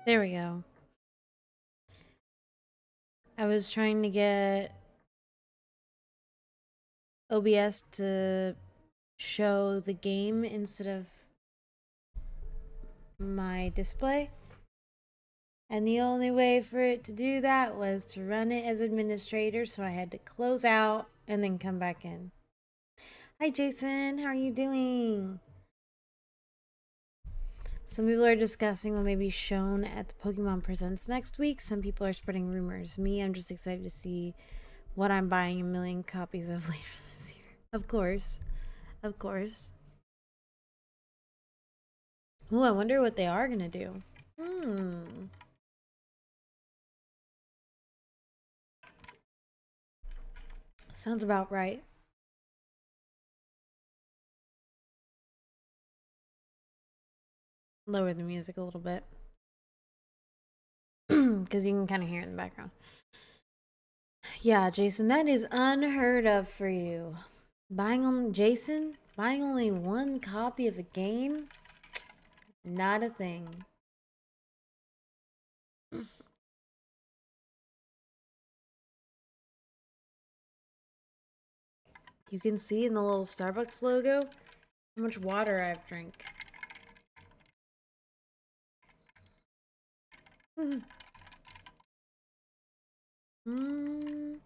There we go. I was trying to get OBS to show the game instead of my display. And the only way for it to do that was to run it as administrator, so I had to close out and then come back in. Hi Jason, how are you doing? Some people are discussing what may be shown at the Pokemon Presents next week. Some people are spreading rumors. Me, I'm just excited to see what I'm buying a million copies of later this year. Of course. Of course. Ooh, I wonder what they are gonna do. Hmm. Sounds about right. Lower the music a little bit. Because you can kind of hear it in the background. Yeah, Jason, that is unheard of for you. Buying only one copy of a game? Not a thing. You can see in the little Starbucks logo how much water I've drank. mm, mm.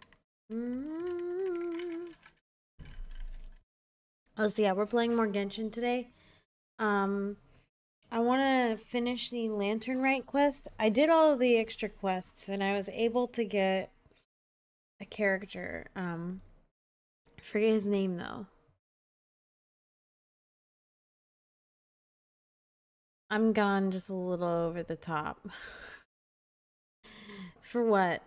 Oh, so yeah, we're playing more Genshin today. Um, I want to finish the Lantern Rite quest. I did all of the extra quests, and I was able to get a character. I forget his name though. I'm gone just a little over the top. For what?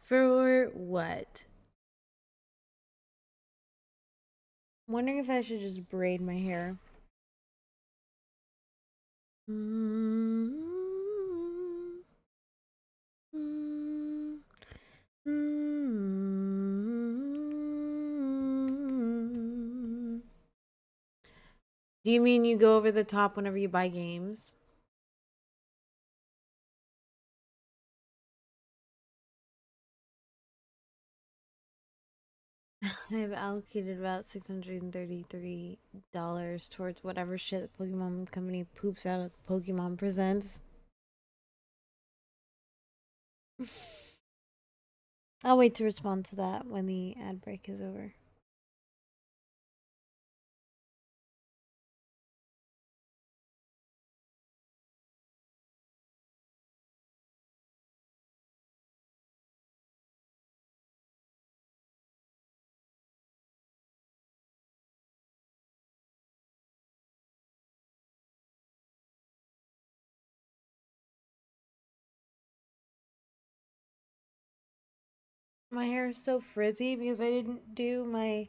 For what? I'm wondering if I should just braid my hair. Mm-hmm. Do you mean you go over the top whenever you buy games? I've allocated about $633 towards whatever shit the Pokemon Company poops out at Pokemon Presents. I'll wait to respond to that when the ad break is over. My hair is so frizzy because I didn't do my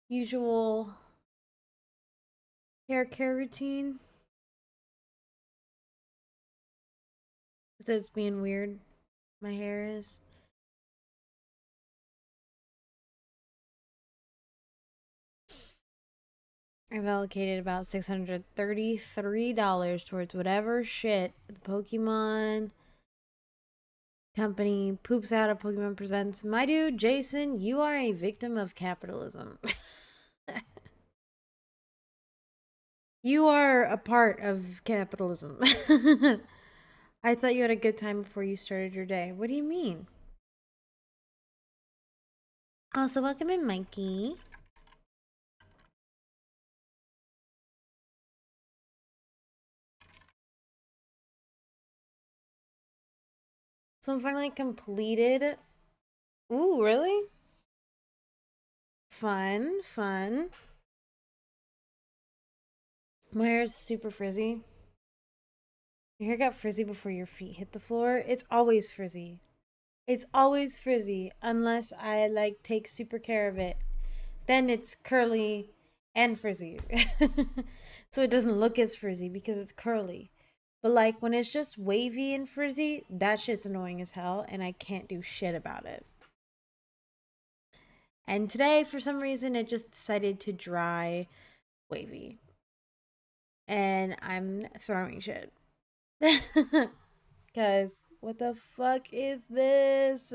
usual hair care routine. Because it's being weird. My hair is. I've allocated about $633 towards whatever shit the Pokemon Company poops out of Pokemon Presents. My dude, Jason, you are a victim of capitalism. You are a part of capitalism. I thought you had a good time before you started your day. What do you mean? Also, welcome in, Mikey. So I'm finally completed. Ooh, really? Fun, fun. My hair is super frizzy. Your hair got frizzy before your feet hit the floor. It's always frizzy. It's always frizzy unless I like take super care of it. Then it's curly and frizzy. So it doesn't look as frizzy because it's curly. But like when it's just wavy and frizzy, that shit's annoying as hell and I can't do shit about it. And today, for some reason, it just decided to dry wavy. And I'm throwing shit. Guys, what the fuck is this?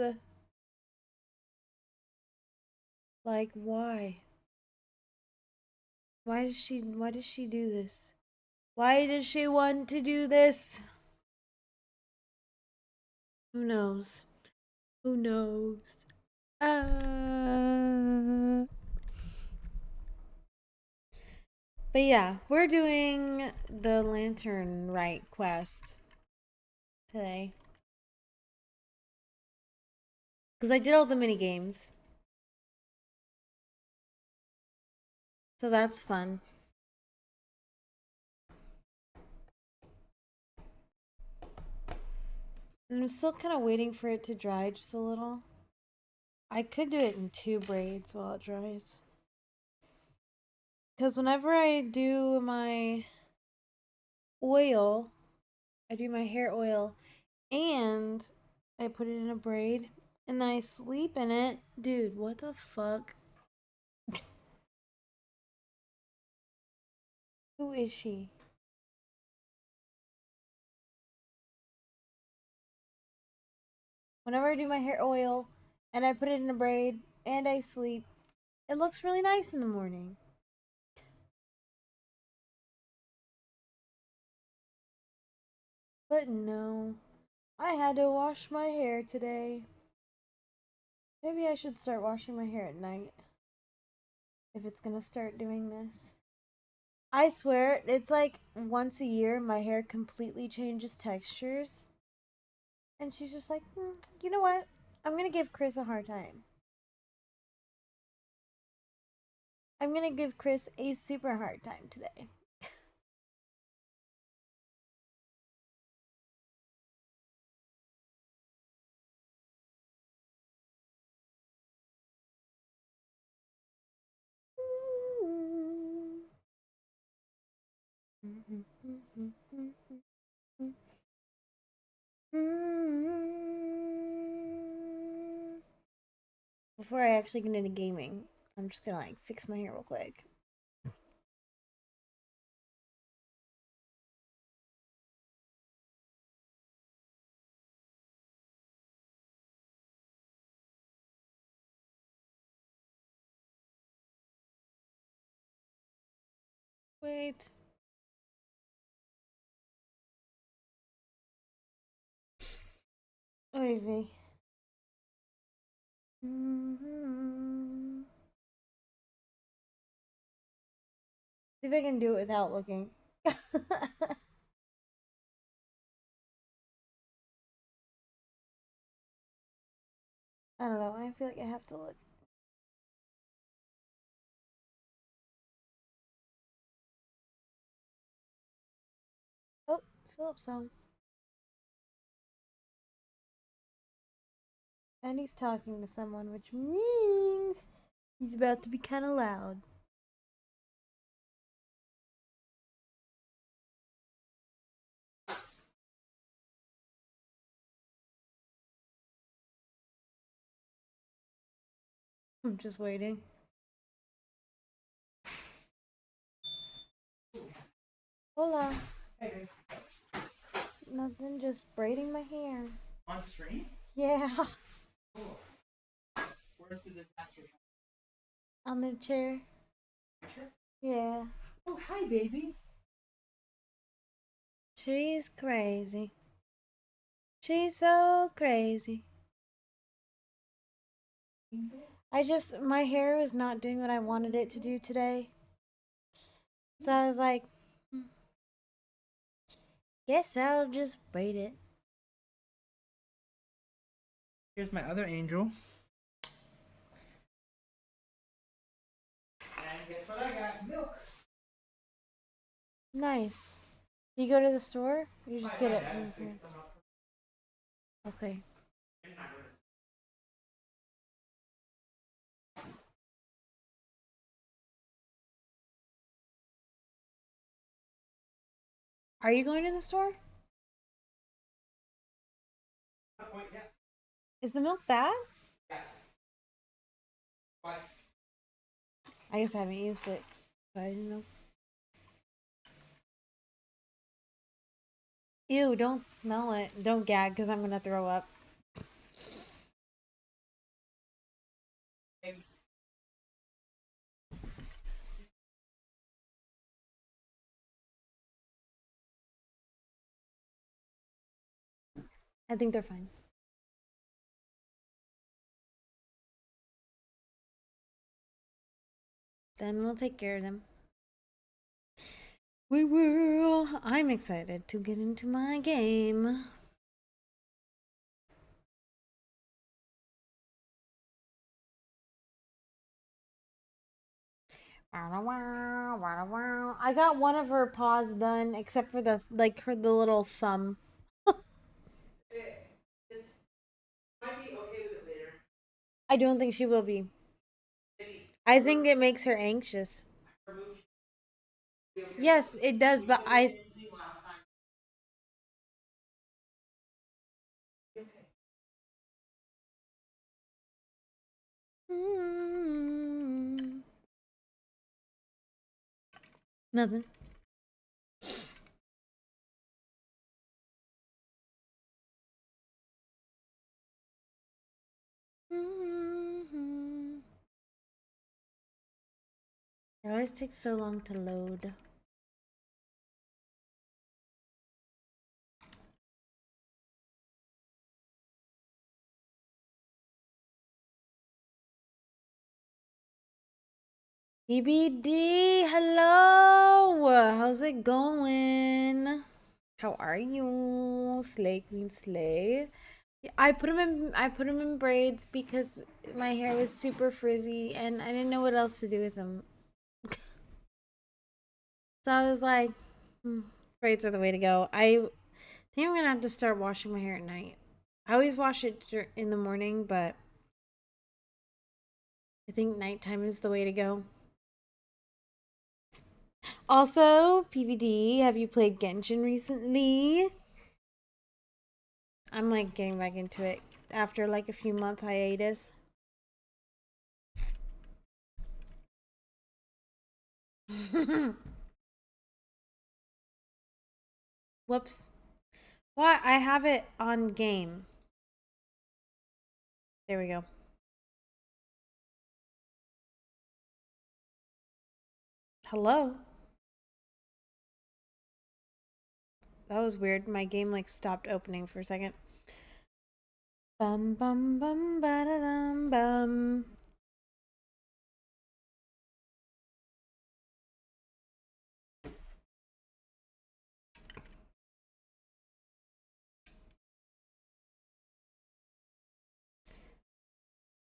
Like, why? Why does she do this? Why does she want to do this? Who knows? Who knows? Uh But yeah, we're doing the lantern rite quest today. Because I did all the mini games. So that's fun. And I'm still kind of waiting for it to dry just a little. I could do it in two braids while it dries. Because whenever I do my oil, I do my hair oil and I put it in a braid and then I sleep in it. Dude, what the fuck? Who is she? Whenever I do my hair oil and I put it in a braid and I sleep, it looks really nice in the morning. But no, I had to wash my hair today. Maybe I should start washing my hair at night if it's gonna start doing this. I swear, it's like once a year my hair completely changes textures. And she's just like, you know what? I'm gonna give Chris a hard time. I'm gonna give Chris a super hard time today. Before I actually get into gaming, I'm just gonna like fix my hair real quick. Wait. Wait, wait. See if I can do it without looking. I don't know. I feel like I have to look. Oh, Philip's home. And he's talking to someone, which means he's about to be kind of loud. I'm just waiting. Hola. Hey. Nothing, just braiding my hair. On stream? Yeah. Cool. Where's the disaster? On the chair. Picture? Yeah. Oh, hi, baby. She's crazy. She's so crazy. My hair was not doing what I wanted it to do today. So I was like, guess I'll just braid it. Here's my other angel. And guess what I got? Milk. Nice. You go to the store? You just get it from your parents. Okay. Are you going to the store? Is the milk bad? Yeah. What? I guess I haven't used it. But I didn't know. Ew, don't smell it. Don't gag because I'm going to throw up. I think they're fine. Then we'll take care of them. We will. I'm excited to get into my game. I got one of her paws done, except for the the little thumb. This might be okay with it later. I don't think she will be. Maybe I think it makes her anxious. remove. Yes, it does, but I. Last time. Okay. Nothing. It always takes so long to load. BBD, hello. How's it going? How are you, Slay Queen Slay? I put him in braids because my hair was super frizzy and I didn't know what else to do with them. So I was like, braids are the way to go. I think I'm gonna have to start washing my hair at night. I always wash it in the morning, but I think nighttime is the way to go. Also, PVD, have you played Genshin recently? I'm like getting back into it after like a few month hiatus. Whoops. What? I have it on game. There we go. Hello? That was weird. My game like stopped opening for a second. Bum bum bum ba da dum bum.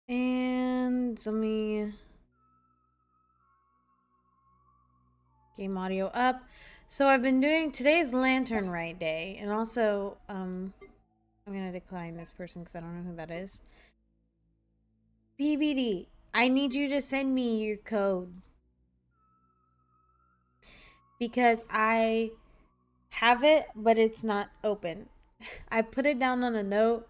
And let me game audio up. So I've been doing today's lantern rite day, and also I'm gonna decline this person because I don't know who that is. BBD, I need you to send me your code because I have it, but it's not open. I put it down on a note.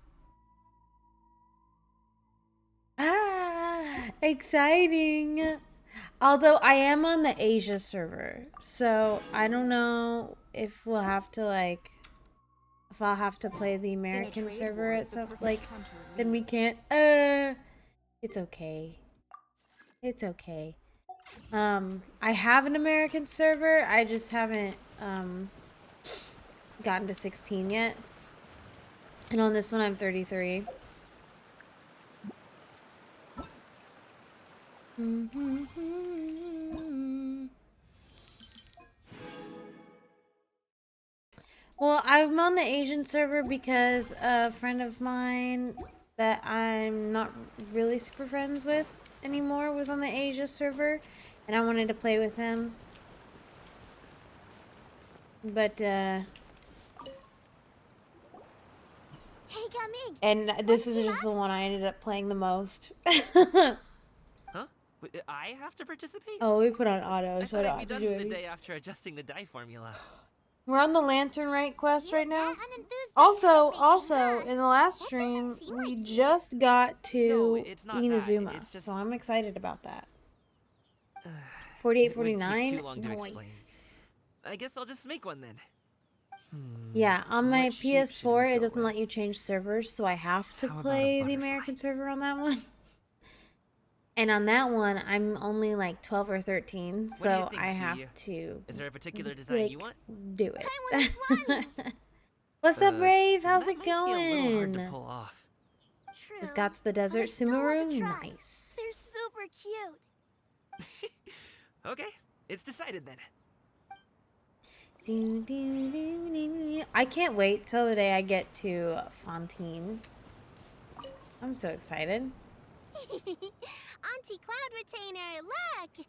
Ah, exciting. Although I am on the Asia server, so I don't know if we'll have to like if I'll have to play the American server at some like then we can't it's okay. It's okay. I have an American server. I just haven't gotten to 16 yet. And on this one I'm 33. Well, I'm on the Asian server because a friend of mine that I'm not really super friends with anymore was on the Asia server, and I wanted to play with him. But Hey, coming. and this is just the one I ended up playing the most. Huh? I have to participate? Oh, we put on auto, I so I thought don't I'd be have to done do for the anything. day after adjusting the die formula. We're on the Lantern Rite quest right now. Unenthused by Also, matchmaking, huh? in the last That stream, doesn't seem we like you. just got No, to it's not that. Inazuma, It's so just... I'm excited about that. It would take 4849, too long to explain. nice. I guess I'll just make one then. Yeah, on my What shape should we PS4, it go doesn't let with? you change servers, so I have to How about a play the butterfly? American server on that one. And on that one, I'm only like 12 or 13, What do you so think, I have Shiyu? to, Is there a particular design you like, want? do I want it. to fly. What's up, Brave? How's That it might be a little hard to going? pull off. True. Just got to the but I desert still want to Sumeru? try. Nice. They're super cute. Okay, it's decided then. I can't wait till the day I get to Fontaine. I'm so excited. Auntie Cloud Retainer, look!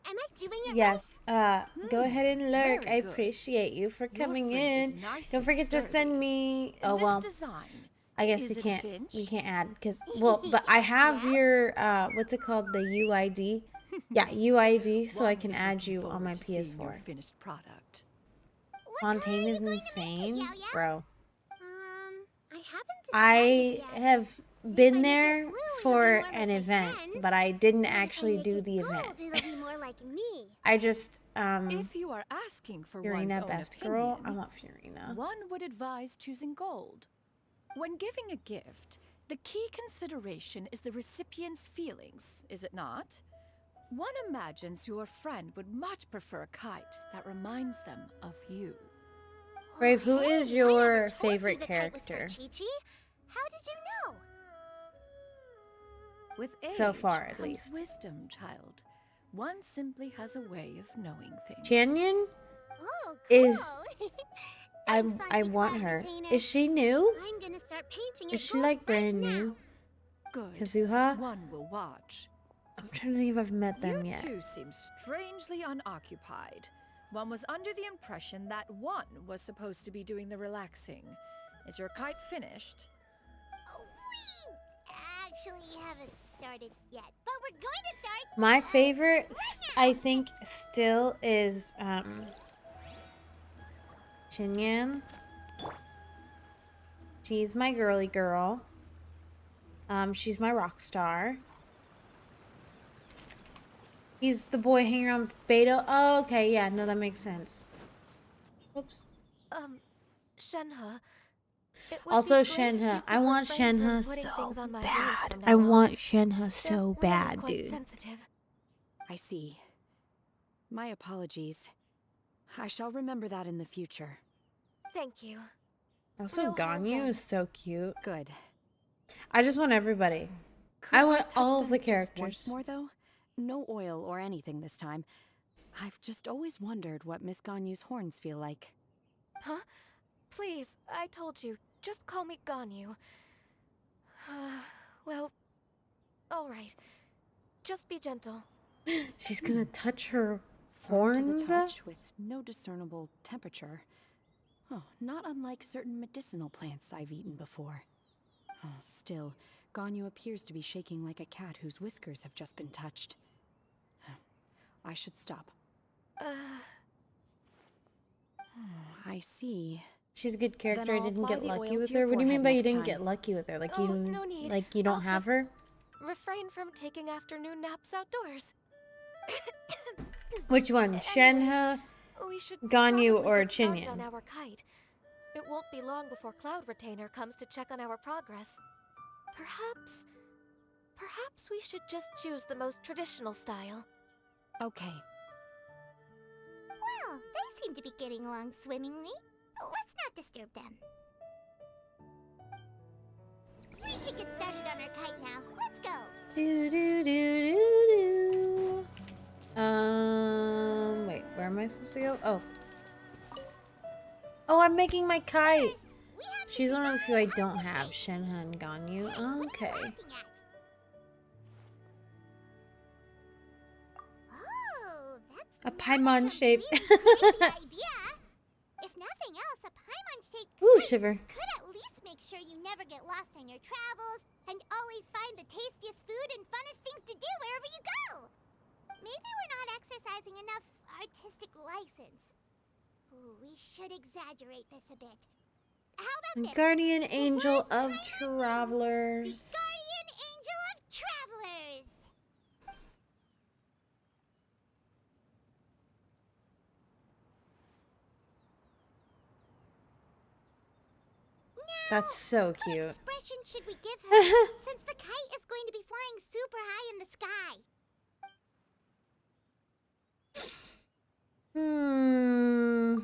Am I doing it Yes, go ahead and lurk. very I good. appreciate you for Your coming friend is in. nice Don't and forget to send sturdy. me. Oh This well, design, I guess is we it a can't. finch? We can't add because but I have Yeah? your what's it called, the UID? Yeah, UID, so I One can is add looking you on forward my to seeing your PS4. finished product. What color Fontaine are is you going to make it, insane, Yao-Yao? bro. I haven't I decided yet. have If been I make it there blue, it'll be for more like an my event, friend. but I didn't But if I actually make do it the gold, event. it'll be more like me. I just If you are asking for one's Fiorina own best opinion, girl. I want Fiorina. one would advise choosing gold. When giving a gift, the key consideration is the recipient's feelings, is it not? One imagines your friend would much prefer a kite that reminds them of you. Brave, who Hey, is I your never told favorite you the kite was for character? Chi-Chi. How did you know? With age So far, at comes least. wisdom, child. One simply has a way of knowing things. Chanyon Oh, cool. is. Thanks, I Auntie want Cloud her. Retainer. Is she new? I'm gonna start painting Is it she gold like right brand now. new? Good. Kazuha? One will watch. I'm trying to think if I've met them You yet. two seem strangely unoccupied. One was under the impression that one was supposed to be doing the relaxing. Is your kite finished? Oh, we actually haven't started yet, but we're going to start. My favorite, right I think, still is Chinyan. She's my girly girl. She's my rock star. He's the boy hanging around Beto. Oh, okay, yeah, no, that makes sense. Oops. Shenhe. It would Also, be great if you Shenhe. could I want refrain from Shenhe putting so things on my hands bad. from I now on. want Shenhe They're so really bad, quite dude. sensitive. I see. My apologies. I shall remember that in the future. Thank you. Also, No harm Ganyu done. is so cute. Good. I just want everybody. Could I want touch all of them the just once characters. more, though? No oil or anything this time. I've just always wondered what Miss Ganyu's horns feel like. Huh? Please, I told you. Just call me Ganyu. Well, all right. Just be gentle. She's gonna touch her Firm to the horns. touch with no discernible temperature. Oh, not unlike certain medicinal plants I've eaten before. Oh, still, Ganyu appears to be shaking like a cat whose whiskers have just been touched. I should stop. I see. She's a good character. I I'll didn't apply get the lucky oil with to your her. What do you mean by forehead you next didn't time. get lucky with her? Like Oh, you, no need. you don't I'll have just- her? Refrain from taking afternoon naps outdoors. Which one, Anyway, Shenhe? We should Ganyu probably or get started on Chinyan? our kite. It won't be long before Cloud Retainer comes to check on our progress. Perhaps we should just choose the most traditional style. Okay. Well, they seem to be getting along swimmingly. Oh, let's not disturb them. We should get started on our kite now. Let's go. Do do do do do. Wait, where am I supposed to go? Oh. Oh, I'm making my kite. First, we have to She's one of the few I decide don't on the have, shape. Shenhe and Ganyu. What are you Okay. laughing at? Oh, that's A not Paimon shape. complete crazy idea. If nothing else, a Paimon shape Ooh, shiver. could at least make sure you never get lost on your travels and always find the tastiest food and funnest things to do wherever you go. Maybe we're not exercising enough artistic license. Ooh, we should exaggerate this a bit. How about this? Guardian The Angel word of Paimon means Travelers. Guardian Angel of Travelers. That's so What cute. expression should we give her, since the kite is going to be flying super high in the sky? Hmm.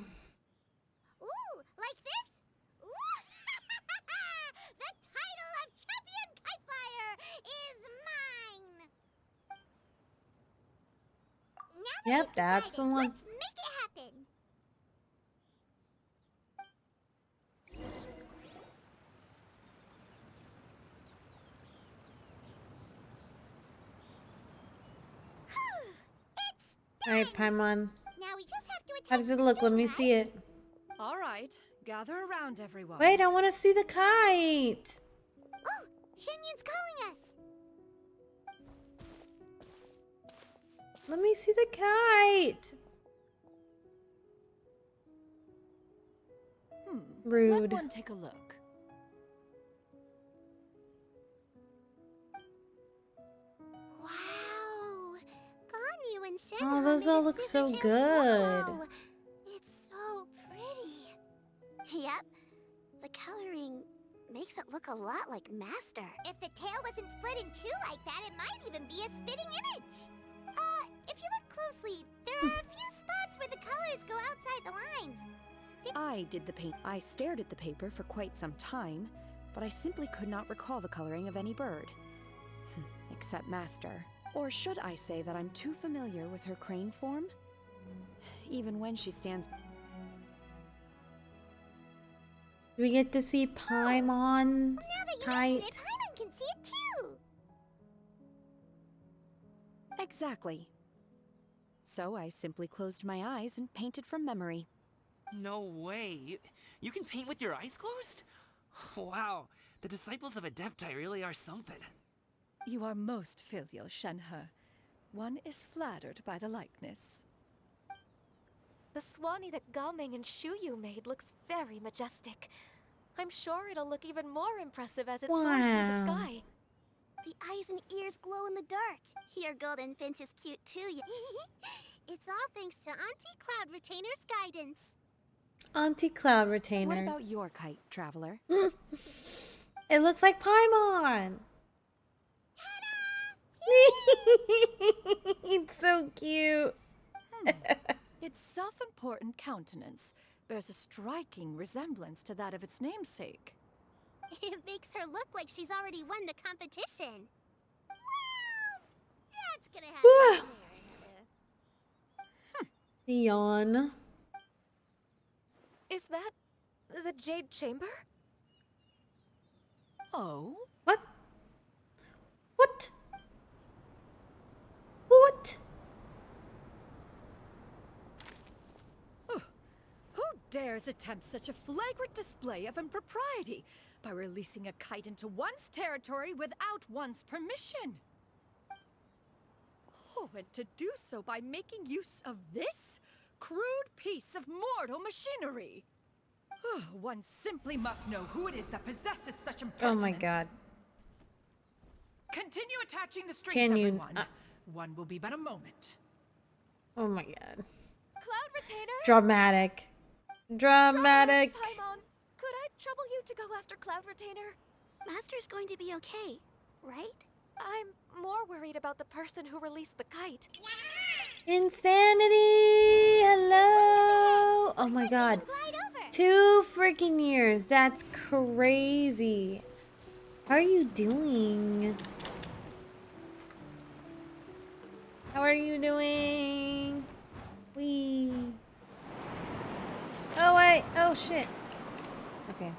Ooh, like this? Ooh. The title of champion kite flyer is mine! Now that Yep, we've that's the decided, one. let's make it happen! It's All right, Paimon. Now we just have to attach How does it the look? Let string, me right? see it. All right, gather around, everyone. Wait, I want to see the kite. Oh, Shenyun's calling us. Let me see the kite. Rude. Let one take a look. Wow, Ganyu and Shenhe Oh, those made all a look so scissor tail good. swallow. It's so pretty. Yep, the coloring makes it look a lot like Master. If the tail wasn't split in two like that, it might even be a spitting image. If you look closely, there are a few spots where the colors go outside the lines. I did the paint. I stared at the paper for quite some time, but I simply could not recall the coloring of any bird. Except Master. Or should I say that I'm too familiar with her crane form? Even when she stands... Do we get to see Paimon's Now that you kite? mention it, Paimon can see it too. Exactly. So I simply closed my eyes and painted from memory. No way. You can paint with your eyes closed? Wow, the disciples of Adepti really are something. You are most filial, Shenhe. One is flattered by the likeness. The Swanee that Gaming and Shuyu made looks very majestic. I'm sure it'll look even more impressive as it soars through the Wow. sky. The eyes and ears glow in the dark. Your golden finch is cute too. It's all thanks to Auntie Cloud Retainer's guidance. Auntie Cloud What Retainer. about your kite, Traveler? It looks like Paimon. It's so cute. Its self-important countenance bears a striking resemblance to that of its namesake. It makes her look like she's already won the competition. Well, that's gonna happen later. Yawn. Is that the Jade Chamber? Oh? What? What? What? Who dares attempt such a flagrant display of impropriety by releasing a kite into one's territory without one's permission? Oh, and to do so by making use of this crude piece of mortal machinery. One simply must know who it is that possesses such Oh impertinence. my god. Continue attaching the strings, Can you- everyone. One will be but a moment. Oh my god. Cloud Retainer? Dramatic. Dramatic. Paimon, could I trouble you to go after Cloud Retainer? Master's going to be okay, right? I'm more worried about the person who released the kite. Insanity! Hello! Oh my god. Glide over. 2 freaking years. That's crazy. How are you doing? How are you doing? Wee. Oh wait. Oh shit. Okay.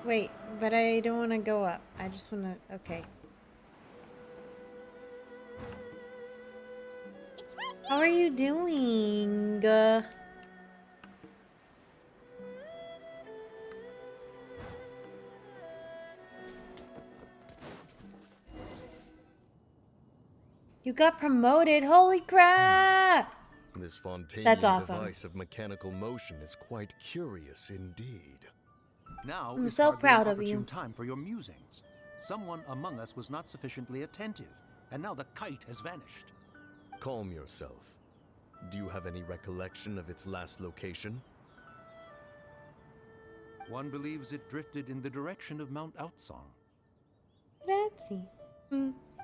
Wait, but I don't want to go up. I just want to... Okay. It's right there. How are you doing? You got promoted. Holy crap! This Fontanian That's awesome. device of mechanical motion is quite curious indeed. Now I'm is so hardly proud an of you. opportune time for your musings. someone among us was not sufficiently attentive, and now the kite has vanished. Calm yourself. Do you have any recollection of its last location? One believes it drifted in the direction of Mount Outsong. Grazie.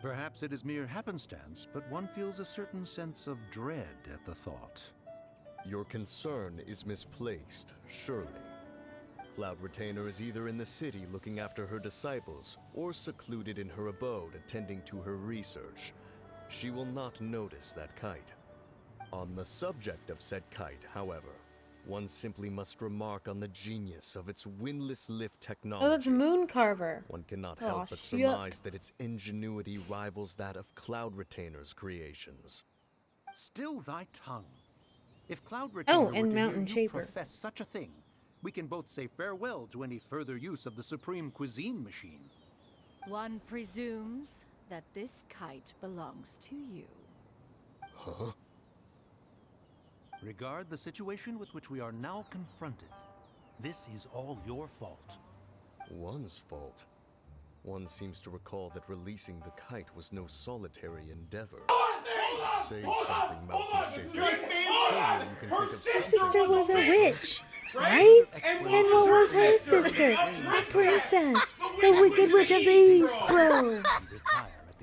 Perhaps it is mere happenstance, but one feels a certain sense of dread at the thought. Your concern is misplaced, surely. Cloud Retainer is either in the city looking after her disciples, or secluded in her abode attending to her research. She will not notice that kite. On the subject of said kite, however, one simply must remark on the genius of its windlass lift technology. Oh, it's Moon Carver. One cannot Oh, help but shit. surmise that its ingenuity rivals that of Cloud Retainer's creations. Still thy tongue. If Cloud Retainer Oh, were and to Mountain hear you Shaper. profess such a thing, we can both say farewell to any further use of the Supreme Cuisine Machine. One presumes that this kite belongs to you. Huh? Regard the situation with which we are now confronted. This is all your fault. One's fault. One seems to recall that releasing the kite was no solitary endeavor. Say something, Mountain Shaper. Surely you can think of Her something. sister was a witch, right? And what was her sister? A princess. The Wicked Witch of the East, bro.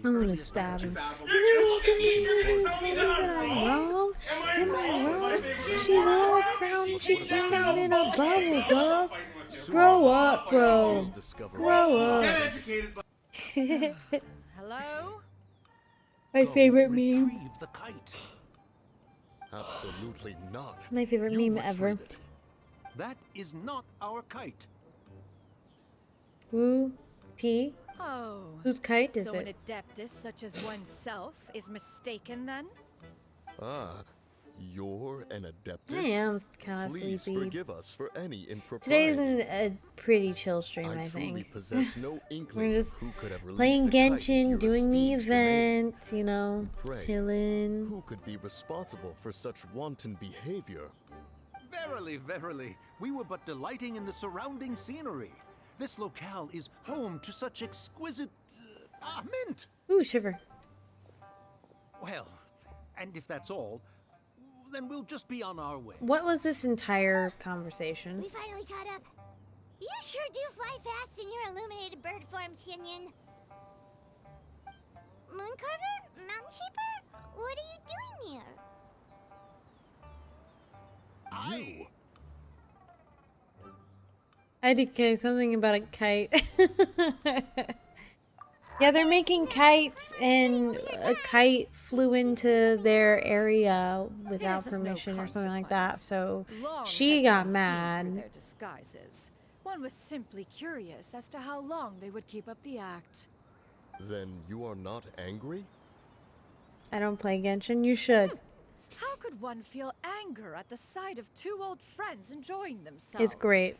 I'm gonna stab him. You're looking at me and tell me that I'm wrong? Am I wrong? She wore a crown and she came out in a bubble, dog. Grow up, bro. Grow up. Hello? My favorite meme. Retrieve the kite. Absolutely not. My favorite You meme ever. retrieve it. That is not our kite. Woo. T. Oh. Whose kite is So an it? adeptus such as oneself is mistaken then? Ah, you're an adeptus? I am kind of Please sleepy. forgive us for any impropriety. Today's a pretty chill stream, I truly think. possess no inkling We're just who could have released playing the kite to Genshin, your doing the esteemed domain. event, you know, Pray, chilling. Who could be responsible for such wanton behavior? Verily, verily, we were but delighting in the surrounding scenery. This locale is home to such exquisite mint. Ooh, shiver. Well, and if that's all, then we'll just be on our way. What was this entire conversation? We finally caught up. You sure do fly fast in your illuminated bird form, Shinyan. Mooncarver? Mountain Shaper? What are you doing here? You! I did get something about a kite. Yeah, they're making kites, and a kite flew into their area without It is of no permission or something like that. So Long she has got been seen through mad. their disguises. One was simply curious as to how long they would keep up the act. Then you are not angry? I don't play Genshin. You should. How could one feel anger at the sight of two old friends enjoying themselves? It's great.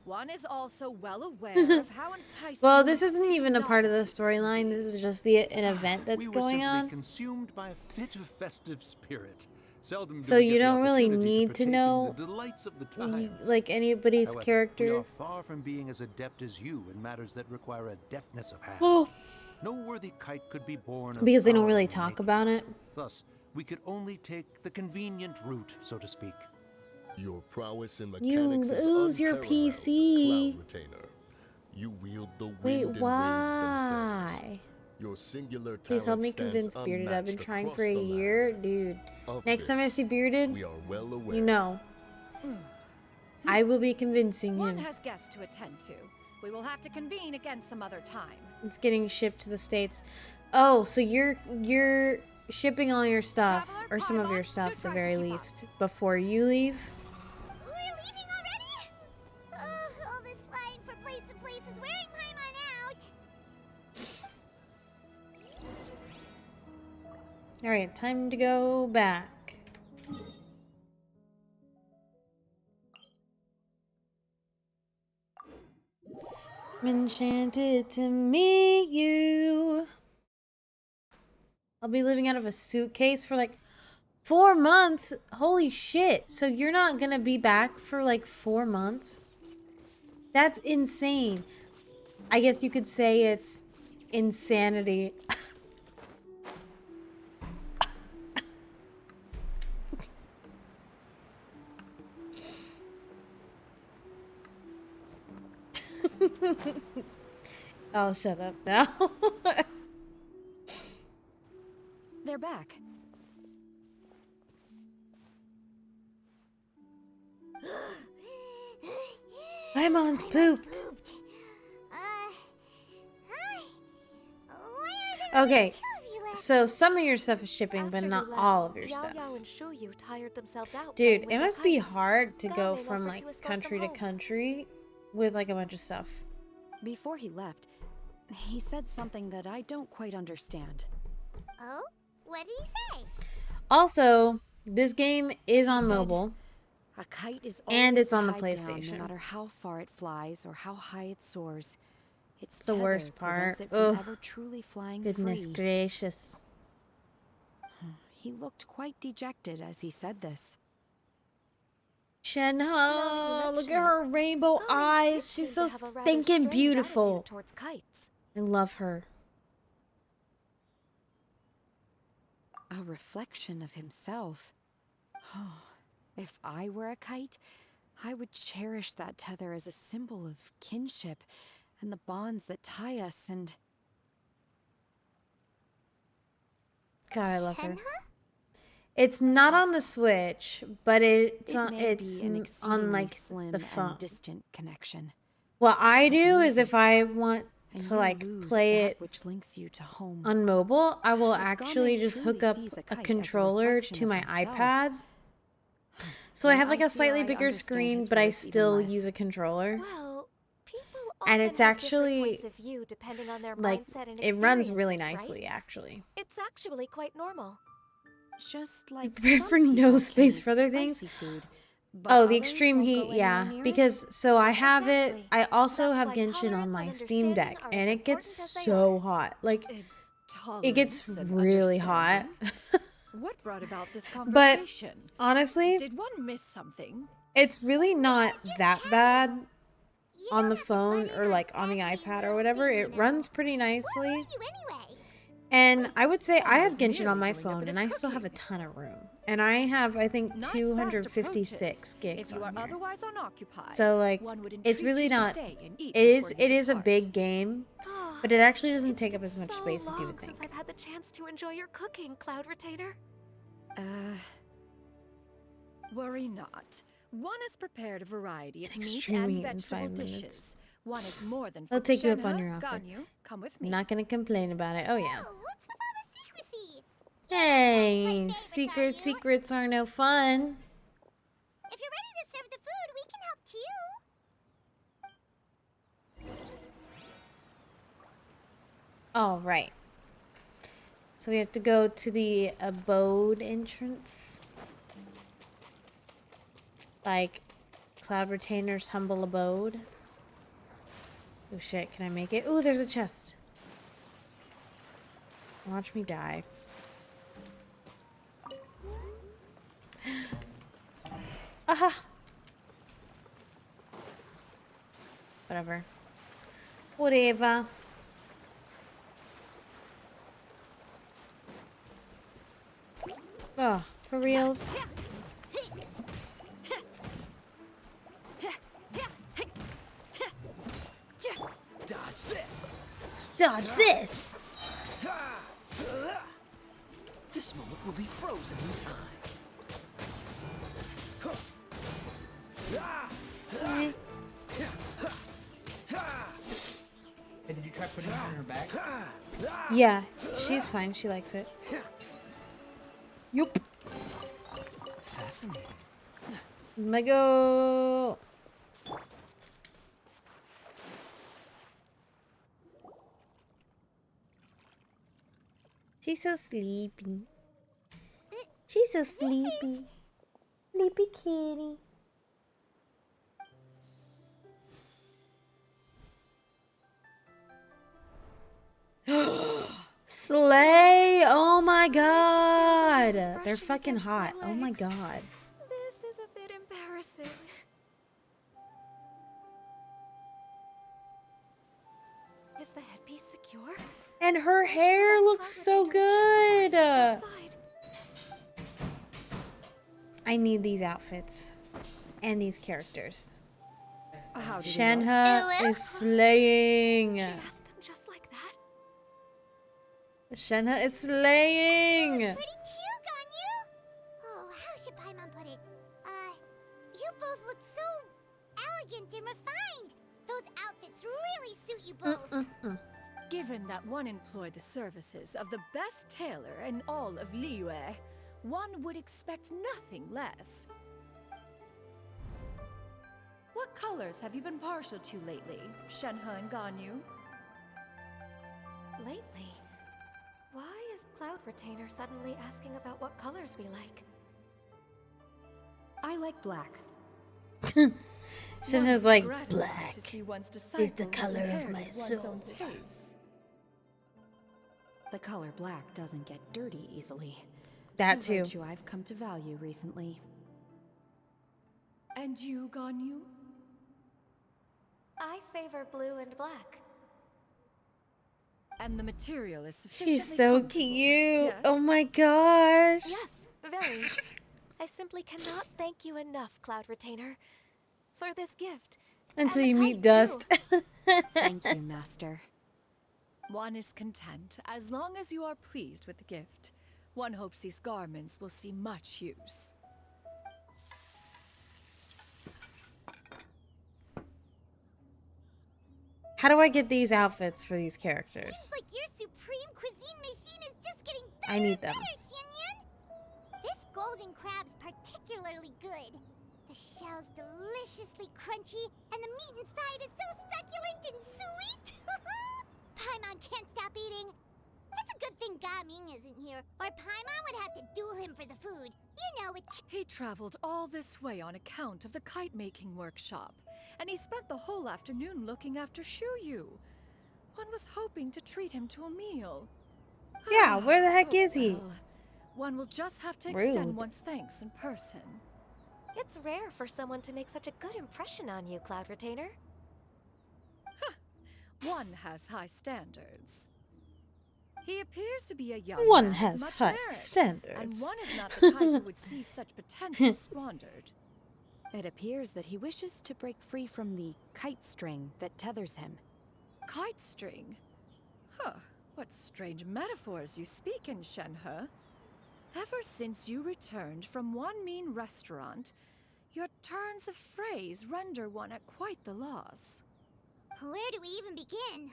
One is also well aware of how enticing. Well, this isn't even a novelties part of the can storyline. be. This is just an event that's we were going simply on. consumed by a fit of festive spirit. Seldom do So we you get the don't really opportunity need to partake in know the delights of the times. like anybody's However, we character. are far from being as adept as you in matters that require a deftness of hand. Well, No worthy kite could be born of because they don't our really own talk making. about it. Thus, we could only take the convenient route, so to speak. Your prowess in You mechanics is lose your unparalleled, PC. Cloud Retainer. You wield the wind Wait, and waves themselves. why? Your singular Please help talent me stands convince Bearded. I've been unmatched trying across for a the land. year, dude. Of Next time I this, see Bearded, we are well aware. you know, I will be convincing One him. has guests to attend to. We will have to convene again some other time. It's getting shipped to the States. Oh, so you're shipping all your stuff, Traveler, or some of Paimon, your stuff do at the try to very keep up. least, before you leave. We're leaving already? All this flying from place to place is wearing Paimon out. Alright, time to go back. I'm enchanted to meet you. I'll be living out of a suitcase for like 4 months. Holy shit. So you're not gonna be back for like 4 months? That's insane. I guess you could say it's insanity. I'll shut up now. They're back. Paimon's pooped. Hi. Why are there Okay, only two of you left? so some of your stuff is shipping, but After you not left, all of your Yao stuff. Yao and Shuyu tired themselves out Dude, playing with it their must be kites. hard to go Gaming from offered like to escort country them to home. country with like a bunch of stuff. Before he left, he said something that I don't quite understand. Oh? What did he say? Also, this game is He on said, mobile. a kite is And always it's on the tied down, PlayStation. no matter how far it flies or how high it soars. Its It's the tether worst prevents part. it from Ugh. ever truly flying Goodness free. gracious. He looked quite dejected as he said this. Now that Shenhe, you look mention at her it, rainbow Gaming did eyes. She's seem so to have a rather stinking strange beautiful. attitude towards kites. I love her. A reflection of himself. If I were a kite, I would cherish that tether as a symbol of kinship and the bonds that tie us and... God, I love her. Shenhe? It's not on the Switch, but it's It on, may it's be an on exceedingly like slim the phone. and distant connection. What I But do lose is if it, I want and to you like lose play that it which links you to home. on mobile, I will If actually Gaming just hook truly up sees a a kite as a controller reflection to of my himself, iPad. So I then have like I a fear slightly I bigger understand screen, his but I words even still less. use a controller. Well, people And often it's have different actually points of view depending on their like mindset and it runs really experiences, nicely right? actually. It's actually quite normal. Just like Prepared some for no people can space eat for other things. spicy food, but Oh, the others extreme won't heat, go anywhere yeah. near it. Because so I have it. Exactly. I also That's have why Genshin on tolerance my and Steam understanding Deck, are and as it gets important as they so are. hot. Like it gets Tolerance and really hot. understanding? What brought about this But conversation? honestly, Did one miss something? it's really not that bad You on don't the have to butt phone in or on like on the every iPad or little whatever. thing, It you runs know. pretty Who are nicely. you anyway? And I would say I I have was Genshin on merely my doing a phone, bit and of I still have a cooking. ton of room. And I have, I think, Night fast 256 approaches. gigs If you are on here. otherwise unoccupied, So like, one would it's entreat really you to not. stay and eat It before you is a depart. big game, but it actually doesn't take up It's as much been so space as you long would since think. I've had the chance to enjoy your cooking, Cloud Retainer. Worry not. One has prepared a variety of An meat extreme and meat in vegetable 5 dishes. minutes. One is more than I'll full. take you up on Shenhe, your offer. Ganyu, come with me. I'm not gonna complain about it. Oh yeah. Oh, what's with all the secrecy? Hey, favorites, are you? secrets are no fun. If you're ready to serve the food, we can help too. All right. So we have to go to the abode entrance. Like Cloud Retainer's humble abode. Oh shit, can I make it? Ooh, there's a chest. Watch me die. Aha! Whatever. Whatever. Oh, for reals? Dodge this! Dodge this! This moment will be frozen in time. Eh. Hey, did you try putting it in her bag? Yeah, she's fine. She likes it. Yup. Fascinating. Lego. She's so sleepy. She's so sleepy. Sleepy kitty. Slay! Oh my god! They're Brushing fucking against my hot. Oh my legs. god. This is a bit embarrassing. Is the headpiece secure? And her Where should the hair best looks cloud so retainer have checked before I good. stepped outside? I need these outfits and these characters. How did it look? Shenhe is slaying. She asked them just like that? Shenhe is slaying. Pretty too, Ganyu. Oh, how should Paimon put it? You both look so elegant and refined. Those outfits really suit you both. Given that one employed the services of the best tailor in all of Liyue, one would expect nothing less. What colors have you been partial to lately, Shenhe and Ganyu? Lately, why is Cloud Retainer suddenly asking about what colors we like? I like black. Shenhe's like, Gratified black to see one's is the disciple color of inherit my one's soul. own tastes. The color black doesn't get dirty easily. That A too. virtue I've come to value recently. And you, Ganyu? I favor blue and black. And the material is sufficiently She's so comfortable, cute. yes? Oh my gosh. Yes, very. I simply cannot thank you enough, Cloud Retainer, for this gift. Until And you the meet kite, Dust. too. Thank you, Master. One is content as long as you are pleased with the gift. One hopes these garments will see much use. How do I get these outfits for these characters? Seems like your supreme cuisine machine is just getting better I need and them. better, Xianyan. This golden crab's particularly good. The shell's deliciously crunchy, and the meat inside is so succulent and sweet. Paimon can't stop eating. It's a good thing Gaming isn't here, or Paimon would have to duel him for the food. You know it. He traveled all this way on account of the kite-making workshop, and he spent the whole afternoon looking after Shuyu. One was hoping to treat him to a meal. Yeah, where the heck is he? Well, one will just have to Rude. extend one's thanks in person. It's rare for someone to make such a good impression on you, Cloud Retainer. One has high standards. He appears to be a young One man with has much high merit, and standards. one is not the type who would see such potential squandered. It appears that he wishes to break free from the kite string that tethers him. Kite string? Huh, what strange metaphors you speak in, Shenhe. Ever since you returned from one mean restaurant, your turns of phrase render one at quite the loss. Where do we even begin?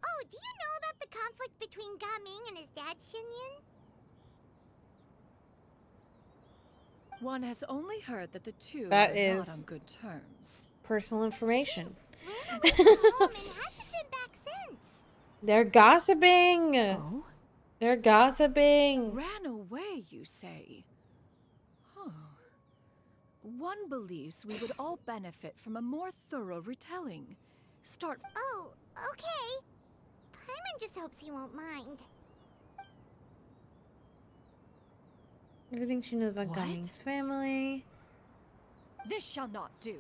Oh, do you know about the conflict between Gaming and his dad, Xinyan? One has only heard that the two That are is- not on good terms. Personal information. Ran away from home and hasn't been back since. They're gossiping. Oh? They're gossiping. Ran away, you say? Huh. One believes we would all benefit from a more thorough retelling. Start Oh, okay. Paimon just hopes he won't mind. Everything she knows about What? Gaming's family. This shall not do.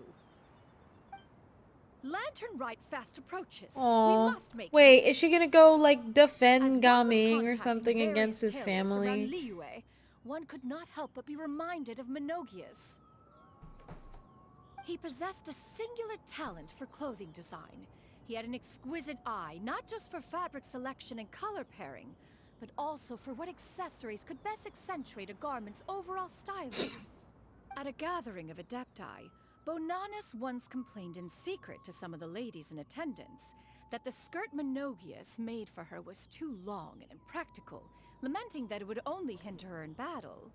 Lantern Rite fast approaches. Aw. We must make Wait, haste. is she gonna go like As defend one was Gaming or contacting something various against his tailors around family? Liyue, one could not help but be reminded of Menogias. He possessed a singular talent for clothing design. He had an exquisite eye, not just for fabric selection and color pairing, but also for what accessories could best accentuate a garment's overall styling. At a gathering of Adepti, Bonanis once complained in secret to some of the ladies in attendance that the skirt Menogias made for her was too long and impractical, lamenting that it would only hinder her in battle.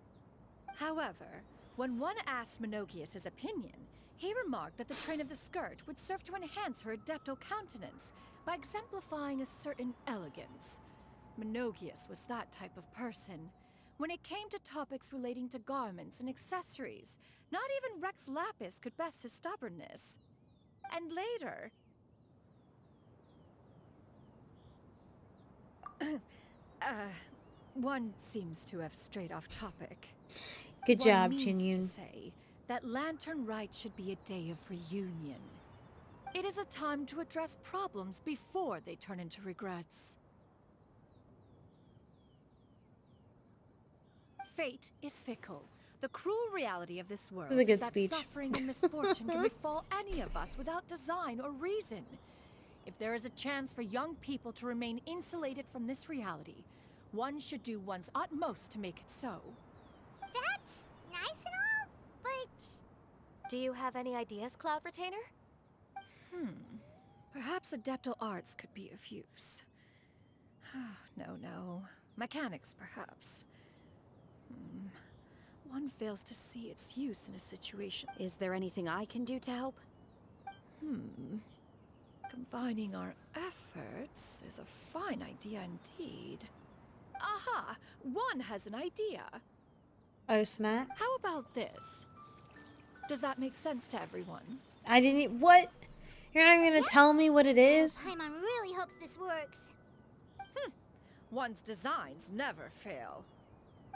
However, when one asked Menogias his opinion, he remarked that the train of the skirt would serve to enhance her adeptal countenance by exemplifying a certain elegance. Menogias was that type of person. When it came to topics relating to garments and accessories, not even Rex Lapis could best his stubbornness. And later... one seems to have strayed off topic. Good One job, means Chinyun. to say that Lantern Rite should be a day of reunion. It is a time to address problems before they turn into regrets. Fate is fickle. The cruel reality of this world This is a good that speech. suffering and misfortune can befall any of us without design or reason. If there is a chance for young people to remain insulated from this reality, one should do one's utmost to make it so. That's nice and all, but... Do you have any ideas, Cloud Retainer? Perhaps adeptal arts could be of use. No. Mechanics, perhaps. One fails to see its use in a situation. Is there anything I can do to help? Combining our efforts is a fine idea indeed. Aha! One has an idea. Oh, snap. How about this? Does that make sense to everyone? I didn't. What? You're not even gonna tell me what it is? Paimon really hopes this works. One's designs never fail.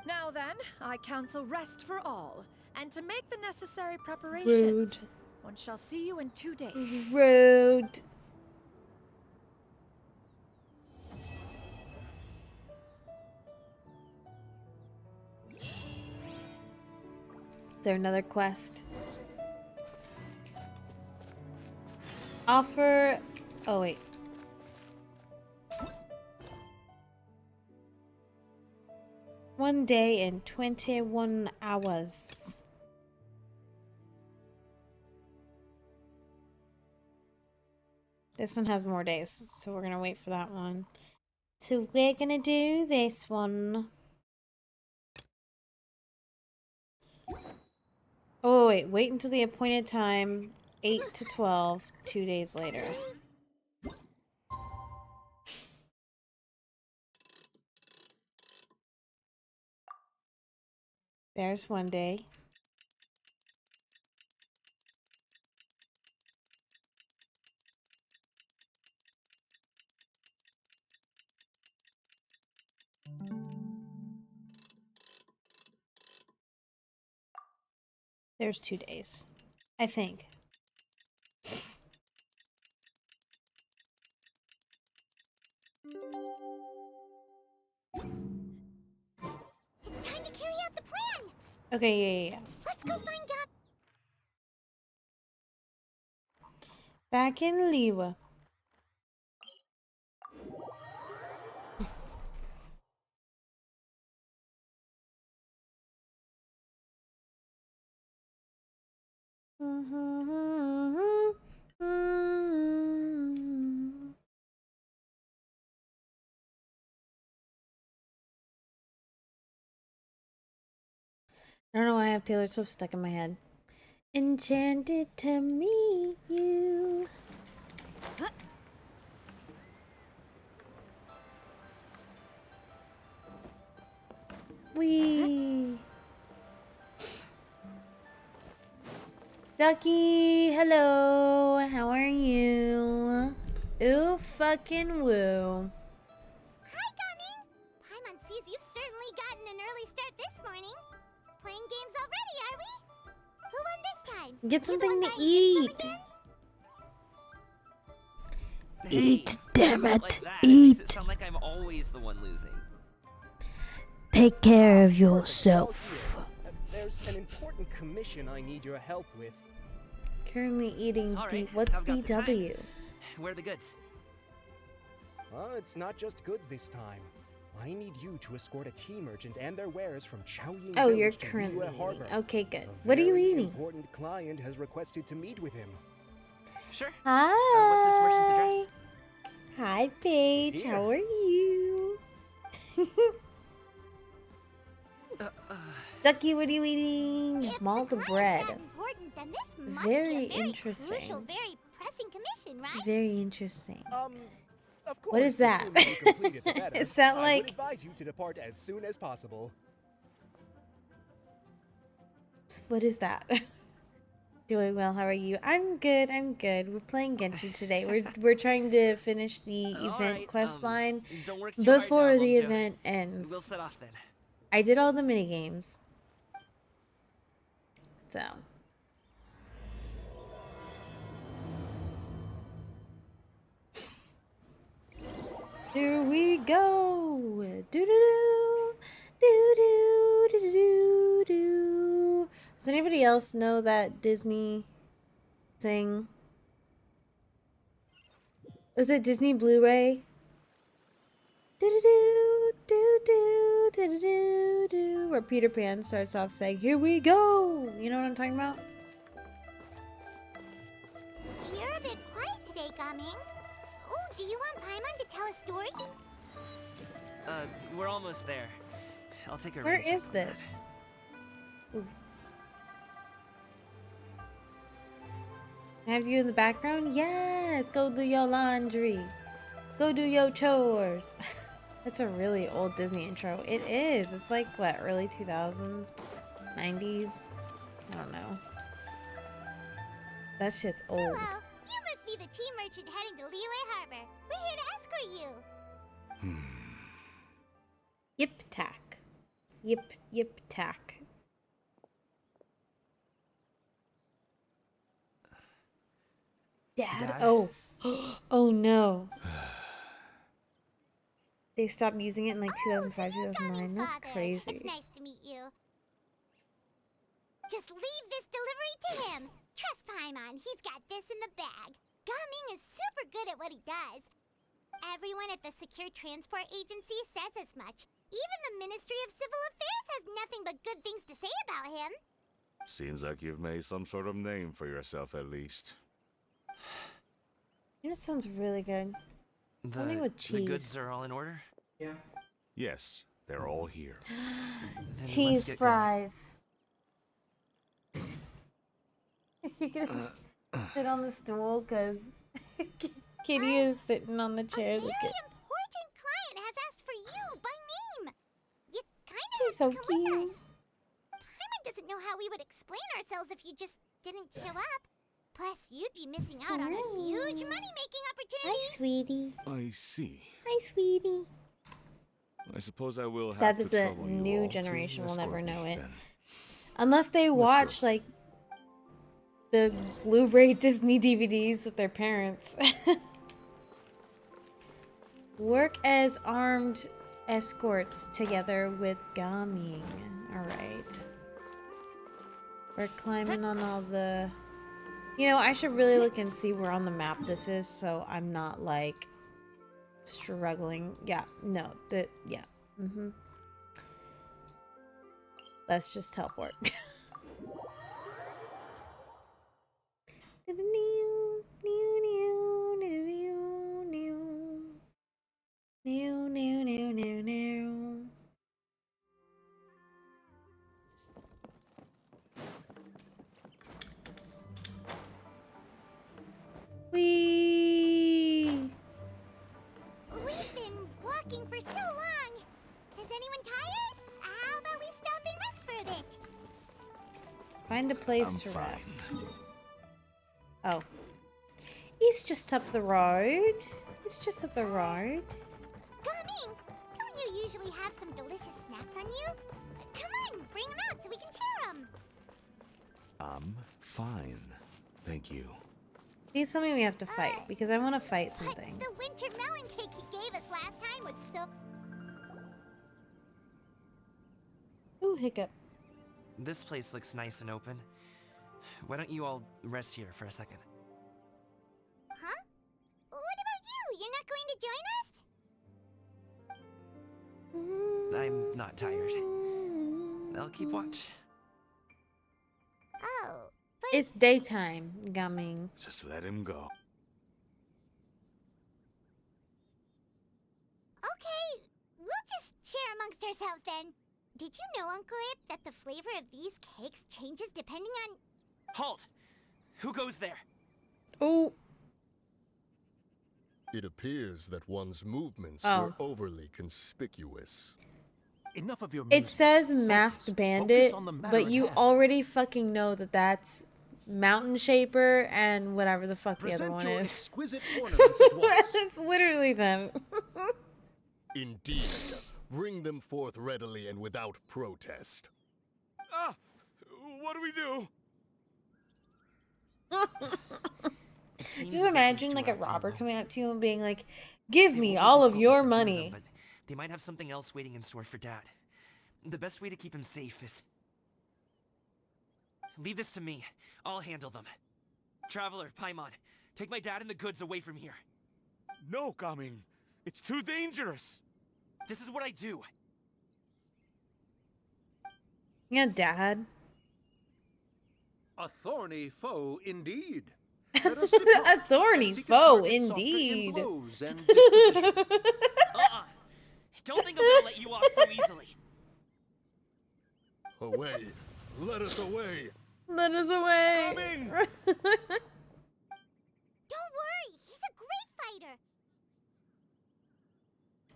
Now then, I counsel rest for all, and to make the necessary preparations. Rude. One shall see you in 2 days. Rude. Is there another quest? Offer. Oh, wait. One day in 21 hours. This one has more days, so we're gonna wait for that one. So we're gonna do this one. Oh, wait until the appointed time, 8 to 12, 2 days later. There's one day. There's 2 days, I think. It's time to carry out the plan! Okay, yeah. Let's go find God. Back in Liwa. I don't know why I have Taylor Swift stuck in my head. Enchanted to meet you. Wee. Ducky, hello. How are you? Ooh, fucking woo. Hi, Gaming! Paimon sees you've certainly gotten an early start this morning. Playing games already, are we? Who won this time? Get You the something one to buying eat. some again? Eat, damn Like it. that, it makes it Eat. sound like I'm always the one losing. Take care of yourself. There's an important commission I need your help with. Currently eating All D. right, What's I've got the time. DW? Where are the goods? It's not just goods this time. I need you to escort a tea merchant and their wares from Chaoying Oh, Village you're to currently Liyue eating. Harbor. Okay, good. A What are you very eating? important client has requested to meet with him. Sure. Hi. What's this merchant's address? Hi, Paige. Here. How are you? Ducky, what are you eating? If Malt the client's bread. that important, then this must Very be a very interesting. crucial, very pressing commission, right? Very interesting. Of course. What is the that? sooner you complete it, the better. Is that I like- would advise you to depart as soon as possible. What is that? Doing well. How are you? I'm good. I'm good. We're playing Genshin today. We're trying to finish the event Alright, quest line don't work too hard before now, the Mom Jo. event ends. We'll set off then. I did all the mini games. So. Here we go. Do do do do do do Does anybody else know that Disney thing? Was it Disney Blu-ray? Do-do-do, where Peter Pan starts off saying, "Here we go." You know what I'm talking about? You're a bit quiet today, Gaming. Oh, do you want Paimon to tell a story? We're almost there. I'll take a Where read. is this? Ooh. I have you in the background? Yes! Go do your laundry. Go do your chores. That's a really old Disney intro. It is. It's like, what, early 2000s? 90s? I don't know. That shit's old. Hello. You must be the tea merchant heading to Liyue Harbor. We're here to escort you. Yip tack. Yip tack. Dad? Oh. Oh no. They stopped using it in like 2005, 2009. That's crazy. It's nice to meet you. Just leave this delivery to him. Trust Paimon, he's got this in the bag. Gaming is super good at what he does. Everyone at the Secure Transport Agency says as much. Even the Ministry of Civil Affairs has nothing but good things to say about him. Seems like you've made some sort of name for yourself at least. You know, it sounds really good. Something with cheese. The goods are all in order? Yeah. Yes, they're all here. Then Cheese let's get fries. You can sit on the stool because Kitty is sitting on the chair. A very important client has asked for you by name. You kind of She's have so to come with cute. us. Paimon doesn't know how we would explain ourselves if you just didn't show up. Plus, you'd be missing out on a huge money-making opportunity. Hi, sweetie. I see. Hi, sweetie. I suppose I will Sad have that to the trouble you new all to generation will escort never me, know it. then. Unless they watch, like, the Blu-ray Disney DVDs with their parents. Work as armed escorts together with Gaming. Alright. We're climbing on all the... You know, I should really look and see where on the map this is, so I'm not, like, struggling. Yeah, no, yeah. Let's just teleport. Whee! We've been walking for so long. Is anyone tired? How about we stop and rest for a bit? Find a place I'm to fine. rest. Oh. It's just up the road. It's just up the road. Gaming, don't you usually have some delicious snacks on you? Come on, bring them out so we can share them. I'm fine. Thank you. Need something we have to fight because I want to fight something. The winter melon cake he gave us last time was so... Ooh, hiccup. This place looks nice and open. Why don't you all rest here for a second? Huh? What about you? You're not going to join us? I'm not tired. I'll keep watch. Oh, but... It's daytime, Gaming. Just let him go. Okay, we'll just share amongst ourselves then. Did you know, Uncle Ip, that the flavor of these cakes changes depending on... Halt! Who goes there? Oh. It appears that one's movements Oh. were overly conspicuous. Enough of your It music. says Focus. Masked Bandit, Focus on the matter but at you hand. already fucking know that that's Mountain Shaper and whatever the fuck the other Present one your is. exquisite ornaments at once. It's literally them. Indeed. Bring them forth readily and without protest. Ah! What do we do? Seems Just as if imagine these two like a are up to robber no. coming up to you and being like, "Give It me won't be all of difficult your to subdue money." them, but they might have something else waiting in store for Dad. The best way to keep him safe is... Leave this to me. I'll handle them. Traveler, Paimon, take my dad and the goods away from here. No, Gaming. It's too dangerous. This is what I do. Yeah, Dad. A thorny foe indeed. A thorny foe indeed. Don't think I'm gonna let you off so easily. Away! Let us away! Let us away. Don't worry, he's a great fighter.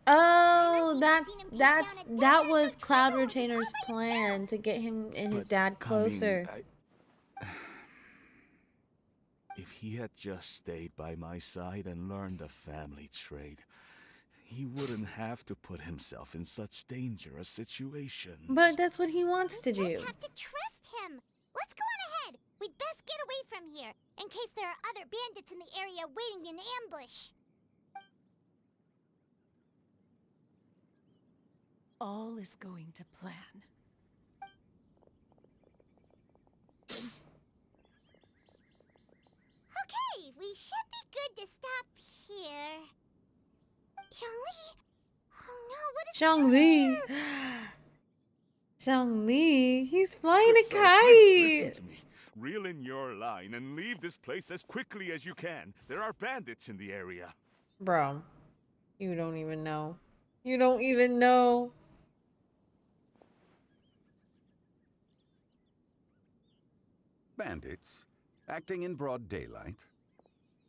Oh, that was Cloud Retainer's plan to get him and his dad closer. If he had just stayed by my side and learned the family trade, he wouldn't have to put himself in such dangerous situations. But that's what he wants to do. We just have to trust him. Let's go on ahead. We'd best get away from here, in case there are other bandits in the area waiting in ambush. All is going to plan. Okay, we should be good to stop here. Zhongli? Oh no, what is Zhongli. Zhongli. He's flying a Listen kite. to me. Reel in your line and leave this place as quickly as you can. There are bandits in the area. Bro, you don't even know. You don't even know. Bandits? Acting in broad daylight?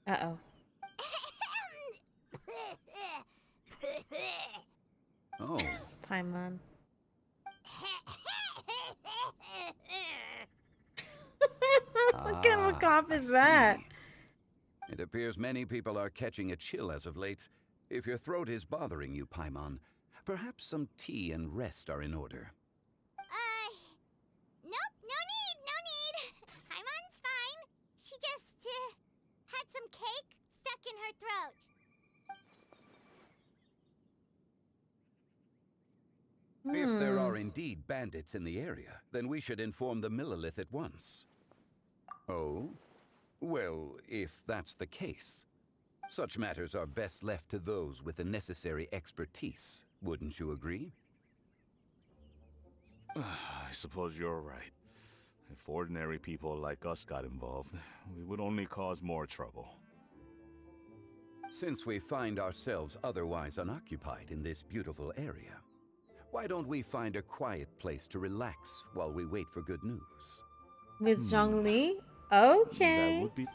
Uh-oh. Oh. Paimon. What kind of a cough is that? It appears many people are catching a chill as of late. If your throat is bothering you, Paimon, perhaps some tea and rest are in order. Nope, no need. Paimon's fine. She just, had some cake stuck in her throat. If there are indeed bandits in the area, then we should inform the Millilith at once. Oh? Well, if that's the case, such matters are best left to those with the necessary expertise, wouldn't you agree? I suppose you're right. If ordinary people like us got involved, we would only cause more trouble. Since we find ourselves otherwise unoccupied in this beautiful area, why don't we find a quiet place to relax while we wait for good news? With Zhongli? Okay. That would be...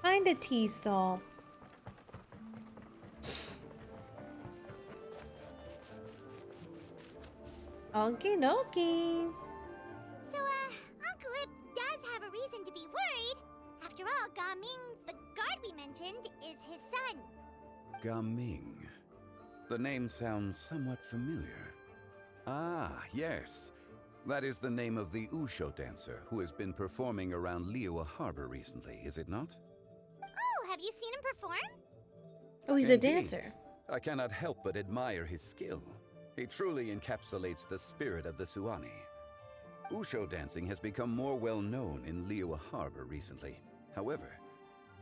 Find a tea stall. Okie dokie. So, Uncle Ip does have a reason to be worried. After all, Gaming, the guard we mentioned, is his son. Gaming. The name sounds somewhat familiar. Ah, yes. That is the name of the Usho dancer who has been performing around Liyue Harbor recently, is it not? Oh, have you seen him perform? Oh, he's a Indeed. dancer. I cannot help but admire his skill. He truly encapsulates the spirit of the Suani. Usho dancing has become more well known in Liyue Harbor recently. However,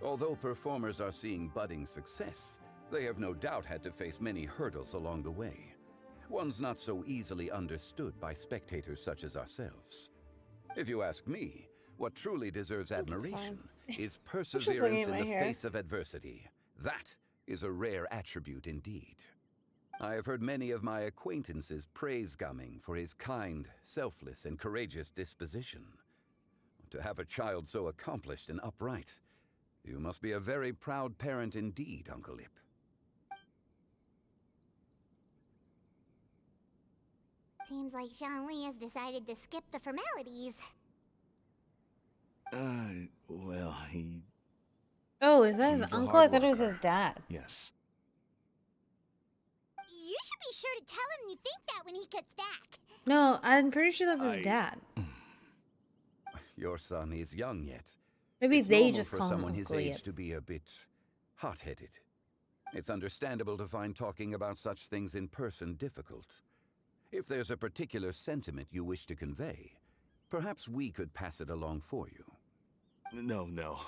although performers are seeing budding success, they have no doubt had to face many hurdles along the way. Ones not so easily understood by spectators such as ourselves. If you ask me, what truly deserves admiration is perseverance in the face of adversity. That is a rare attribute indeed. I have heard many of my acquaintances praise Gaming for his kind, selfless, and courageous disposition. To have a child so accomplished and upright, you must be a very proud parent indeed, Uncle Ip. Seems like Zhongli has decided to skip the formalities. Well, he... Oh, is that his He's a uncle? I hard thought it was his worker. dad. Yes. You should be sure to tell him you think that when he gets back. No, I'm pretty sure that's his dad. Your son is young yet. Maybe It's they normal just for call him someone his Uncle age Ip. to be a bit hot-headed. It's understandable to find talking about such things in person difficult. If there's a particular sentiment you wish to convey, perhaps we could pass it along for you. No.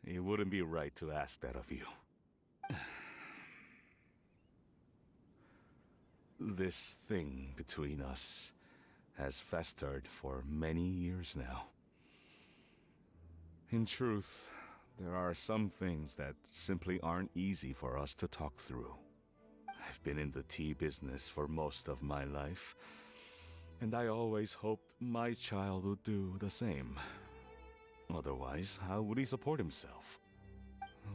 It wouldn't be right to ask that of you. This thing between us has festered for many years now. In truth, there are some things that simply aren't easy for us to talk through. I've been in the tea business for most of my life, and I always hoped my child would do the same. Otherwise, how would he support himself?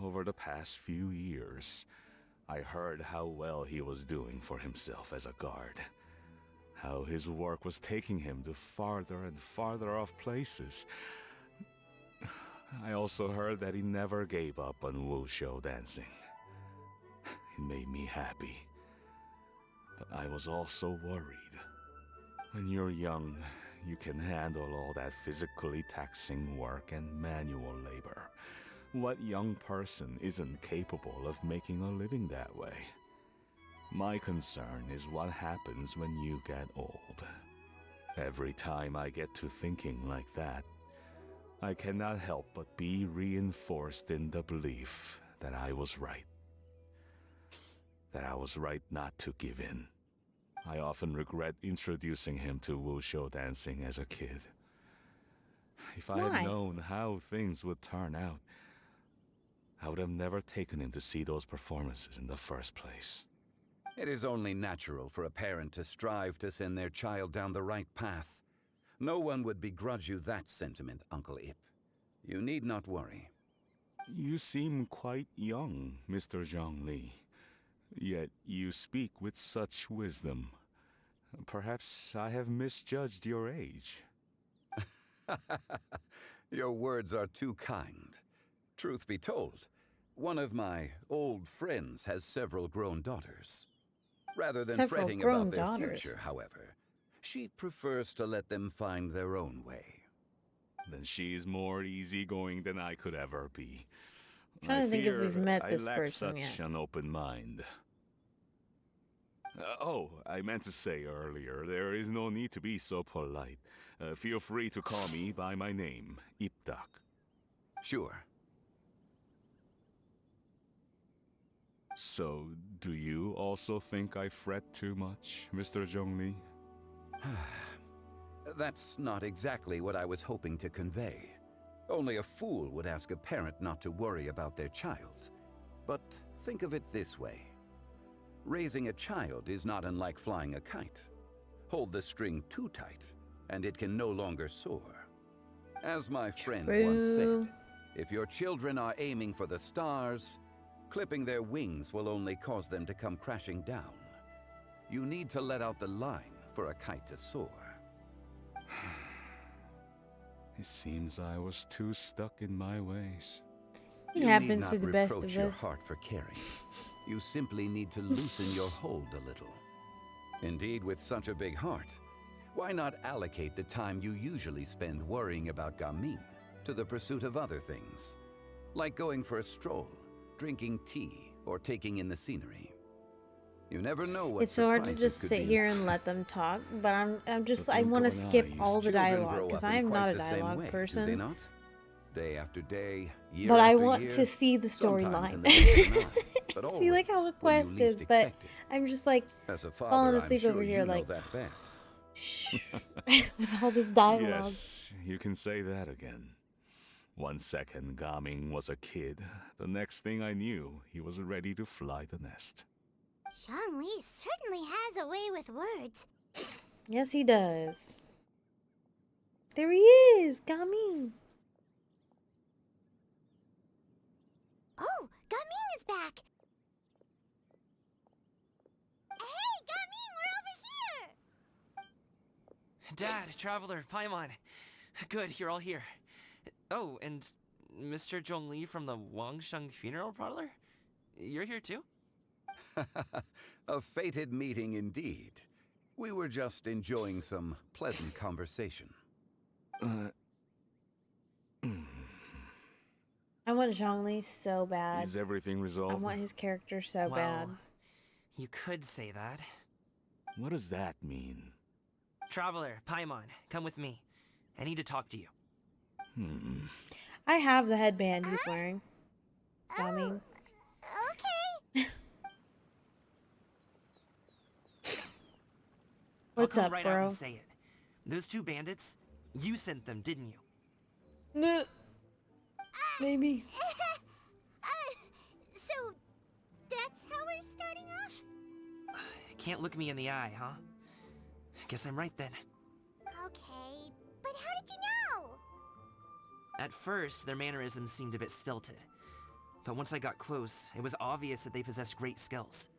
Over the past few years, I heard how well he was doing for himself as a guard. How his work was taking him to farther and farther off places. I also heard that he never gave up on wushou dancing. It made me happy. But I was also worried. When you're young, you can handle all that physically taxing work and manual labor. What young person isn't capable of making a living that way? My concern is what happens when you get old. Every time I get to thinking like that, I cannot help but be reinforced in the belief that I was right. That I was right not to give in. I often regret introducing him to wushou dancing as a kid. If I had known how things would turn out, I would have never taken him to see those performances in the first place. It is only natural for a parent to strive to send their child down the right path. No one would begrudge you that sentiment, Uncle Ip. You need not worry. You seem quite young, Mr. Zhongli. Yet you speak with such wisdom. Perhaps I have misjudged your age. Your words are too kind. Truth be told, one of my old friends has several grown daughters. Rather than fretting about their future, however, she prefers to let them find their own way. Then she's more easygoing than I could ever be. I'm trying to think if we've met this person yet. I lack such an open mind. I meant to say earlier, there is no need to be so polite. Feel free to call me by my name, Ipdak. Sure. So, do you also think I fret too much, Mr. Zhongli? That's not exactly what I was hoping to convey. Only a fool would ask a parent not to worry about their child. But think of it this way. Raising a child is not unlike flying a kite. Hold the string too tight, and it can no longer soar. As my friend once said, if your children are aiming for the stars, clipping their wings will only cause them to come crashing down. You need to let out the line for a kite to soar. It seems I was too stuck in my ways. It happens to the best of us. You need not reproach your heart for caring. You simply need to loosen your hold a little. Indeed, with such a big heart, why not allocate the time you usually spend worrying about Gaming to the pursuit of other things, like going for a stroll, drinking tea, or taking in the scenery. You never know what it's so hard to just sit here and let them talk, but I want to skip all the dialogue because I am not a dialogue person. Do they not? Day after day, year but after I want year, to see the storyline. See like how the quest is, but I'm just like falling asleep over here like shh, with all this dialogue. Yes, you can say that again. 1 second Gaming was a kid. The next thing I knew, he was ready to fly the nest. Zhongli certainly has a way with words. Yes, he does. There he is, Gaming. Oh, Gaming is back. Hey, Gaming, we're over here. Dad, Traveler, Paimon. Good, you're all here. Oh, and Mr. Zhongli from the Wangsheng Funeral Parlor? You're here too? A fated meeting indeed. We were just enjoying some pleasant conversation. I want Zhongli so bad. Is everything I resolved? want his character so Well, bad. you could say that. What does that mean? Traveler, Paimon, come with me. I need to talk to you. I have the headband he's wearing. I mean, Okay. what's I'll come up, right out bro? and say it. Those two bandits, you sent them, didn't you? No. Maybe. So, that's how we're starting off? Can't look me in the eye, huh? Guess I'm right then. Okay, but how did you know? At first, their mannerisms seemed a bit stilted. But once I got close, it was obvious that they possessed great skills.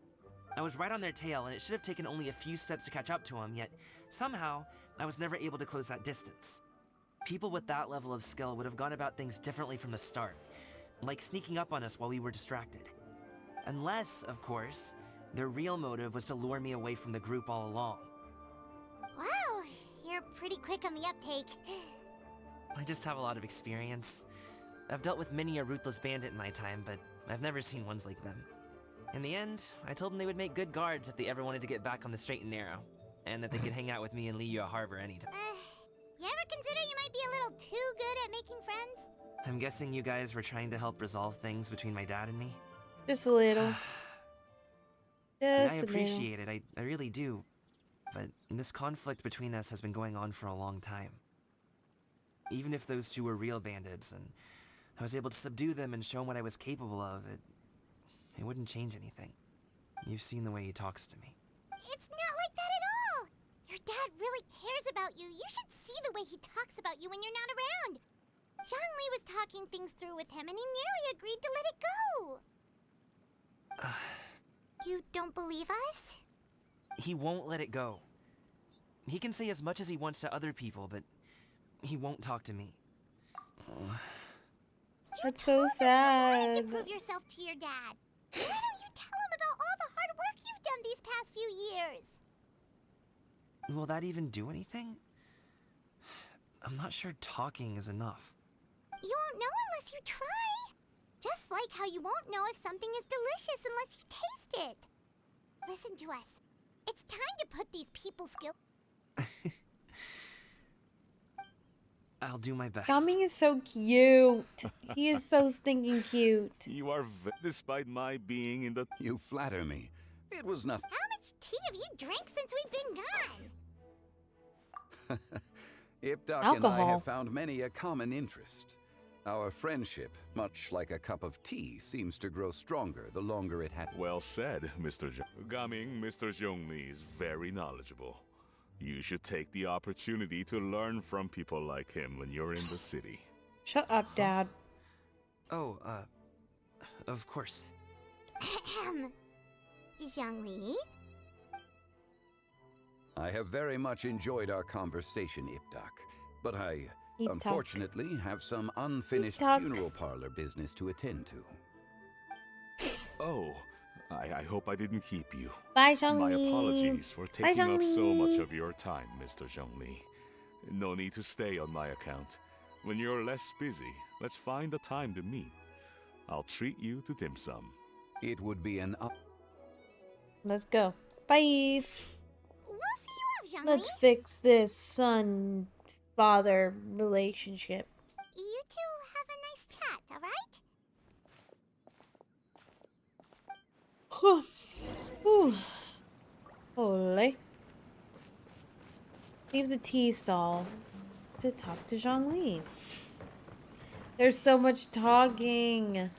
I was right on their tail, and it should have taken only a few steps to catch up to them, yet somehow, I was never able to close that distance. People with that level of skill would have gone about things differently from the start, like sneaking up on us while we were distracted. Unless, of course, their real motive was to lure me away from the group all along. Wow, you're pretty quick on the uptake. I just have a lot of experience. I've dealt with many a ruthless bandit in my time, but I've never seen ones like them. In the end, I told them they would make good guards if they ever wanted to get back on the straight and narrow, and that they could hang out with me in Liyue Harbor anytime. You ever consider you might be a little too good at making friends? I'm guessing you guys were trying to help resolve things between my dad and me? Just a little. I Just a little. appreciate it, I really do. But this conflict between us has been going on for a long time. Even if those two were real bandits, and I was able to subdue them and show them what I was capable of, it wouldn't change anything. You've seen the way he talks to me. It's not like that at all! Your dad really cares about you. You should see the way he talks about you when you're not around. Zhongli was talking things through with him, and he nearly agreed to let it go. You don't believe us? He won't let it go. He can say as much as he wants to other people, but he won't talk to me. That's so You wanted sad. to prove yourself to your dad. Why don't you tell him about all the hard work you've done these past few years? Will that even do anything? I'm not sure talking is enough. You won't know unless you try. Just like how you won't know if something is delicious unless you taste it. Listen to us. It's time to put these people skills. I'll do my best. Gaming is so cute. He is so stinking cute. You are despite my being in the... You flatter me. It was nothing. How much tea have you drank since we've been gone? Ipdak and I Alcohol. have found many a common interest. Our friendship, much like a cup of tea, seems to grow stronger the longer it has. Well said, Mr. Gaming, Mr. Zhongli is very knowledgeable. You should take the opportunity to learn from people like him when you're in the city. Shut up, Dad. Oh, of course. Ahem. Zhongli? I have very much enjoyed our conversation, Ipdak, but I, Ipdak. unfortunately, have some unfinished Ipdak. funeral parlor business to attend to. Oh, I hope I didn't keep you. Bye, Zhongli. My apologies for Bye, taking up so Zhongli. much of your time, Mr. Zhongli. No need to stay on my account. When you're less busy, let's find a time to meet. I'll treat you to dim sum. It would be an Let's go. Bye. We'll see you off, Zhongli. Let's fix this son-father relationship. You two have a nice chat, alright? Whew. Holy. Leave the tea stall to talk to Zhongli. There's so much talking.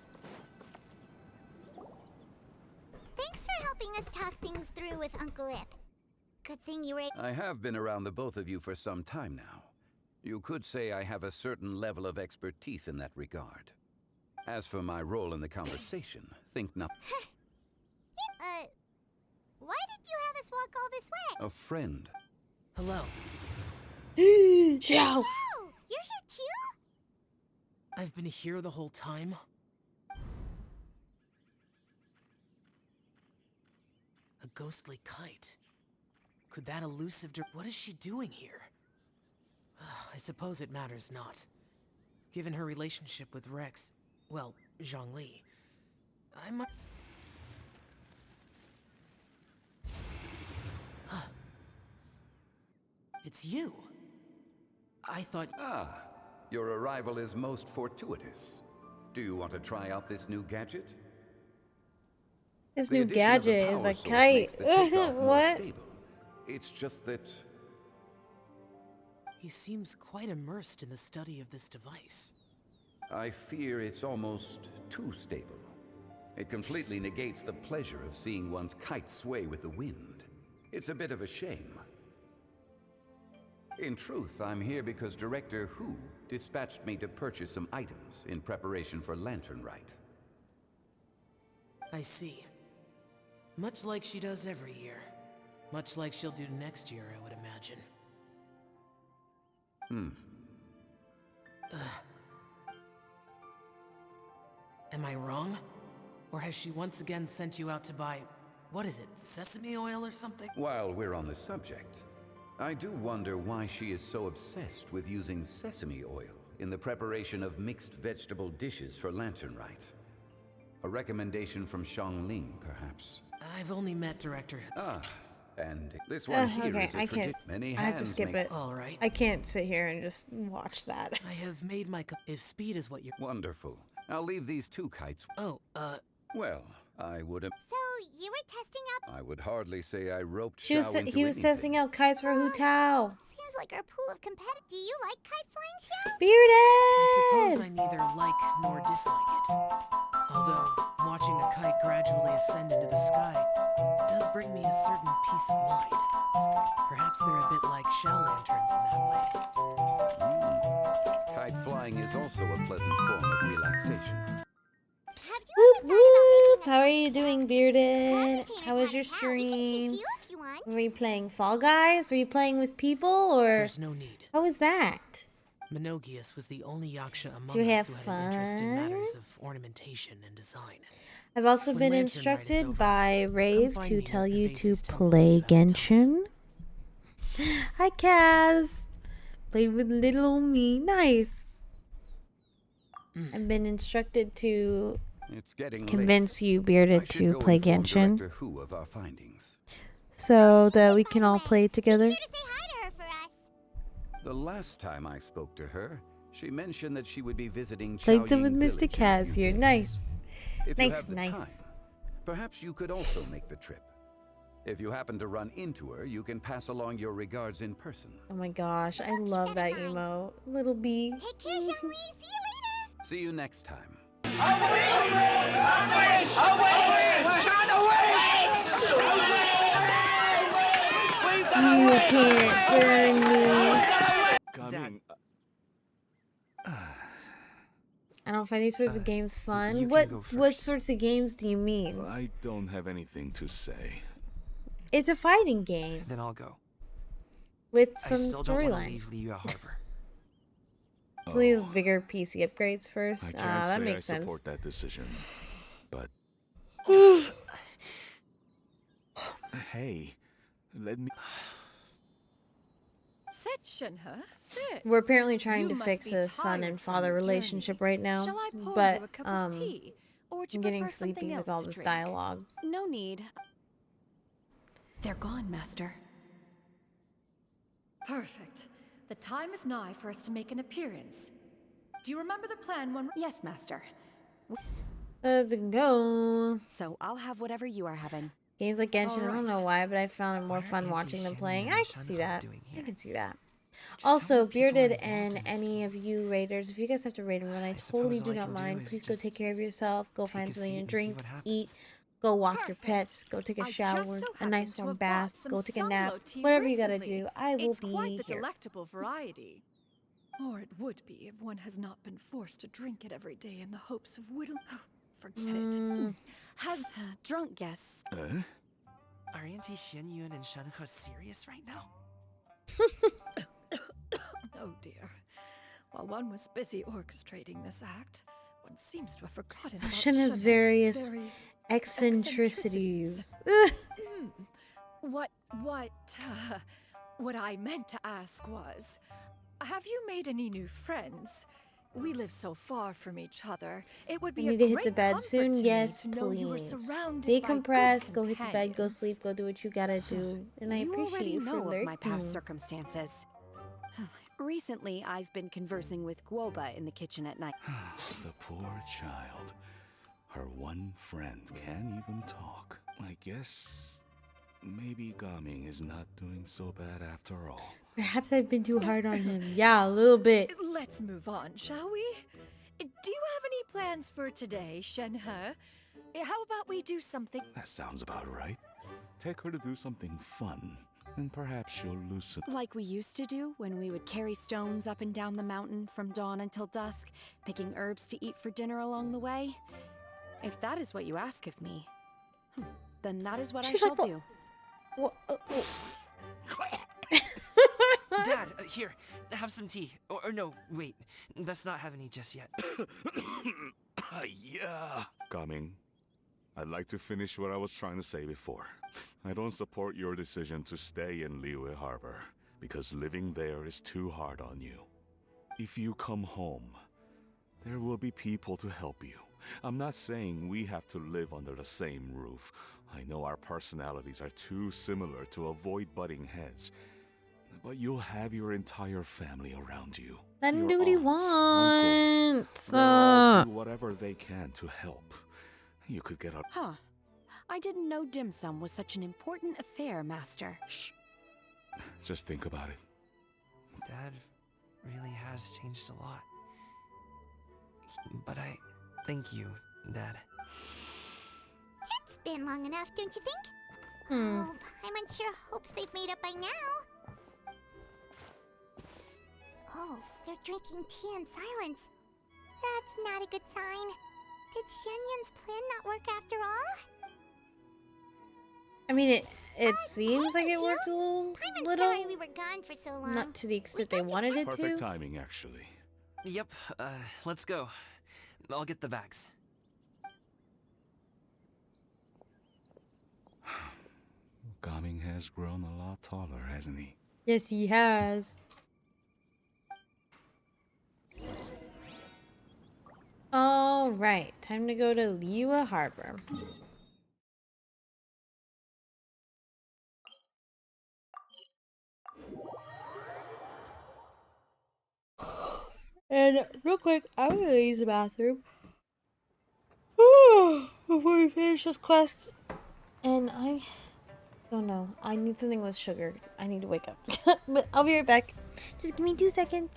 Thanks for helping us talk things through with Uncle Ip. Good thing you were I have been around the both of you for some time now. You could say I have a certain level of expertise in that regard. As for my role in the conversation, think nothing. Why did you have us walk all this way? A friend. Hello. Xiao. Oh, you're here too? I've been here the whole time? A ghostly kite. Could that elusive what is she doing here? I suppose it matters not. Given her relationship with Rex, Well, Zhongli. I'm... It's you. I thought... Ah, your arrival is most fortuitous. Do you want to try out this new gadget? This The new addition of the gadget is power a source kite. makes the takeoff more What? stable. It's just that... He seems quite immersed in the study of this device. I fear it's almost too stable. It completely negates the pleasure of seeing one's kite sway with the wind. It's a bit of a shame. In truth, I'm here because Director Hu dispatched me to purchase some items in preparation for Lantern Rite. I see. Much like she does every year. Much like she'll do next year, I would imagine. Am I wrong? Or has she once again sent you out to buy... what is it, sesame oil or something? While we're on the subject, I do wonder why she is so obsessed with using sesame oil in the preparation of mixed vegetable dishes for Lantern Rite. A recommendation from Xiangling, perhaps. I've only met Director... Ah, and this one here Okay, is a I can't. Many I have to hands skip make- it. All right. I can't sit here and just watch that. I have made my... if speed is what you're... Wonderful. I'll leave these two kites. Oh, Well, I would have... So, you were testing out... I would hardly say I roped He was Xiao into he was anything. testing out kites for Hu Tao. Seems like our pool of competitors. Do you like kite flying, Xiao? I suppose I Bearded! neither like nor dislike it. Although, watching a kite gradually ascend into the sky does bring me a certain peace of mind. Perhaps they're a bit like shell lanterns in that way. Kite flying is also a pleasant form of relaxation. Have you Whoop ever thought about whoop! making How are you doing, Bearded? entertainer How was kite your out? We can stream? teach you if you want. Were you playing Fall Guys? Were you playing with people, or There's no need. how was that? Minogius was the only yaksha among Did you us have who had an interest in matters fun? of ornamentation and design. I've also When been Lantern Rite is instructed over, by Rave find to me tell at you to Nephasis Temple play at that time. Genshin. Hi, Kaz. Play with little old me. Nice. I've been instructed to It's getting convince you, late. I Bearded, should to go play inform Genshin Director Hu of our findings. so that we can all play together. Be sure to say hi to her for us. The last time I spoke to her, she mentioned that she would be visiting Played them with Chaoying Mr. Village in a Kaz few here. days. Nice. If you Nice, have the nice. time, perhaps you could also make the trip. If you happen to run into her, you can pass along your regards in person. Oh my gosh, I love that emote. Little bee. Take care, Xiangli. See you later. See you next time. You can't burn me. Coming. I don't find these sorts of games you fun. can What go what first. sorts of games do you mean? I don't have anything to say. It's a fighting game Then I'll go. with I some still don't want to storyline. leave Liyue Harbor. Let's leave those bigger PC upgrades first. I can't Ah, that say makes I sense. support that decision, but hey, let me. Sit, Shinha, sit. We're apparently trying You to must fix be a son tired and from father your relationship journey. right now, Shall I pour but you a cup of tea? Or would you I'm getting prefer something sleepy with else all to this drink? dialogue. No need. They're gone, Master. Perfect. The time is nigh for us to make an appearance. Do you remember the plan when... Yes, Master. Let's go. So I'll have whatever you are having. Games like Genshin, I don't know Alright. why, but I found it more What are fun Auntie watching them Shenmue playing. and I can see Shenhe that. doing I here? can see that. Just how Also, many people are Bearded involved and in this any school? of you raiders, if you guys have to raid anyone, I suppose totally all do I not can do mind. is Please go just take care of yourself. Go take find a something seat to and see drink, what eat, happens. go walk your Perfect. pets, go take a I just shower, so a happen nice to warm have bath, bought some go take a solo nap, tea whatever you gotta recently. do. I will It's quite be the here. delectable variety. Or it would be if one has not been forced to drink it every day in the hopes of whittle... Oh, forget it. Has... Drunk guests. Are Auntie Xianyuan and Shenhe serious right now? Oh dear. While one was busy orchestrating this act, one seems to have forgotten about Shen has Shenhe's various various eccentricities. What I meant to ask was, have you made any new friends? We live so far from each other. It would I be a need to hit the great bed comfort soon. to Yes, me to know you were please. surrounded by good Decompress, go hit the bed, go companions. sleep, go do what you gotta do. And I You appreciate already you for know of my past lurking. circumstances. Recently, I've been conversing with Guoba in the kitchen at night. The poor child. Her one friend can't even talk. I guess maybe Gaming is not doing so bad after all. Perhaps I've been too hard on him. Yeah, a little bit. Let's move on, shall we? Do you have any plans for today, Shenhe? How about we do something? That sounds about right. Take her to do something fun, and perhaps she'll loosen. Like we used to do when we would carry stones up and down the mountain from dawn until dusk, picking herbs to eat for dinner along the way. If that is what you ask of me, then that is what I She's shall like, "What- do. Dad, here, have some tea. Or no, wait, let's not have any just yet. Yeah. Gaming, I'd like to finish what I was trying to say before. I don't support your decision to stay in Liyue Harbor, because living there is too hard on you. If you come home, there will be people to help you. I'm not saying we have to live under the same roof. I know our personalities are too similar to avoid butting heads. But you'll have your entire family around you. Let him Your do what he aunts, wants. uncles, they'll all do whatever they can to help. You could get a... Huh. I didn't know dim sum was such an important affair, Master. Shh. Just think about it. Dad really has changed a lot. But I thank you, Dad. It's been long enough, don't you think? Hmm. Oh, Paimon sure hopes they've made up by now. Oh, they're drinking tea in silence. That's not a good sign. Did Xianyun's plan not work after all? I mean, it seems like it worked a Paimon's little. sorry we were gone for so long. Not to the extent they wanted it Perfect to. timing, actually. Yep, let's go. I'll get the bags. Gaming has grown a lot taller, hasn't he? Yes, he has. All right, time to go to Liyue Harbor. And real quick, I'm gonna use the bathroom before we finish this quest. And I don't know. I need something with sugar. I need to wake up. But I'll be right back. Just give me 2 seconds.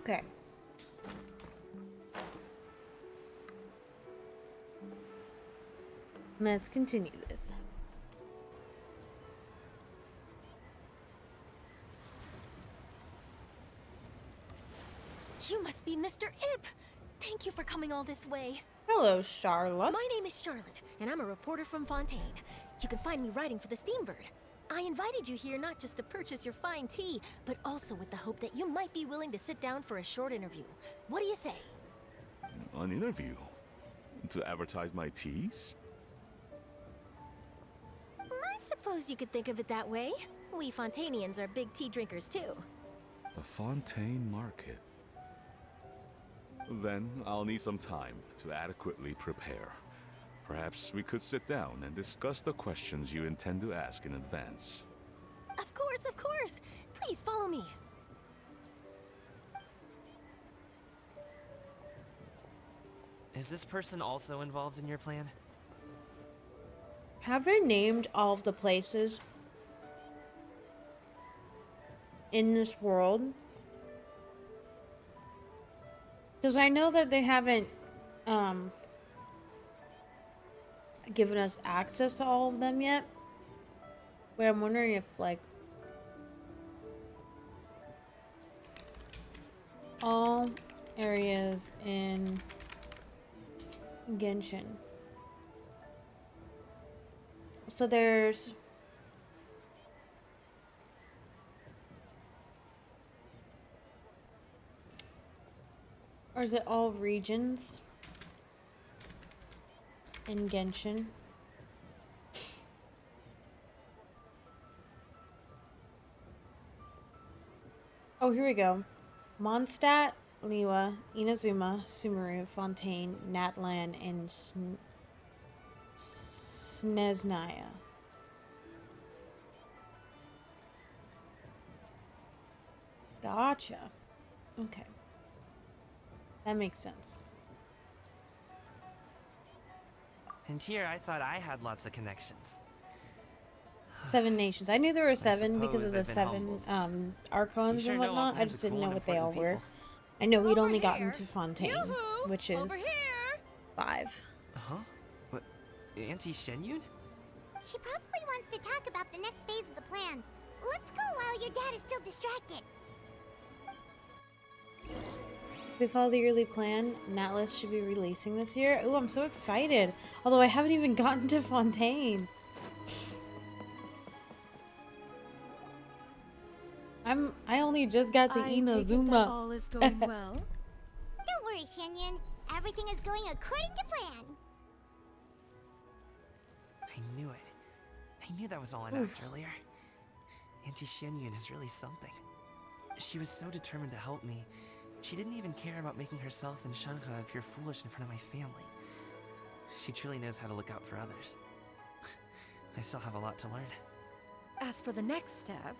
Okay. Let's continue this. You must be Mr. Ip! Thank you for coming all this way. Hello, Charlotte. My name is Charlotte, and I'm a reporter from Fontaine. You can find me writing for the Steambird. I invited you here not just to purchase your fine tea, but also with the hope that you might be willing to sit down for a short interview. What do you say? An interview? To advertise my teas? I suppose you could think of it that way. We Fontainians are big tea drinkers too. The Fontaine Market. Then I'll need some time to adequately prepare. Perhaps we could sit down and discuss the questions you intend to ask in advance. Of course, of course! Please follow me. Is this person also involved in your plan? Have you named all of the places in this world? Because I know that they haven't given us access to all of them yet. But I'm wondering if, like, all areas in Genshin. So there's or is it all regions in Genshin? Oh, here we go. Mondstadt, Liwa, Inazuma, Sumeru, Fontaine, Natlan, and Snezhnaya. Gotcha. Okay. That makes sense. And here I thought I had lots of connections. 7 nations. I knew there were 7 because of the suppose I've been 7 archons sure and know all whatnot. I kinds just of didn't cool know and what they all important were. people. I know we'd Over only gotten here. to Fontaine, Yoo-hoo! which is Over here! 5. Uh-huh. What? Auntie Shenyun? She probably wants to talk about the next phase of the plan. Let's go while your dad is still distracted. If we follow the yearly plan, Natlus should be releasing this year. Ooh, I'm so excited. Although I haven't even gotten to Fontaine. I only just got to I take it that Inazuma. all is going well? Don't worry, Shenyun. Everything is going according to plan. I knew it. I knew that was all an act earlier. Auntie Shenyun is really something. She was so determined to help me. She didn't even care about making herself and Shanka appear foolish in front of my family. She truly knows how to look out for others. I still have a lot to learn. As for the next step,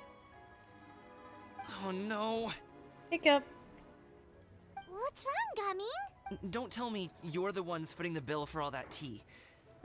Oh no! Hiccup. What's wrong, Gamin? Don't tell me you're the ones footing the bill for all that tea.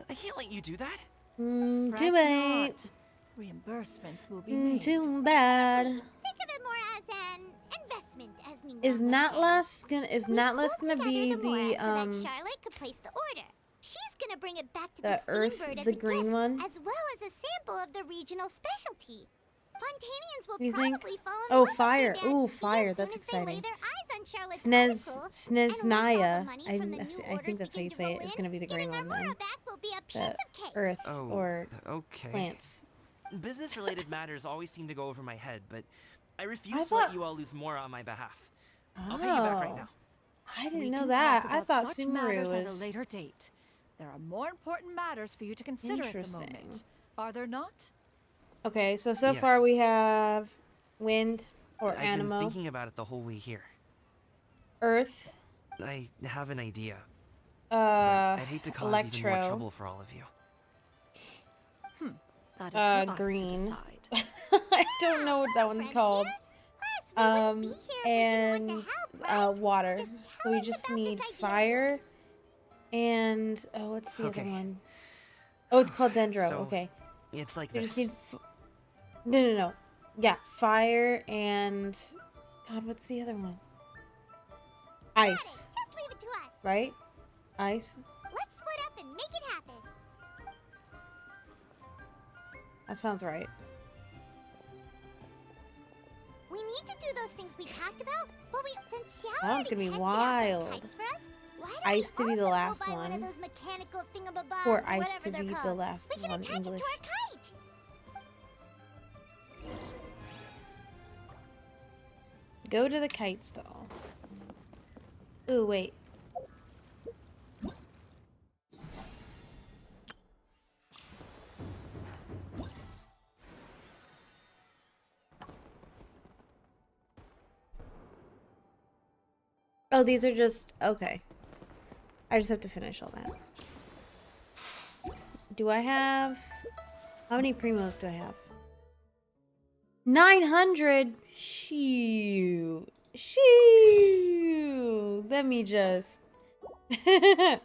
I can't let you do that. fret Too late. not. Reimbursements will be made. Too bad. Think of it more as an investment, as Ningnan Is would say. Natlus gonna Pull be together more the so that Charlotte could place the order. She's gonna bring it back to the the earth, Steambird as the a green gift, one? as well as a sample of the regional specialty. Fontanians will You think? probably fall in Oh, love with fire. their Ooh, dad's tea fire. as That's soon as they lay exciting. their eyes on Charlotte's article. Snezhnaya. I I think that's how you say it. It's gonna be the green one then. Back will be a piece The of cake. earth Oh, or okay. plants. Business-related matters always seem to go over my head, but I I refuse to thought- let you all lose more on my behalf. I'll pay you back right now. I didn't We know can that. talk I about thought such Sumeru matters at a was later date. There are more important matters for you to consider at the Interesting. moment. Are there not? Okay, so far Yes. we have wind or I've been animo, thinking about it the whole way here. earth, I have an idea. But I'd hate to cause even more electro, trouble for all of you. That is for us to green. decide. I don't know what that one's Friends called. here? Plus, we wouldn't be here if we didn't And want to help, right? water. Just So we tell us just about need this idea. fire and what's the Okay. other one? Oh, it's called dendro. So, Okay, It's like you this. just need no. Yeah, fire and God, what's the other one? Ice. Just leave it to us. Right? Ice. Let's split up and make it happen. That sounds right. We need to do those things we talked about, but since Xiao That one's gonna be already tested out wild. those kites for us, why don't Ice we to be the also last go buy one of one. those mechanical thingamabobs, Or ice whatever to they're be the called. last We can one attach English. it to our kite. Go to the kite stall. Ooh, wait. Oh, these are just... Okay. I just have to finish all that. Do I have... How many primos do I have? 900? Shoot. Shoot. Let me just... This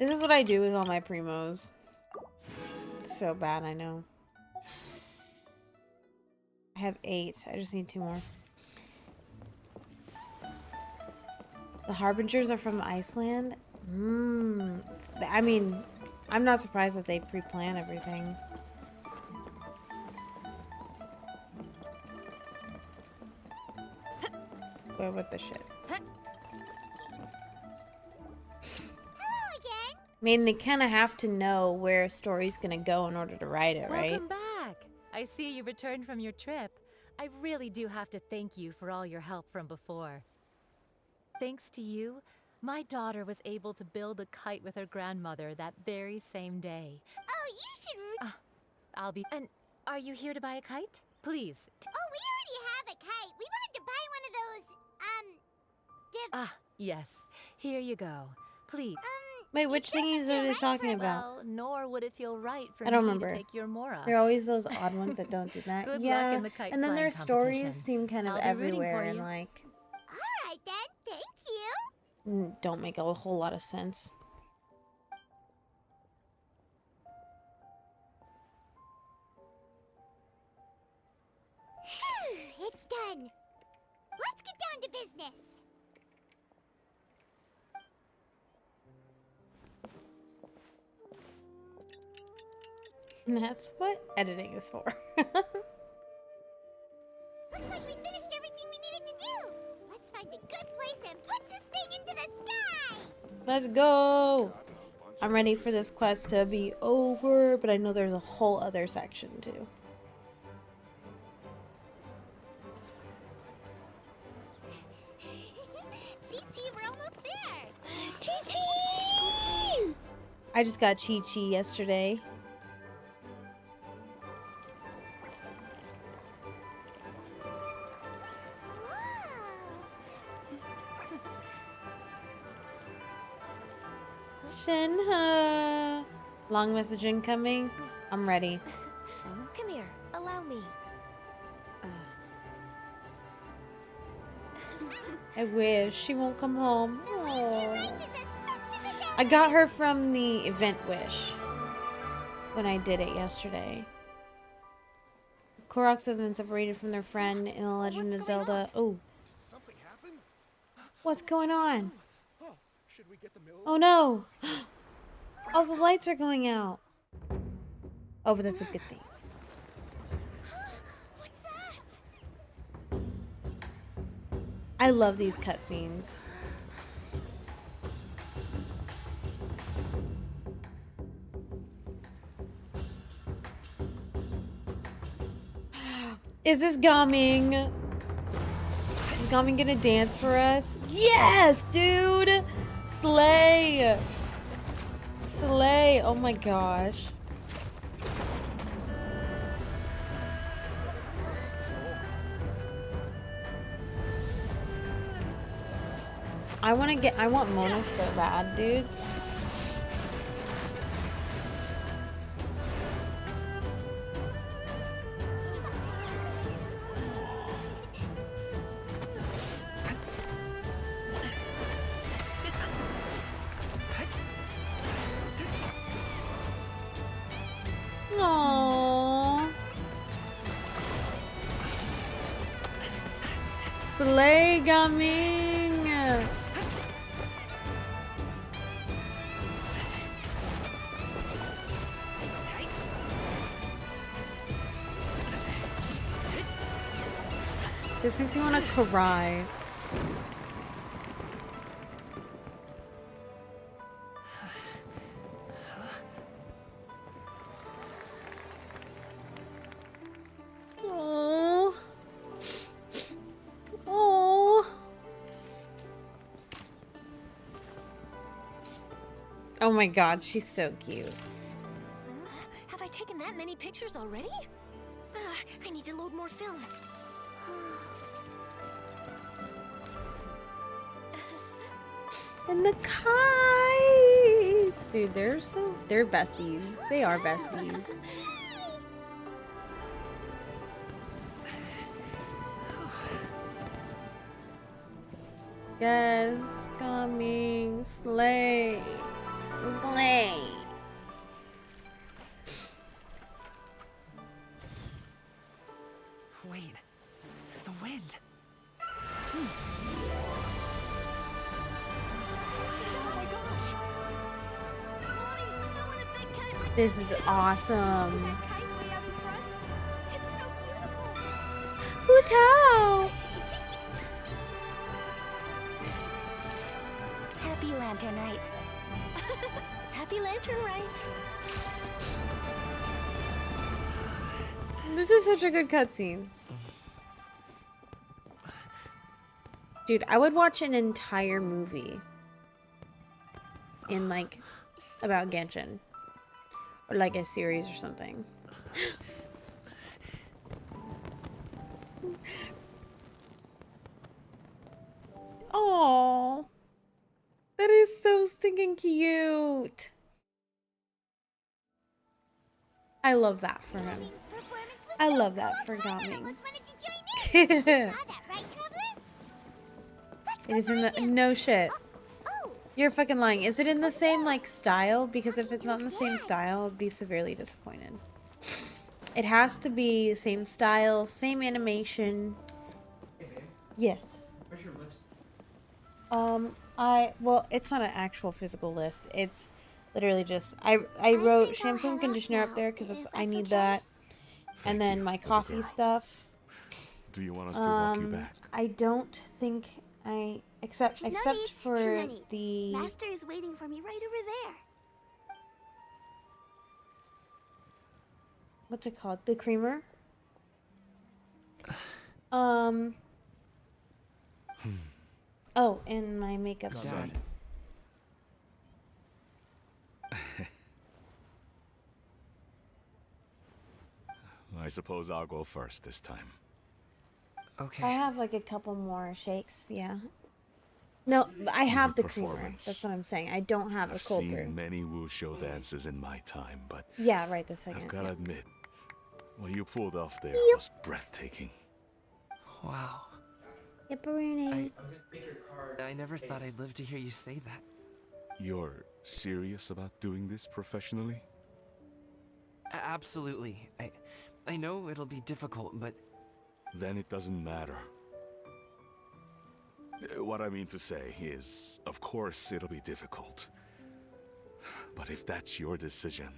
is what I do with all my primos. So bad, I know. I have 8. I just need 2 more. The Harbingers are from Iceland? I mean, I'm not surprised that they pre-plan everything. Where with the shit? Hello again. I mean, they kind of have to know where a story's gonna go in order to write it, right? Welcome back. I see you returned from your trip. I really do have to thank you for all your help from before. Thanks to you, my daughter was able to build a kite with her grandmother that very same day. Oh, you should... I'll be... And are you here to buy a kite? Please. Oh, we already have a kite. We wanted to buy one of those, Yes. Here you go. Please. Wait, which thingies are they talking about? Well, nor would it feel right for I don't me remember. to take your Mora. There are always those odd ones that don't do that. Good yeah, luck in the kite and then their flying stories competition. seem kind of I'll be rooting everywhere for and you. like Alright then, thank you. don't make a whole lot of sense. It's done. Let's get down to business. And that's what editing is for. Looks like we finished everything we needed to do. Let's find a good place and put this thing into the sky. Let's go! I'm ready for this quest to be over, but I know there's a whole other section too. Chi-Chi, we're almost there. Chi-Chi! I just got Chi-Chi yesterday. Shenhe! Long message incoming. I'm ready. Come here, allow me. I wish she won't come home. Aww. I got her from the event wish when I did it yesterday. Koroks have been separated from their friend in The Legend of Zelda. Oh, Something happened? what's going on? Oh, should we get the mill? Oh no! All the lights are going out. Oh, but that's a good thing. What's that? I love these cutscenes. Is this Gaming? Is Gaming gonna dance for us? Yes, dude! Slay! Slay! Oh my gosh. I want Mona so bad, dude. Aww. Slay Gaming. This makes me want to cry. Oh. Oh. Oh my god, she's so cute. Have I taken that many pictures already? I need to load more film. And the kites! Dude, they're besties. They are besties. Yes, coming. Slay. Slay. Wait, the wind. This is awesome. Hootao! Happy Lantern Rite. Happy Lantern Rite. This is such a good cutscene. Dude, I would watch an entire movie in like about Genshin. Or like a series or something. Oh, that is so stinking cute. I love that for him. I love that for Gaming. It is in the no shit. You're fucking lying. Is it in the same like style? Because if it's not in the same style, I'd be severely disappointed. It has to be same style, same animation. Yes. Where's your list? Well, it's not an actual physical list. It's literally just I wrote shampoo and conditioner up there because I need that, and then my coffee stuff. Do you want us to walk you back? I don't think I except for the Master is waiting for me right over there. what's it called? The creamer. Oh, and my makeup set. I suppose I'll go first this time. Okay. I have like a couple more shakes, yeah. No, I have the Good creamer. performance. That's what I'm saying. I don't have a I've cold seen brew. many wuxia dances in my time, but Yeah, right this second. I've gotta Yeah. admit, what you pulled off there was breathtaking. Wow. Yepperoonie. I never thought I'd live to hear you say that. You're serious about doing this professionally? Absolutely. I know it'll be difficult, but Then it doesn't matter. What I mean to say is, of course it'll be difficult. But if that's your decision,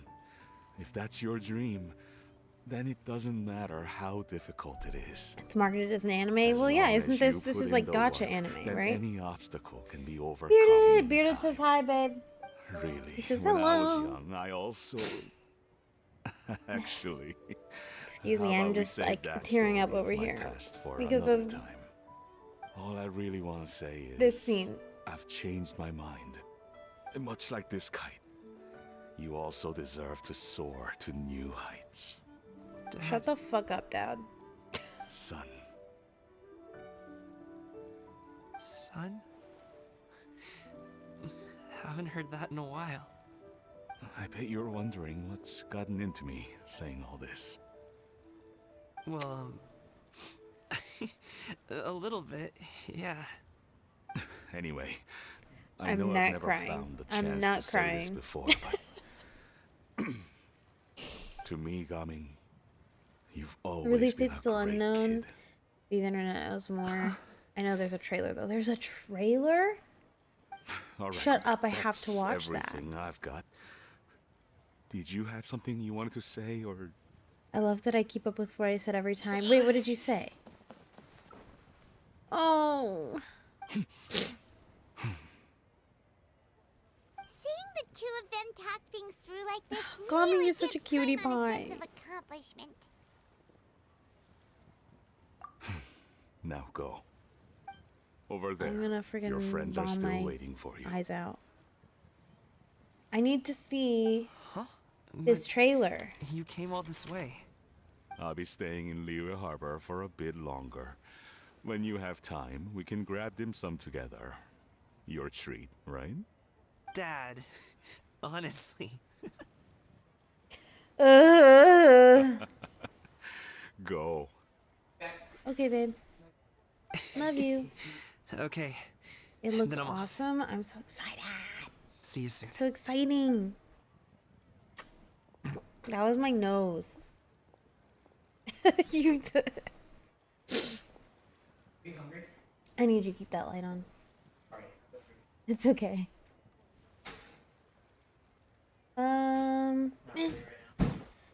if that's your dream, then it doesn't matter how difficult it is. It's marketed as an anime. As Well, yeah, long isn't as this you is put like in the gotcha work, anime, then right? any obstacle can be overcome. Bearded! in Bearded time. says hi, babe. Really? He says when I was hello. young, I also actually. Excuse me, How I'm about we just save like that tearing up story of over my here past for because another of time. All I really want to say is this scene. I've changed my mind. And much like this kite, you also deserve to soar to new heights. Shut the fuck up, Dad. Son. son? Haven't heard that in a while. I bet you're wondering what's gotten into me saying all this. Well, a little bit, yeah. Anyway, I I'm know not I've never crying. found the I'm chance not to say this crying. before, but to me, Gaming, you've always Release been date a still great unknown. kid. The internet knows more. I know there's a trailer though. There's a trailer? All right, Shut up, I have that's to watch that. everything I've got. Did you have something you wanted to say, or I love that I keep up with what I said every time. Wait, what did you say? Oh. Seeing the two of them talk things through like this Gami really is such a gives cutie Paimon a pie. sense of accomplishment. Now go. Over there. I'm gonna Your freaking friends are bawl still my waiting for you. eyes out. I need to see Huh? this But trailer. you came all this way. I'll be staying in Liyue Harbor for a bit longer. When you have time, we can grab dim sum together. Your treat, right? Dad, honestly. Go. Okay, babe. Love you. Okay. It looks Then I'm off. awesome. I'm so excited. See you soon. So exciting. That was my nose. You. You hungry? I need you to keep that light on. It's okay. Eh.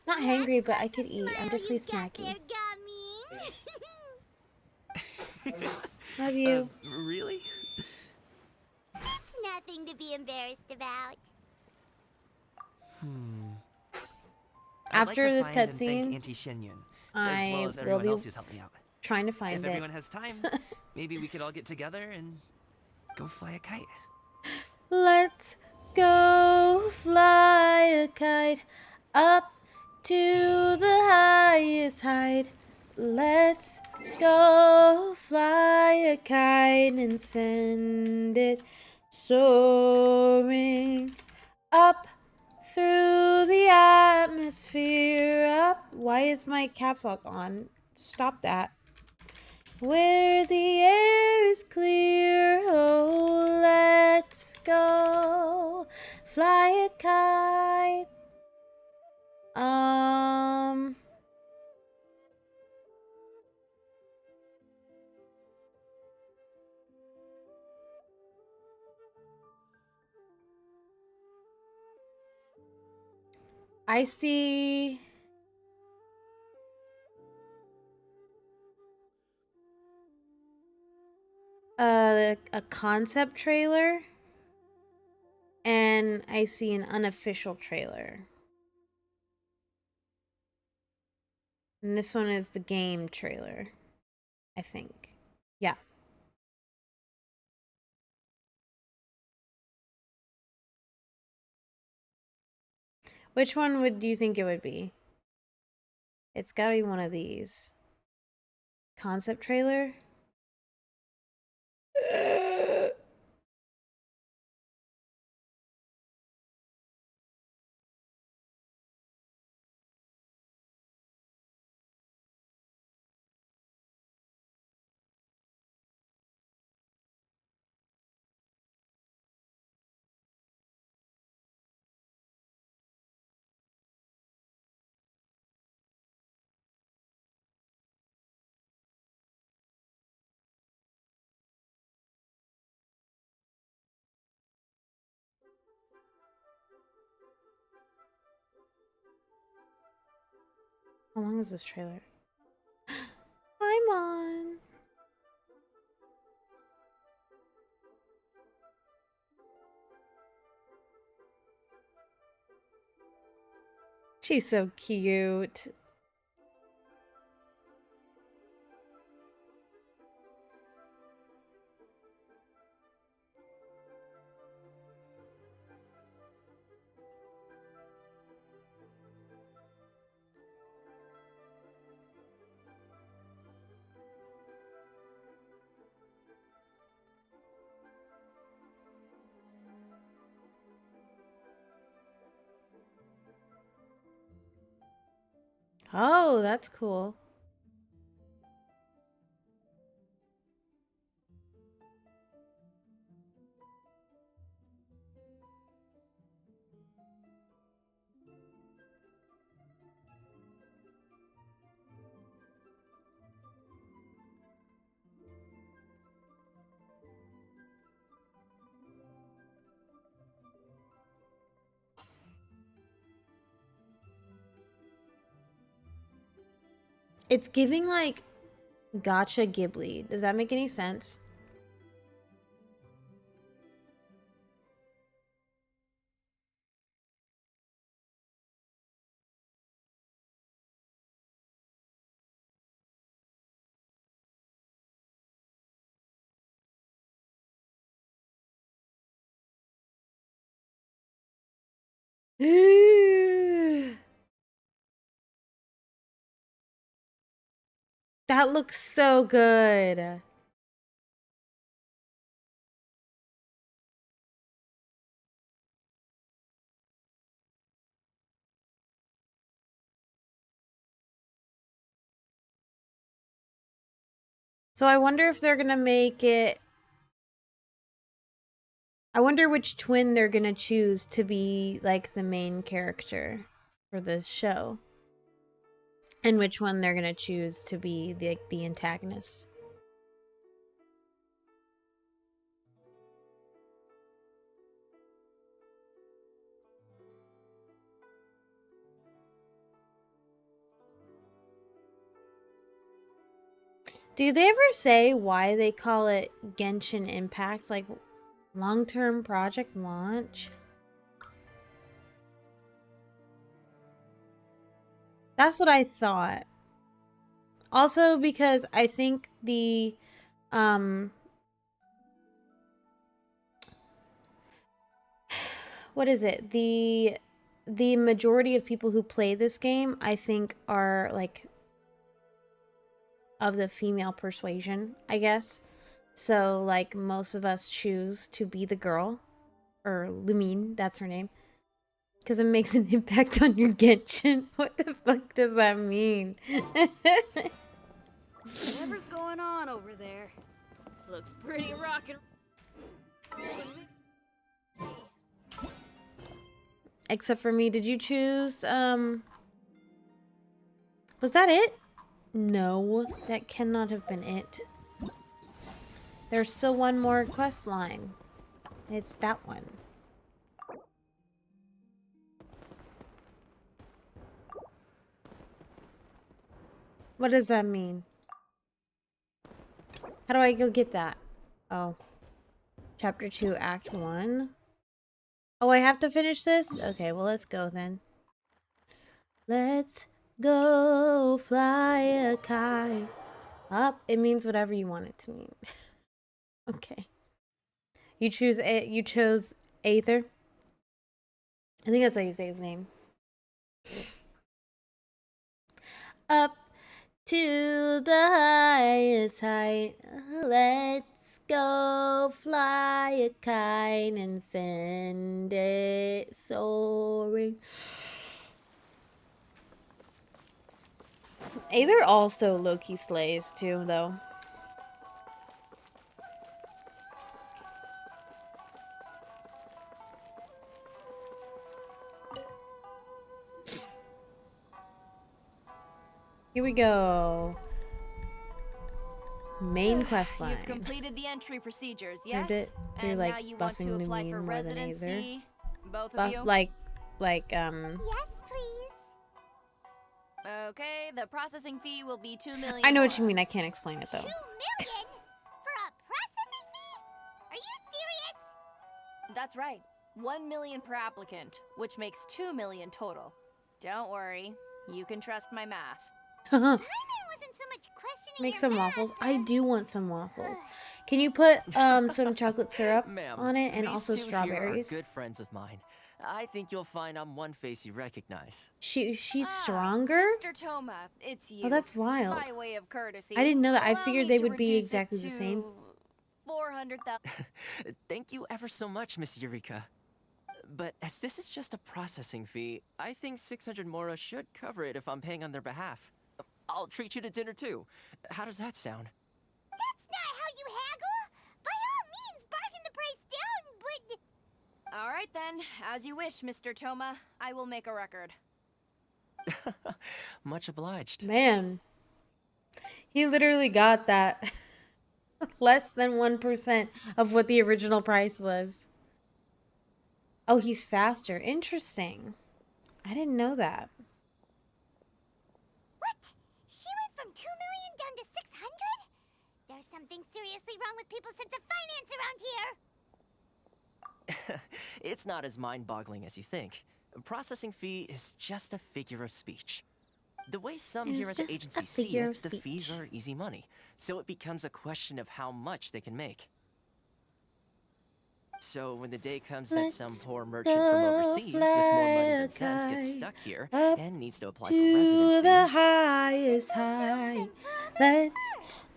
Not hangry, but I could eat. I'm definitely snacky. Love you. Really? It's nothing to be embarrassed about. I'd like After to this find and thank cutscene, Auntie Xinyun, as I well as will everyone be else who's helped me out. trying to find If it. everyone has time, maybe we could all get together and go fly a kite. Let's go fly a kite up to the highest height. Let's go fly a kite and send it soaring up through the atmosphere. Up. Why is my caps lock on? Stop that. Where the air is clear, oh, let's go fly a kite. I see a concept trailer and I see an unofficial trailer. And this one is the game trailer, I think. Yeah. Which one would you think it would be? It's gotta be one of these. Concept trailer? How long is this trailer? I'm on. She's so cute. Oh, that's cool. It's giving like Gotcha Ghibli. Does that make any sense? That looks so good. So I wonder if they're gonna make it. I wonder which twin they're gonna choose to be like the main character for this show, and which one they're gonna choose to be the antagonist. Do they ever say why they call it Genshin Impact? Like long-term project launch? That's what I thought. Also because I think the what is it? The majority of people who play this game, I think, are like of the female persuasion, I guess. So like most of us choose to be the girl, or Lumine, that's her name, because it makes an impact on your Genshin. What the fuck does that mean? Whatever's going on over there looks pretty rockin'. Except for me, did you choose was that it? No, that cannot have been it. There's still one more quest line. It's that one. What does that mean? How do I go get that? Oh. Chapter 2, Act 1. Oh, I have to finish this? Okay, well, let's go then. Let's go fly a kite up. It means whatever you want it to mean. Okay. You chose Aether? I think that's how you say his name. Up to the highest height. Let's go fly a kite and send it soaring. Aether also low-key slays too, though. Here we go. Main quest line. You've completed the entry procedures, They're yes? they're And like now you want to buffing apply for Lumine more than Aether. residency, both of you? Like Yes, please. Okay, the processing fee will be 2 million. I know what more. you mean. I can't explain it though. 2 million? For a processing fee? Are you serious? That's right. 1 million per applicant, which makes 2 million total. Don't worry, you can trust my math. Paimon wasn't so much questioning Make your some math waffles. I as- do want some waffles. Can you put some chocolate syrup Ma'am, on it and these also two here strawberries? are good friends of mine. I think you'll find I'm one face you recognize. She's stronger? Mr. Toma, it's you. Oh, that's wild. By way of courtesy, I didn't know that. I allow figured me they to would be reduce exactly it the same. to 400,000. Thank you ever so much, Miss Eureka. But as this is just a processing fee, I think 600 Mora should cover it if I'm paying on their behalf. I'll treat you to dinner too. How does that sound? That's not how you haggle. By all means, bargain the price down, but... All right then, as you wish, Mr. Toma. I will make a record. Much obliged. Man, he literally got that. Less than 1% of what the original price was. Oh, he's faster. Interesting. I didn't know that. What? She went from 2 million down to 600? something seriously wrong with people's sense of finance around here! It's not as mind-boggling as you think. A processing fee is just a figure of speech. The way some It's here at the just a agency see figure it, of the fees speech. are easy money, so it becomes a question of how much they can make. So when the day comes that some Let's poor merchant from go overseas with fly more money a than sense gets kite stuck here up and needs to apply for to residency. the highest height. Let's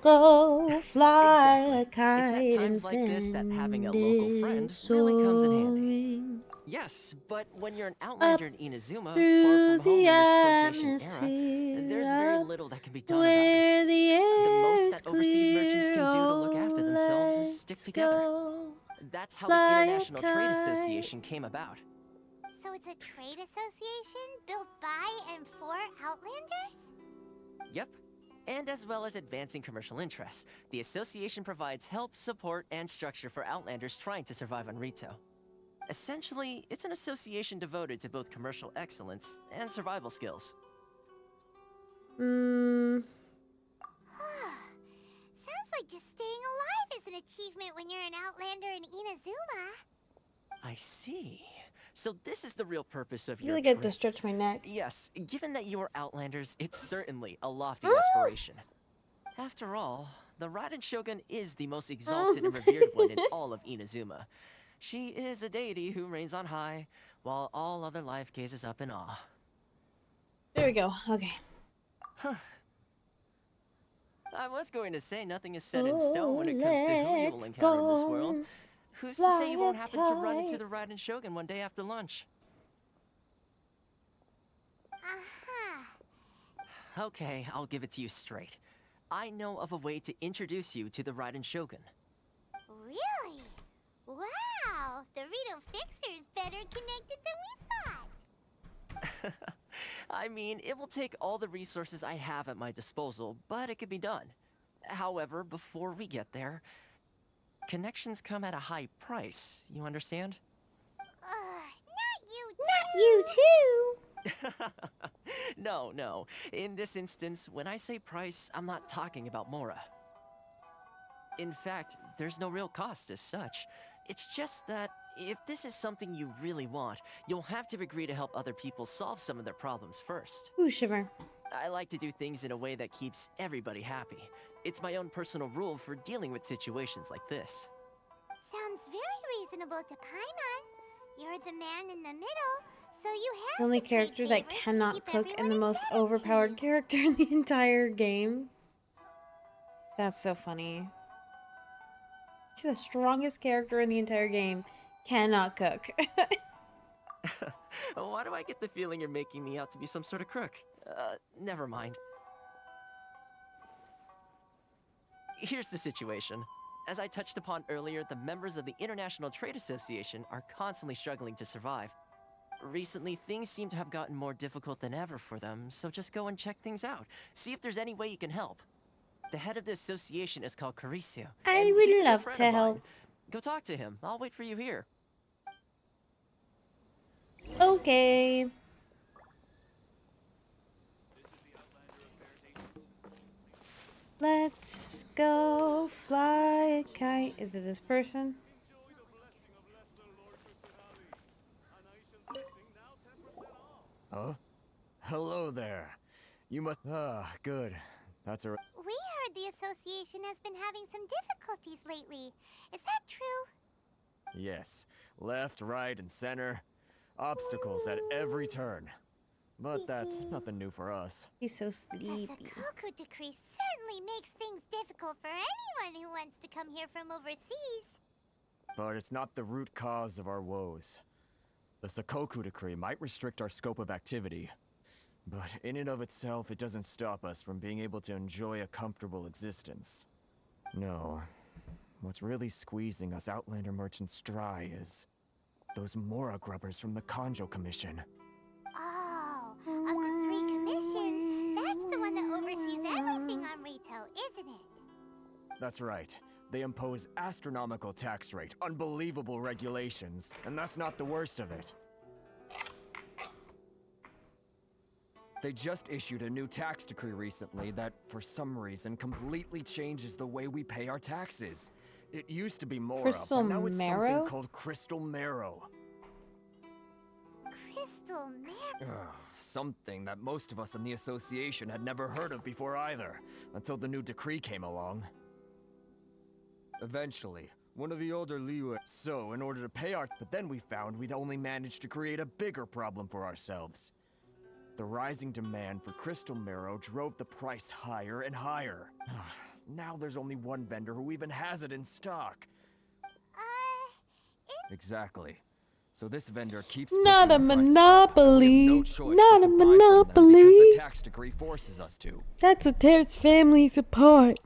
go fly a Exactly. It's at kite and times like this that having a send local it friend really comes in handy. soaring Yes, but when you're an up outlander in Inazuma, far through from home the in this closed-nation era, there's very atmosphere, up little that can be done about it. where the The air most is that overseas merchants clear. can do to look Oh, after themselves is stick let's together. go That's how the fly a International Trade kite. Association came about. So it's a trade association built by and for Outlanders? Yep. And as well as advancing commercial interests, the association provides help, support, and structure for Outlanders trying to survive on Rito. Essentially, it's an association devoted to both commercial excellence and survival skills. Sounds like just staying alive is an achievement when you're an Outlander in Inazuma. I see. So this is the real purpose of I feel your like I have trip. to stretch my neck. Yes, given that you are Outlanders, it's certainly a lofty aspiration. After all, the Raiden Shogun is the most exalted and revered one in all of Inazuma. She is a deity who reigns on high, while all other life gazes up in awe. There we go. Okay. I was going to say nothing is set in stone when it comes to who you will Let's encounter in this go world. Who's to fly say you won't a happen to run into kite. the Raiden Shogun one day after lunch? Okay, I'll give it to you straight. I know of a way to introduce you to the Raiden Shogun. Really? Wow, the Rito Fixer is better connected than we thought. I mean, it will take all the resources I have at my disposal, but it can be done. However, before we get there, connections come at a high price, you understand? Not you too! No. In this instance, when I say price, I'm not talking about Mora. In fact, there's no real cost as such. It's just that if this is something you really want, you'll have to agree to help other people solve some of their problems first. Ooh, shimmer. I like to do things in a way that keeps everybody happy. It's my own personal rule for dealing with situations like this. Sounds very reasonable to Paimon. You're the man in the middle, so you have The only to trade character that favors to cannot keep cook and everyone the most overpowered character in the entire game. That's so funny. She's the strongest character in the entire game. Cannot cook. Why do I get the feeling you're making me out to be some sort of crook? Never mind. Here's the situation. As I touched upon earlier, the members of the International Trade Association are constantly struggling to survive. Recently, things seem to have gotten more difficult than ever for them, so just go and check things out. See if there's any way you can help. The head of the association is called Caricio. I would love to help. Go talk to him. I'll wait for you here. Okay. Let's go fly a kite. Is it this person? Huh? Hello there. You must. Good. That's a. We heard the association has been having some difficulties lately. Is that true? Yes. Left, right, and center. Obstacles at every turn. But that's nothing new for us. He's so The sleepy. Sakoku decree certainly makes things difficult for anyone who wants to come here from overseas. But it's not the root cause of our woes. The Sakoku decree might restrict our scope of activity. But in and of itself, it doesn't stop us from being able to enjoy a comfortable existence. No. What's really squeezing us Outlander merchants dry is those Mora grubbers from the Kanjo Commission. Oh, of the 3 commissions, that's the one that oversees everything on Rito, isn't it? That's right. They impose astronomical tax rate, unbelievable regulations, and that's not the worst of it. They just issued a new tax decree recently that, for some reason, completely changes the way we pay our taxes. It used to be Mora, Crystal but now it's marrow? something called Crystal Marrow. Crystal Marrow? Something that most of us in the association had never heard of before either, until the new decree came along. Eventually, one of the older Liu... So, in order to pay our... But then we found we'd only managed to create a bigger problem for ourselves. The rising demand for crystal marrow drove the price higher and higher. Now there's only one vendor who even has it in stock. Exactly. So this vendor keeps Not a pushing the price up, monopoly. and we have no choice Not but a to buy from them monopoly. because the tax decree forces us to. That's what tears families apart.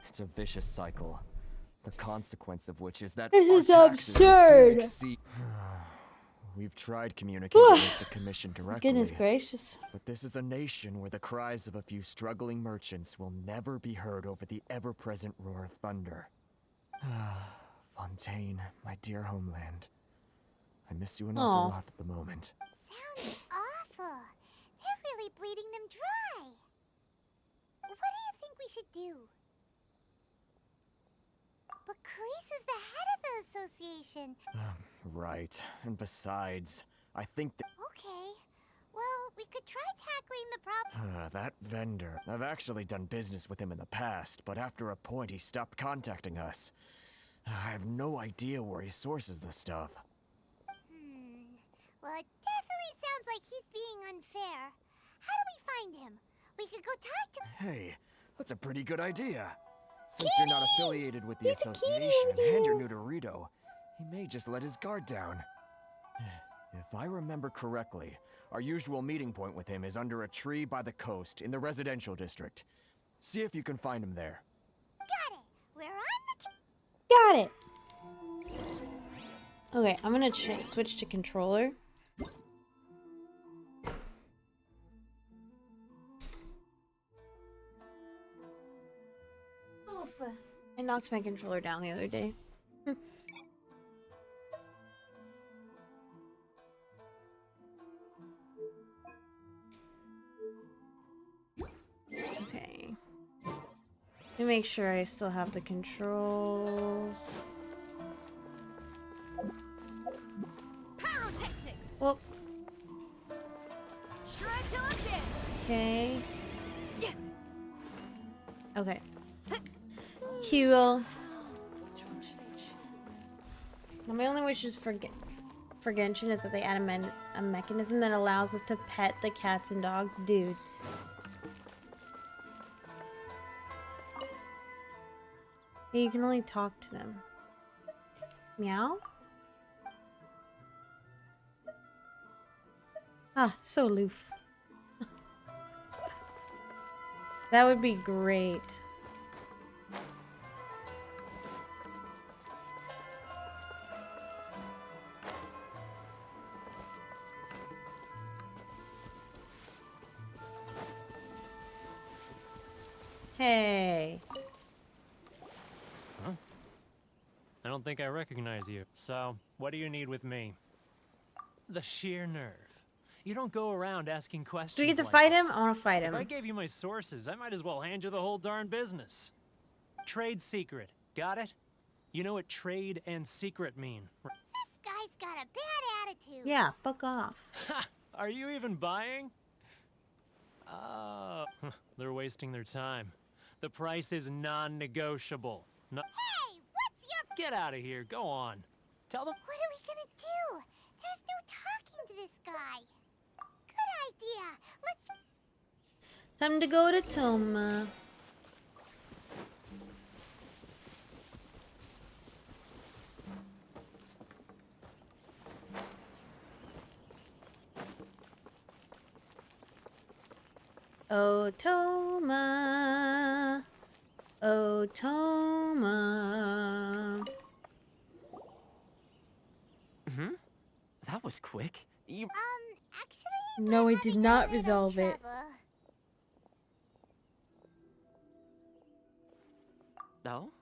It's a vicious cycle. The consequence of which is that This our is taxes will soon absurd. exceed... We've tried communicating with the commission directly. Goodness gracious. But this is a nation where the cries of a few struggling merchants will never be heard over the ever-present roar of thunder. Fontaine, my dear homeland. I miss you an awful lot at the moment. Sounds awful. They're really bleeding them dry. What do you think we should do? But Carice is the head of the association. Right. And besides, I think that... Okay. Well, we could try tackling the problem. that vendor. I've actually done business with him in the past, but after a point he stopped contacting us. I have no idea where he sources the stuff. Well, it definitely sounds like he's being unfair. How do we find him? We could go talk to... Hey, that's a pretty good idea. Since you're not affiliated with the He's a association kitty. and you're new to Rito, he may just let his guard down. If I remember correctly, our usual meeting point with him is under a tree by the coast in the residential district. See if you can find him there. Got it. We're on the... Got it. Okay, I'm gonna switch to controller. Oof. I knocked my controller down the other day. Okay. Let me make sure I still have the controls. Well. Okay. Okay. Cool. Now my only wish is for Genshin is that they add a mechanism that allows us to pet the cats and dogs, dude. Hey, you can only talk to them. Meow? Ah, so aloof. That would be great. Hey. Huh? I don't think I recognize you. So, what do you need with me? The sheer nerve. You don't go around asking questions. Do we get to like fight that. him? I want to fight him. If I gave you my sources, I might as well hand you the whole darn business. Trade secret. Got it? You know what trade and secret mean? This guy's got a bad attitude. Yeah, fuck off. Ha! Are you even buying? Oh, they're wasting their time. The price is non-negotiable. No Hey, what's your... Get out of here. Go on. Tell them. What are we gonna do? There's no talking to this guy. Good idea. Let's... Time to go to Toma. Oh, Toma. Oh, Toma. That was quick. You... actually... No, I did not resolve it. No?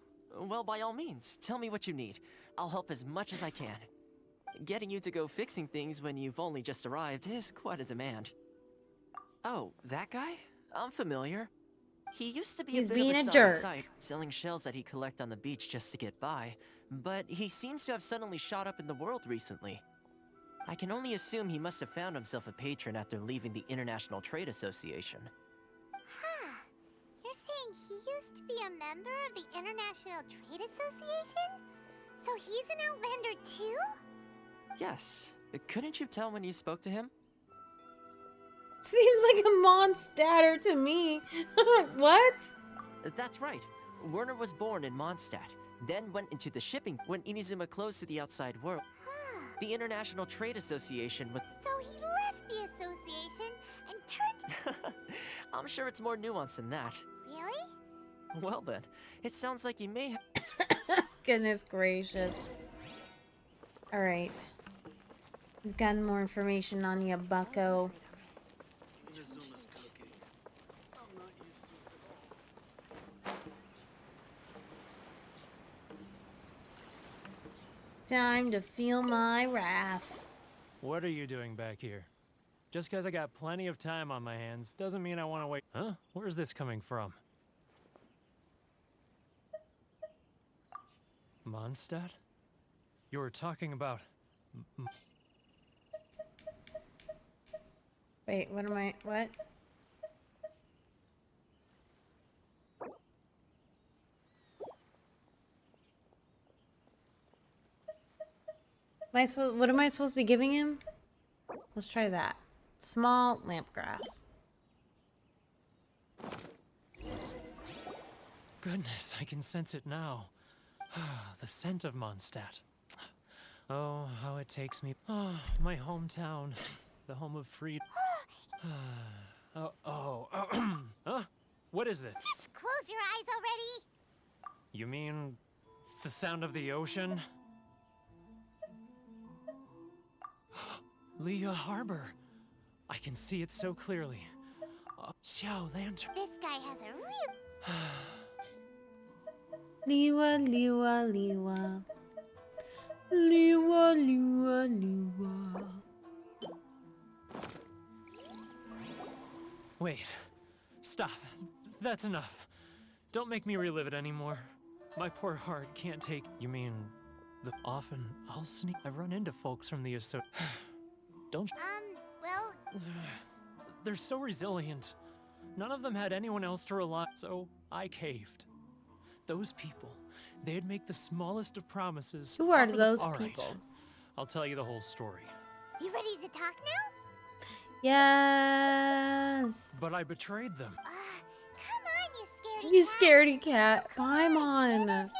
Well, by all means, tell me what you need. I'll help as much as I can. Getting you to go fixing things when you've only just arrived is quite a demand. Oh, that guy? I'm familiar. He used to be He's a bit being of a a jerk. sight, selling shells that he'd collect on the beach just to get by. But he seems to have suddenly shot up in the world recently. I can only assume he must have found himself a patron after leaving the International Trade Association. Huh. You're saying he used to be a member of the International Trade Association? So he's an Outlander too? Yes. Couldn't you tell when you spoke to him? Seems like a monster to me. What? That's right. Werner was born in Mondstadt, then went into the shipping when Inazuma closed to the outside world. The International Trade Association was... So he left the association and turned... I'm sure it's more nuanced than that. Really? Well then, it sounds like you may have... Goodness gracious. Alright. We've gotten more information on you, bucko. Time to feel my wrath. What are you doing back here? Just because I got plenty of time on my hands doesn't mean I want to wait. Huh? Where's this coming from? Mondstadt? You were talking about... Wait, what am I... What? What am I supposed to be giving him? Let's try that. Small lamp grass. Goodness, I can sense it now. The scent of Mondstadt. Oh, how it takes me. Oh, my hometown. The home of freedom. Huh? What is this? Just close your eyes already! You mean the sound of the ocean? Leah Harbor. I can see it so clearly. Xiao Lantern. This guy has a real... Liwa, liwa, liwa. Liwa, liwa, liwa. Wait. Stop. That's enough. Don't make me relive it anymore. My poor heart can't take... You mean... Often I'll sneak... I run into folks from the Don't... well... They're so resilient. None of them had anyone else to rely on, so I caved. Those people, they'd make the smallest of promises. Who are offer the- those All right. people? I'll tell you the whole story. You ready to talk now? Yes. But I betrayed them. Come on, you scaredy You cat. scaredy cat. Climb on.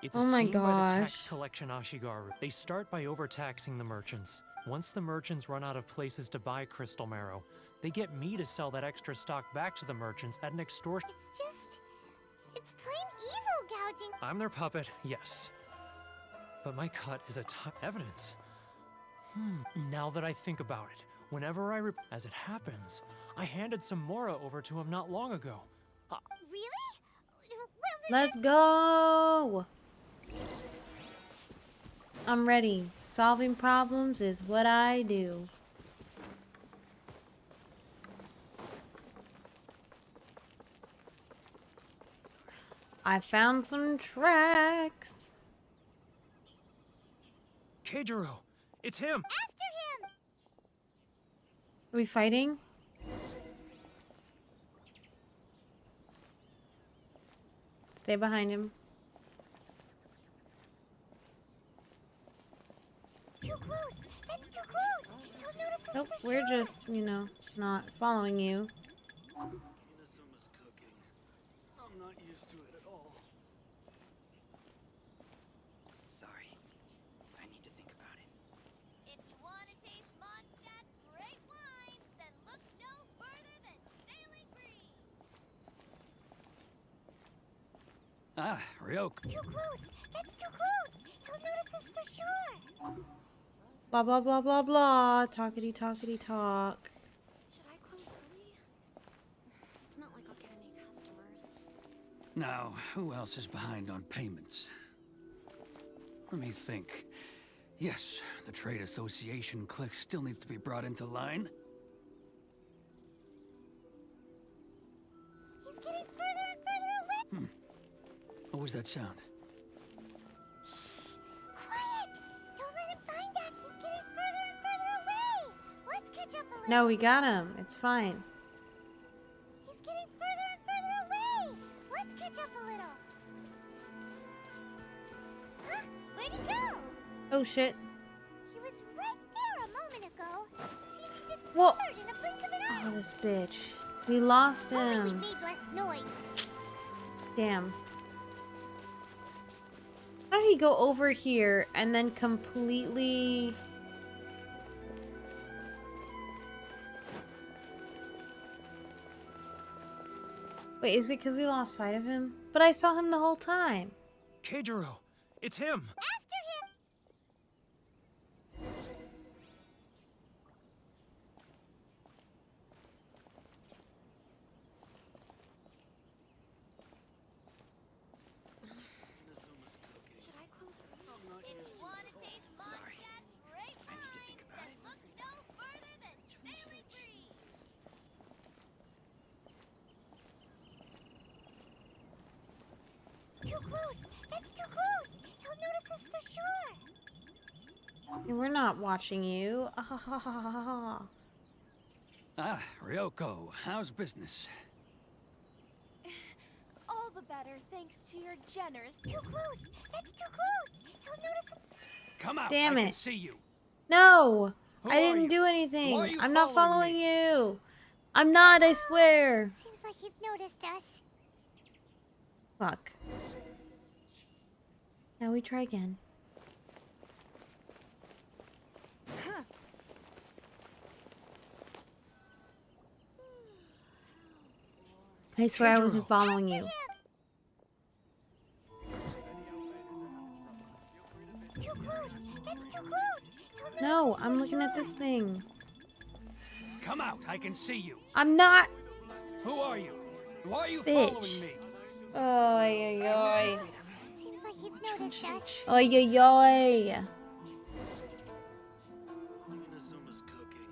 It's Oh a my scheme by the tax gosh. collection Ashigaru. They start by overtaxing the merchants. Once the merchants run out of places to buy crystal marrow, they get me to sell that extra stock back to the merchants at an extortion. It's just... It's plain evil gouging. I'm their puppet, yes. But my cut is evidence. Now that I think about it, whenever as it happens, I handed some Mora over to him not long ago. Really? Well, Let's go. I'm ready. Solving problems is what I do. I found some tracks. Keijiro, it's him! After him! Are we fighting? Stay behind him. Too close! That's too close! He'll notice us Nope, for we're sure. just, you know, not following you. Inazuma's cooking. I'm not used to it at all. Sorry. I need to think about it. If you want to taste Mondstadt's great wines, then look no further than Sailing Green. Ah, Ryoke. Too close! That's too close! He'll notice us for sure! Blah, blah, blah, blah, blah. Talkity, talkity, talk. Should I close early? It's not like I'll get any customers. Now, who else is behind on payments? Let me think. Yes, the Trade Association clique still needs to be brought into line. What was that sound? Quiet! Don't let him find us! He's getting further and further away! Let's catch up a little! No, we got him. It's fine. He's getting further and further away! Let's catch up a little! Huh? Where'd he go? Oh, shit. He was right there a moment ago. Seems he disappeared Well, in a blink of an eye. oh, this bitch. We lost Only we him. made less noise. Damn. How did he go over here and then completely... Wait, is it because we lost sight of him? But I saw him the whole time. Keijiro, it's him. After him! Should I close her? If you want to taste Sorry. Mondstadt great I need to think wines, about then it. look no further than Sailing Breeze. Too close! That's too close! He'll notice us for sure! And we're not watching you. Ah, ha, ha, ha, ha, ha. Ah, Ryoko, how's business? All the better thanks to your generous. Too close! That's too close! He'll notice us. Come out, Damn I can it. see you. No! Who I are didn't you? do Why are anything. you I'm not following following me? you. I'm not, I swear. Seems like he's noticed us. Fuck. Now we try again. I swear I wasn't Keijiro. following you. Too close! That's too close! He'll No, notice us I'm for looking at sure. this thing. Come out, I can see you. I'm not. Who are you? Why are you Bitch. following me? Oy, oy, oy. Seems like he's noticed us. Oy, oy, oy. Inazuma's cooking.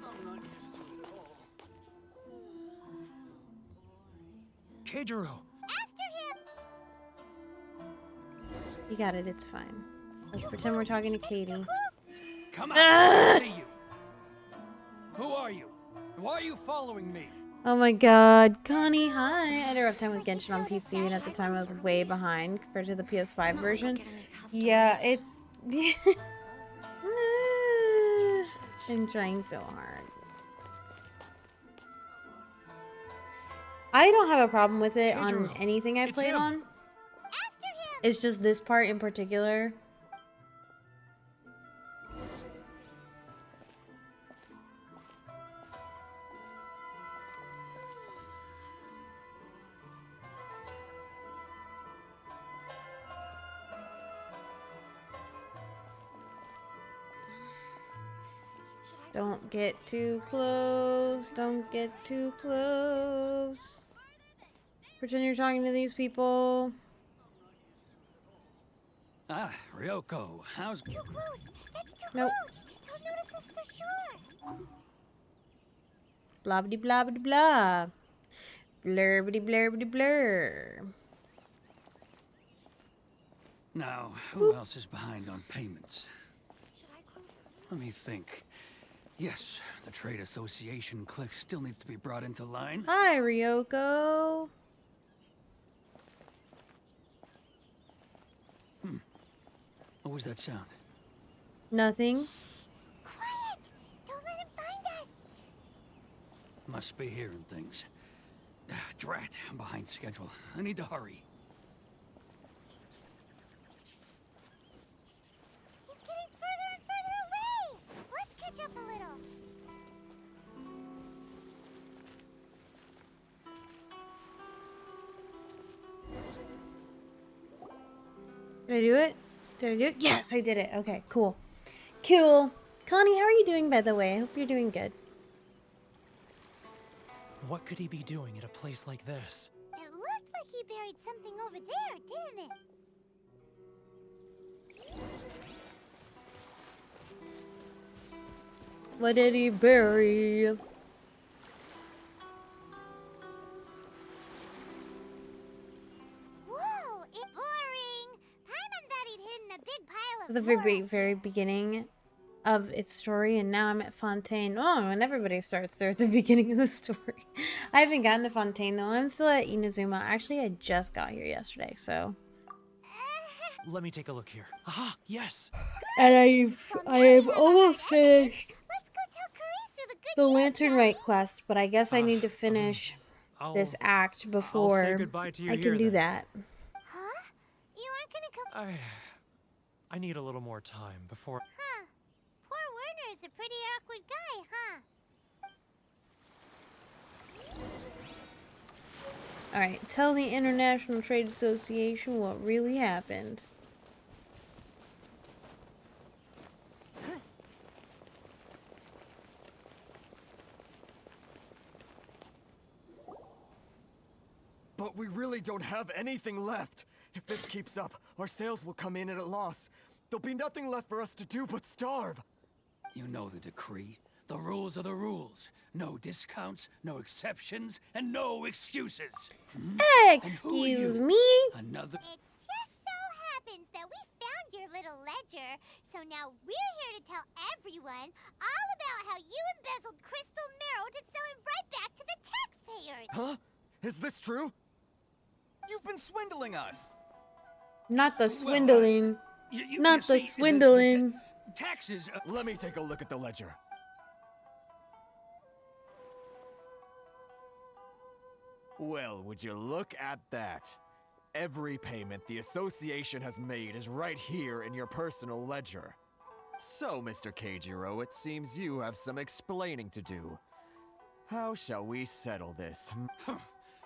I'm not used to it at all. Keijiro. After him! You got it, it's fine. Let's pretend we're talking to Katie. Come out, I can see you. Who are you? Why are you following me? Oh my god. Connie, hi. I had a rough time with Genshin on PC, and at the time I was way behind compared to the PS5 version. Yeah, it's... I'm trying so hard. I don't have a problem with it on Keijiro, anything I it's played him. on. After him! It's just this part in particular. Don't get too close. Don't get too close. Pretend you're talking to these people. Ah, Ryoko, how's... Too close! That's too Nope. close! He'll notice us for sure! Blah blah blah blah blah. Blurbity blurbity blur. Now, who else is behind on payments? Should I close her? Let me think. Yes, the Trade Association clique still needs to be brought into line. Hi, Ryoko. What was that sound? Nothing. Quiet! Don't let him find us! Must be hearing things. Ah, drat, I'm behind schedule. I need to hurry. He's getting further and further away! Let's catch up a little! Did I do it? Did I do it? Yes, I did it. Okay, cool. Cool. Connie, how are you doing, by the way? I hope you're doing good. What could he be doing at a place like this? It looked like he buried something over there, didn't it? What did he bury? Whoa! the very beginning of its story, and now I'm at Fontaine. Oh, and everybody starts there at the beginning of the story. I haven't gotten to Fontaine though. I'm still at Inazuma. Actually, I just got here yesterday, so. Let me take a look here. Aha, yes. And I have almost finished Let's go tell Karisu the good the news, Lantern shall we? Rite quest, but I guess I need to finish this act before goodbye to you I can here, do then. that. Huh? You aren't gonna come. I need a little more time before. Huh. Poor Werner's a pretty awkward guy, huh? Alright, tell the International Trade Association what really happened. But we really don't have anything left. If this keeps up, our sales will come in at a loss. There'll be nothing left for us to do but starve. You know the decree. The rules are the rules. No discounts, no exceptions, and no excuses. Excuse me? Another. It just so happens that we found your little ledger, so now we're here to tell everyone all about how you embezzled crystal marrow to sell it right back to the taxpayers. Huh? Is this true? You've been swindling us. Not the swindling. You Not the see, swindling. taxes. Let me take a look at the ledger. Well, would you look at that? Every payment the association has made is right here in your personal ledger. So, Mr. Keijiro, it seems you have some explaining to do. How shall we settle this?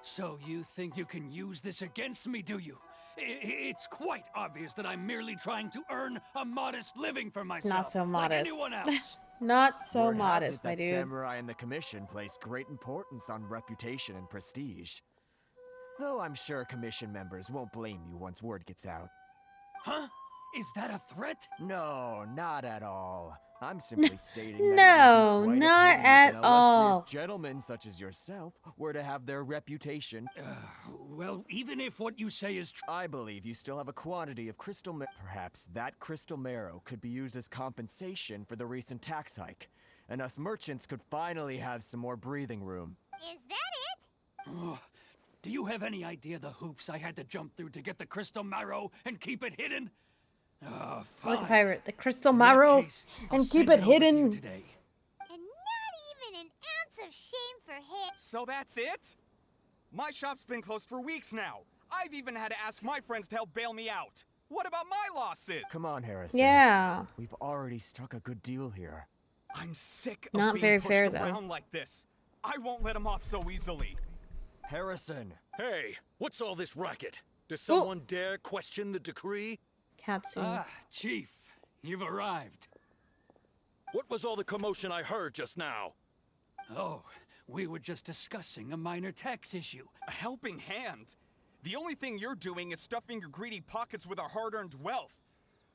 So you think you can use this against me, do you? It's quite obvious that I'm merely trying to earn a modest living for myself. Not so modest. Like anyone else. Not so Word has modest, it my that dude. Samurai and the Commission place great importance on reputation and prestige. Though I'm sure Commission members won't blame you once word gets out. Huh? Is that a threat? No, not at all. I'm simply stating that No, it would be quite not a pity at if an illustrious all. gentlemen such as yourself were to have their reputation. Well, even if what you say is true. I believe you still have a quantity of crystal perhaps that crystal marrow could be used as compensation for the recent tax hike, and us merchants could finally have some more breathing room. Is that it? Oh, do you have any idea the hoops I had to jump through to get the crystal marrow and keep it hidden? Oh, It's like a fine. pirate. The crystal In that marrow case, I'll and keep send it over to you hidden. today. And not even an ounce of shame for him. So that's it? My shop's been closed for weeks now. I've even had to ask my friends to help bail me out. What about my losses? Come on, Harrison. Yeah. We've already struck a good deal here. I'm sick of Not being very pushed fair, though. around like this. I won't let him off so easily. Harrison. Hey, what's all this racket? Does someone dare question the decree? Katsu. Ah, Chief, you've arrived. What was all the commotion I heard just now? Oh, we were just discussing a minor tax issue. A helping hand? The only thing you're doing is stuffing your greedy pockets with our hard-earned wealth.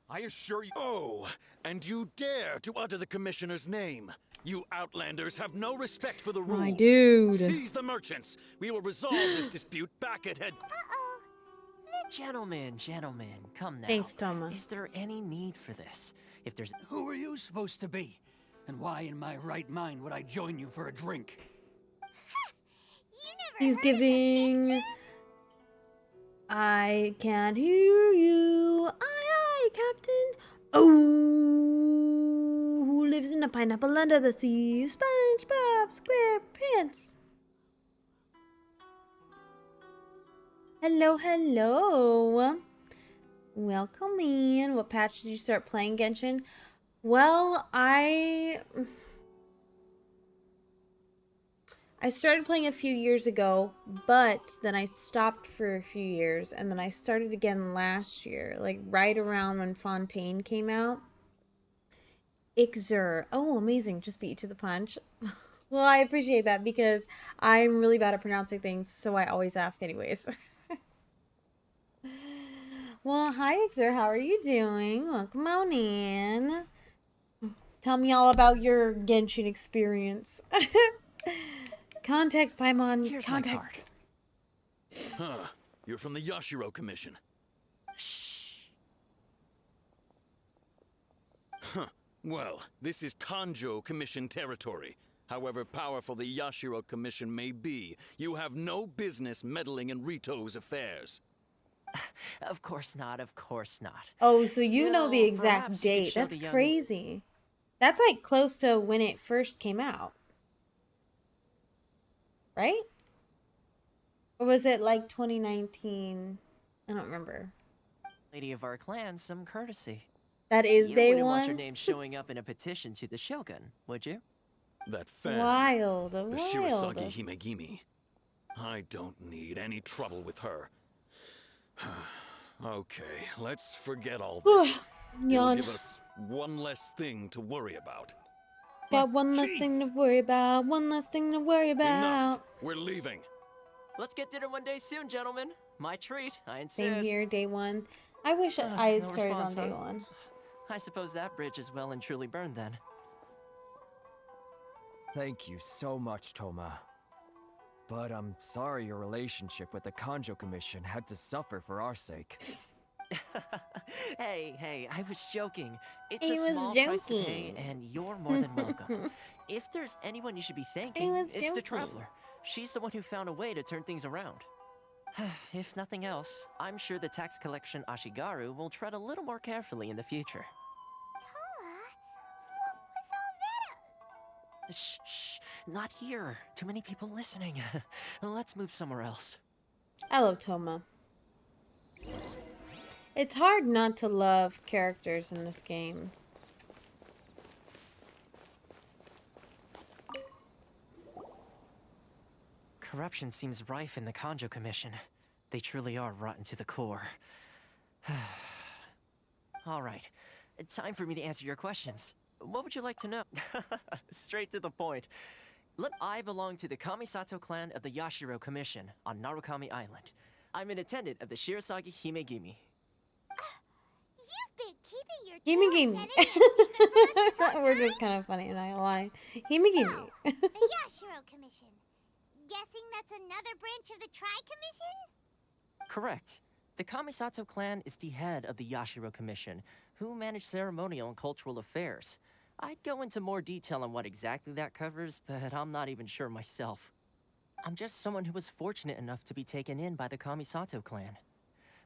I assure you— Oh, and you dare to utter the Commissioner's name. You outlanders have no respect for the rules. My dude. Seize the merchants. We will resolve this dispute back at head. Gentlemen, come now. Thanks, Toma. Is there any need for this? If there's... Who are you supposed to be? And why in my right mind would I join you for a drink? He's giving. I can't hear you. Aye, Captain. Oh, who lives in a pineapple under the sea? SpongeBob SquarePants. Hello, hello. Welcome in. What patch did you start playing Genshin? Well, I started playing a few years ago, but then I stopped for a few years, and then I started again last year, like right around when Fontaine came out. Ixer. Oh, amazing. Just beat you to the punch. Well, I appreciate that because I'm really bad at pronouncing things, so I always ask anyways. Well, hi, Ixer. How are you doing? Welcome on in. Tell me all about your Genshin experience. Context, Paimon. Here's Context. my card. Huh. You're from the Yashiro Commission. Well, this is Kanjo Commission territory. However powerful the Yashiro Commission may be, you have no business meddling in Rito's affairs. Of course not, of course not. Oh, so you know the Still, exact perhaps you could date. show That's the young- crazy. That's like close to when it first came out. Right? Or was it like 2019? I don't remember. Lady of our clan some courtesy. That is You day wouldn't want your one? name showing up in a petition to the Shogun, would you? That fan, Wild, the wild. Shirasagi Himegimi. I don't need any trouble with her. Okay, let's forget all this. It'll Yawn. give us one less thing to worry about. Got one less thing to worry about. One less thing to worry about. Enough. We're leaving. Let's get dinner one day soon, gentlemen. My treat, I insist. Same here, day one. I wish I had No started response, on day huh? one. I suppose that bridge is well and truly burned then. Thank you so much, Toma. But I'm sorry your relationship with the Kanjo Commission had to suffer for our sake. Hey, I was joking. It's He a was small price to pay, joking. and you're more than welcome. If there's anyone you should be thanking, was it's the joking. Traveler. She's the one who found a way to turn things around. If nothing else, I'm sure the tax collection Ashigaru will tread a little more carefully in the future. Shh, not here. Too many people listening. Let's move somewhere else. I love Toma. It's hard not to love characters in this game. Corruption seems rife in the Kanjo Commission. They truly are rotten to the core. All right, time for me to answer your questions. What would you like to know? Straight to the point. Look, I belong to the Kamisato clan of the Yashiro Commission on Narukami Island. I'm an attendant of the Shirasagi Himegimi. You've been keeping your Gimme true gimme. identity a secret from us this whole We're time? just kind of funny, and I lie. Gimme gimme. The Yashiro Commission. Guessing that's another branch of the Tri-Commission? Correct. The Kamisato clan is the head of the Yashiro Commission, who manage ceremonial and cultural affairs. I'd go into more detail on what exactly that covers, but I'm not even sure myself. I'm just someone who was fortunate enough to be taken in by the Kamisato clan.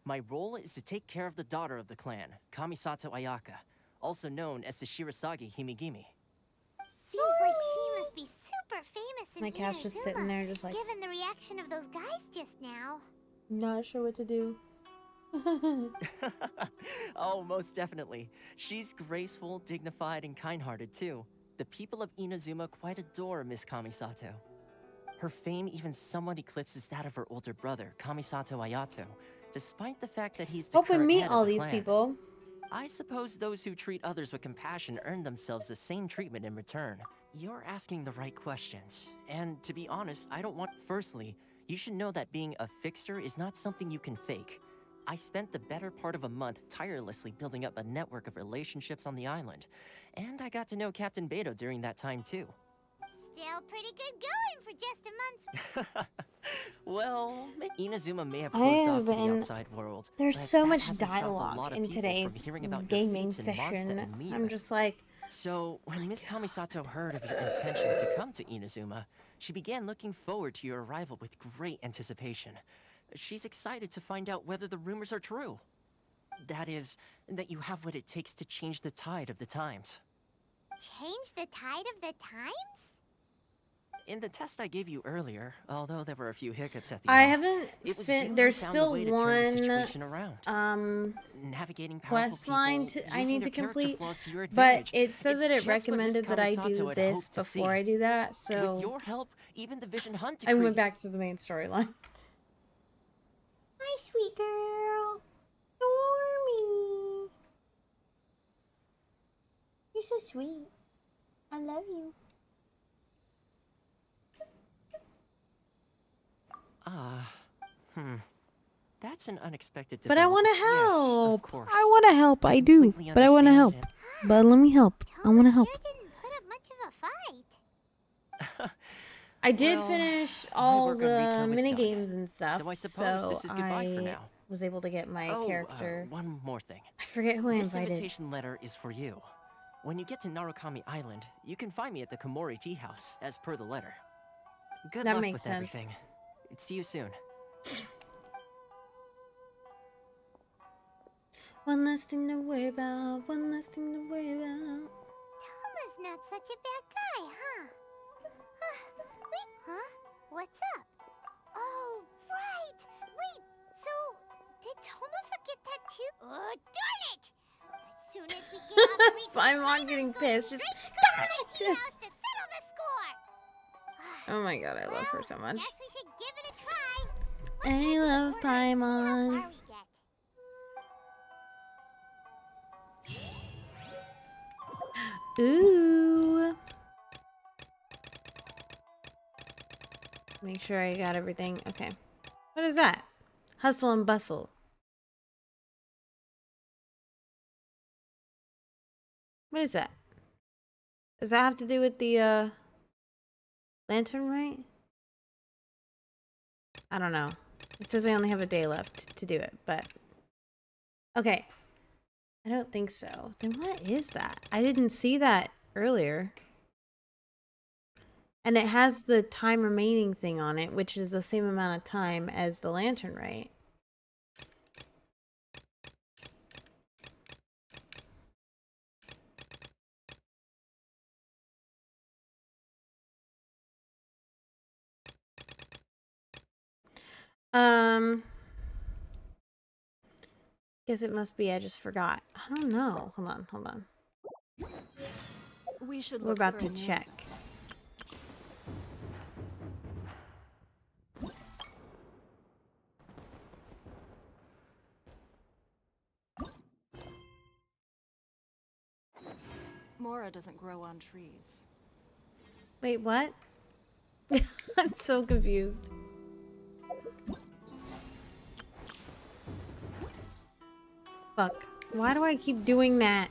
My role is to take care of the daughter of the clan, Kamisato Ayaka, also known as the Shirasagi Himegimi. Seems like she must be super famous in My cat's just sitting Inazuma, there just like- given the reaction of those guys just now. Not sure what to do. Oh, most definitely. She's graceful, dignified, and kind-hearted too. The people of Inazuma quite adore Miss Kamisato. Her fame even somewhat eclipses that of her older brother, Kamisato Ayato, despite the fact that he's the Hope we current meet head all of the these clan. people. I suppose those who treat others with compassion earn themselves the same treatment in return. You're asking the right questions. And to be honest, I don't want... Firstly, you should know that being a fixer is not something you can fake. I spent the better part of a month tirelessly building up a network of relationships on the island. And I got to know Captain Beto during that time too. Still pretty good going for just a month's... Well, Inazuma may have I closed off have to the been- outside world. There's but so that much hasn't stopped a lot dialogue of in people from today's hearing about your gaming feats in Mondstadt session. and Liyue. I'm just like, So, when Miss Kamisato heard of your intention to come to Inazuma, she began looking forward to your arrival with great anticipation. She's excited to find out whether the rumors are true. That is, that you have what it takes to change the tide of the times. Change the tide of the times? In the test I gave you earlier, although there were a few hiccups at the I end, haven't. it was you who There's found a still way to turn the situation one around. Navigating powerful quest line people, I using need their to character complete, flaws to your but advantage. it said It's that it just what Miss recommended that I Kamisato do had this hoped to see. before I do that. So With your help, even the Vision Hunt I decree. went back to the main storyline. Hi, sweet girl. Stormy. You're so sweet. I love you. That's an unexpected But I want to development. Yes, help. of course. I want to help. I do. completely But I want to help. understand But let me help. I want to help. Sure didn't put up much of a fight. I did Well, finish my all work on the retail is mini done. games and stuff. So I suppose this is goodbye for I now. was able to get my Oh, character. one more thing. I forget who I This invited. invitation letter is for you. When you get to Narukami Island, you can find me at the Komori Tea House, as per the letter. Good That luck makes with sense. everything. See you soon. One less thing to worry about. One less thing to worry about. Toma's not such a bad guy, huh? Wait, huh? What's up? Oh, right! Wait, so did Toma forget that too? Oh, darn it! As soon as we get off Rite, I'm not getting pissed. Just darn to it! the house to settle the score. Oh my god, I love her so much. Guess we should give it a try. I love Paimon. Ooh. Make sure I got everything. Okay. What is that? Hustle and bustle. What is that? Does that have to do with the lantern, right? I don't know. It says I only have a day left to do it, but okay. I don't think so. Then what is that? I didn't see that earlier. And it has the time remaining thing on it, which is the same amount of time as the lantern, right? Guess it must be I just forgot. I don't know. Hold on. We should We're look about for to a name. check. Mora doesn't grow on trees. Wait, what? I'm so confused. Fuck. Why do I keep doing that?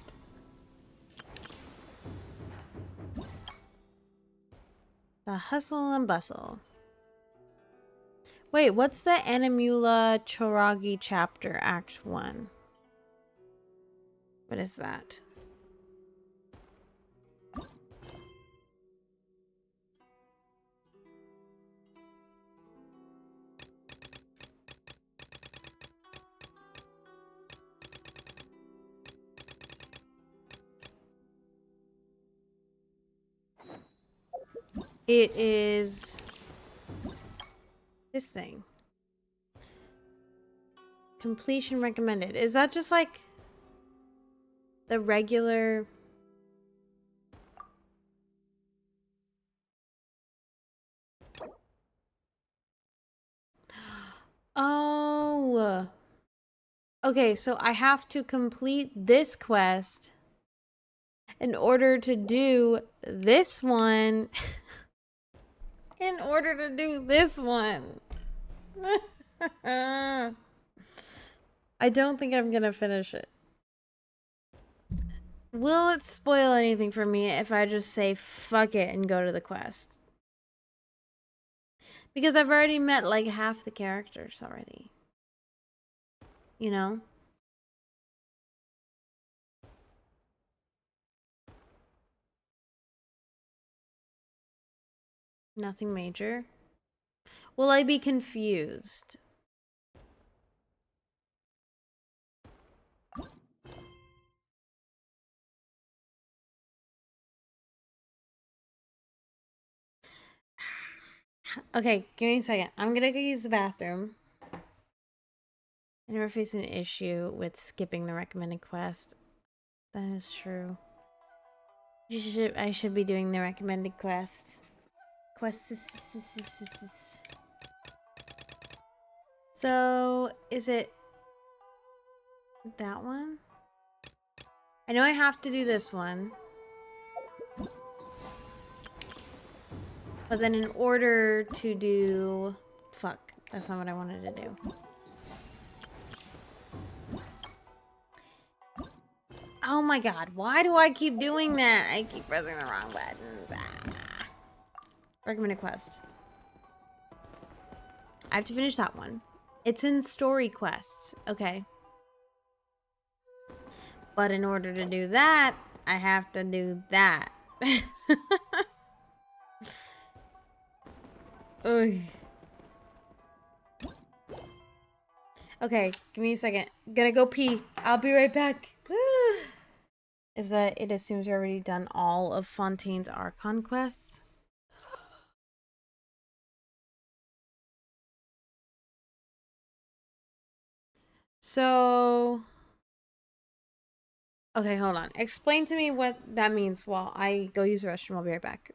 The hustle and bustle. Wait, what's the Animula Choragi chapter, Act 1? What is that? It is this thing. Completion recommended. Is that just like the regular? Oh. Okay, so I have to complete this quest in order to do this one. In order to do this one. I don't think I'm gonna finish it. Will it spoil anything for me if I just say fuck it and go to the quest? Because I've already met like half the characters already. You know? Nothing major. Will I be confused? Okay, give me a second. I'm gonna go use the bathroom. I never face an issue with skipping the recommended quest. That is true. I should be doing the recommended quest. So, is it that one? I know I have to do this one. But then in order to do... Fuck, that's not what I wanted to do. Oh my god, why do I keep doing that? I keep pressing the wrong buttons. Ah. Recommended quest. I have to finish that one. It's in story quests. Okay. But in order to do that, I have to do that. Ugh. Okay, give me a second. Gonna go pee. I'll be right back. Is that it assumes you've already done all of Fontaine's Archon quests? So... Okay, hold on. Explain to me what that means while I go use the restroom. I'll be right back.